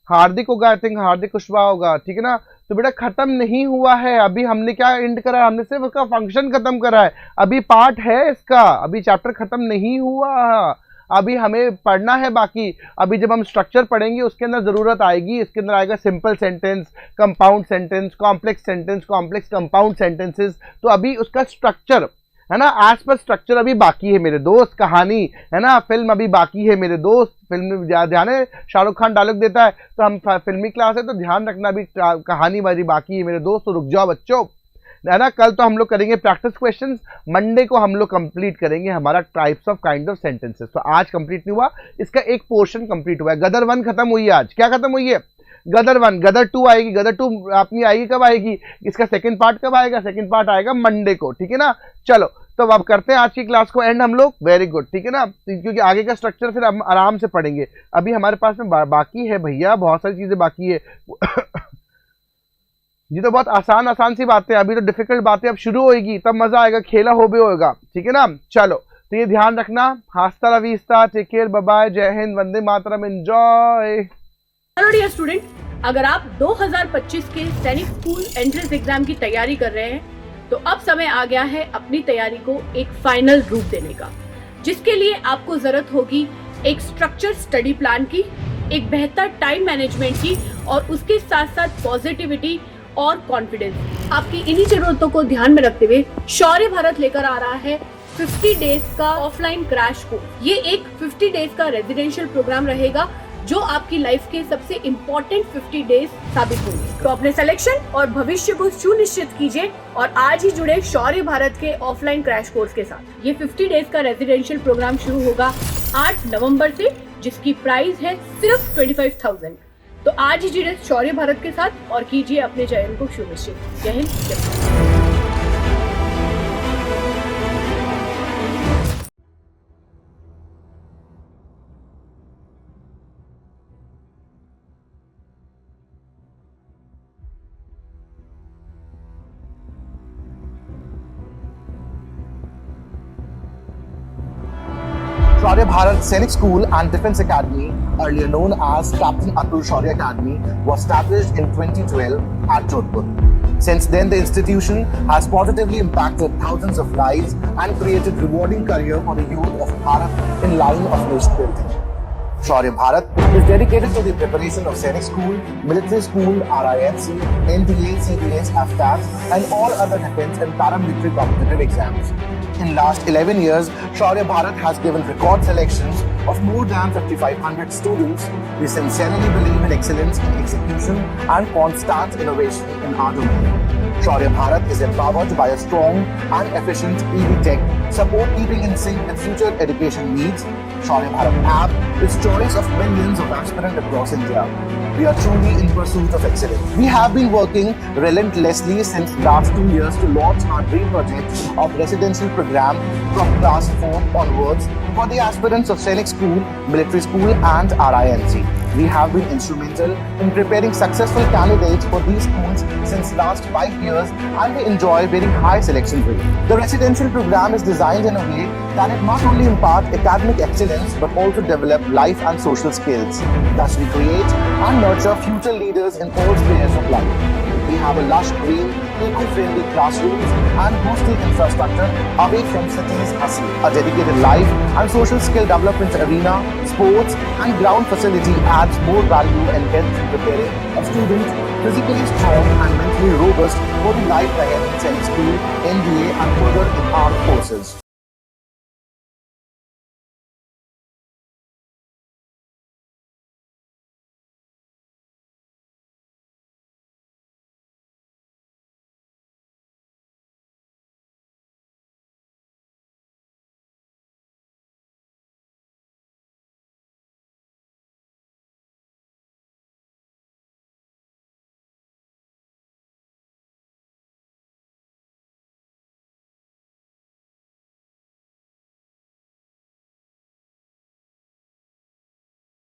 हार्दिक होगा, आई थिंक हार्दिक कुशवाहा होगा, ठीक है ना। तो बेटा खत्म नहीं हुआ है, अभी हमने क्या एंड करा है, हमने सिर्फ उसका फंक्शन खत्म करा है, अभी पार्ट है इसका, अभी चैप्टर खत्म नहीं हुआ, अभी हमें पढ़ना है बाकी। अभी जब हम स्ट्रक्चर पढ़ेंगे उसके अंदर जरूरत आएगी, इसके अंदर आएगा simple sentence, compound sentence, complex sentence, complex compound sentences. तो अभी उसका स्ट्रक्चर, है ना, एज पर स्ट्रक्चर अभी बाकी है मेरे दोस्त, कहानी, है ना, फिल्म अभी बाकी है मेरे दोस्त। फिल्म में ध्यान है, शाहरुख खान डायलॉग देता है, तो हम फिल्मी क्लास है तो ध्यान रखना, अभी कहानी वाली बाकी है मेरे दोस्त, तो रुक जाओ बच्चों, है ना। कल तो हम लोग करेंगे प्रैक्टिस क्वेश्चंस, मंडे को हम लोग कंप्लीट करेंगे हमारा types of kind of sentences. तो आज कंप्लीट नहीं हुआ, इसका एक पोर्शन कंप्लीट हुआ है। गदर 1 खत्म हुई है आज, क्या खत्म हुई है, गदर 1। गदर 2 आएगी, गदर 2 अपनी आएगी, कब आएगी, इसका सेकंड पार्ट कब आएगा, सेकंड पार्ट आएगा मंडे को, ठीक है ना। चलो तो अब करते हैं आज की क्लास को एंड हम लोग, वेरी गुड, ठीक है ना, क्योंकि आगे का स्ट्रक्चर फिर हम आराम से पढ़ेंगे। अभी हमारे पास में बाकी है भैया, बहुत सारी चीजें बाकी है। ये तो बहुत आसान सी बातें, अभी तो डिफिकल्ट बातें अब शुरू होएगी, तब मजा आएगा, खेला हो भी होएगा, ठीक है ना। चलो तो ये ध्यान रखना, hasta la vista, take care, bye bye, Jai Hind, Vande Mataram, enjoy. Hello dear student, अगर आप 2025 के सैनिक स्कूल एंट्रेंस एग्जाम की तैयारी कर रहे हैं तो अब समय आ गया है अपनी तैयारी को एक फाइनल रूप देने का, जिसके लिए आपको जरूरत होगी एक स्ट्रक्चर स्टडी प्लान की, एक बेहतर टाइम मैनेजमेंट की और उसके साथ साथ पॉजिटिविटी और कॉन्फिडेंस। आपकी इन्हीं जरूरतों को ध्यान में रखते हुए शौर्य भारत लेकर आ रहा है 50 डेज का ऑफलाइन क्रैश कोर्स। ये एक 50 डेज का रेजिडेंशियल प्रोग्राम रहेगा जो आपकी लाइफ के सबसे इम्पोर्टेंट 50 डेज साबित होंगे। तो अपने सिलेक्शन और भविष्य को सुनिश्चित कीजिए और आज ही जुड़े शौर्य भारत के ऑफलाइन क्रैश कोर्स के साथ। ये 50 डेज का रेजिडेंशियल प्रोग्राम शुरू होगा 8 नवंबर से, जिसकी प्राइस है सिर्फ 25,000। तो आज ही जुड़े शौर्य भारत के साथ और कीजिए अपने चयन को सुनिश्चित। जय हिंद, जय Bharat. Shaurya Bharat Sainik School and Defence Academy, earlier known as Captain Atul Shaurya Academy, was established in 2012 at Jodhpur. Since then, the institution has positively impacted thousands of lives and created rewarding career for the youth of Bharat in line of nation building. Shaurya Bharat is dedicated to the preparation of Sainik School, Military School, RIFC, NDA, CDS, AFTAS, and all other defence and paramilitary competitive exams. In last 11 years, Shaurya Bharat has given record selections of more than 5,500 students, we sincerely believe in excellence in execution and constant innovation in our domain. Shaurya Bharat is empowered by a strong and efficient EV tech support keeping in sync with future education needs. Shaurya Bharat app is choice of millions of aspirants across India. We are truly in pursuit of excellence. We have been working relentlessly since last 2 years to launch our dream project of residential program from class 4 onwards for the aspirants of Sainik School, Military School and RINC. We have been instrumental in preparing successful candidates for these schools since last 5 years and they enjoy very high selection rate. The residential program is designed in a way that it not only impart academic excellence but also develop life and social skills. Thus we create and nurture future leaders in all spheres of life. We have a lush green, eco-friendly classrooms and hostel infrastructure away from cities' hustle. A dedicated life and social skill development arena, sports and ground facility adds more value and helps in preparing a student physically strong and mentally robust for the life ahead in Sainik School, NDA and further in armed forces.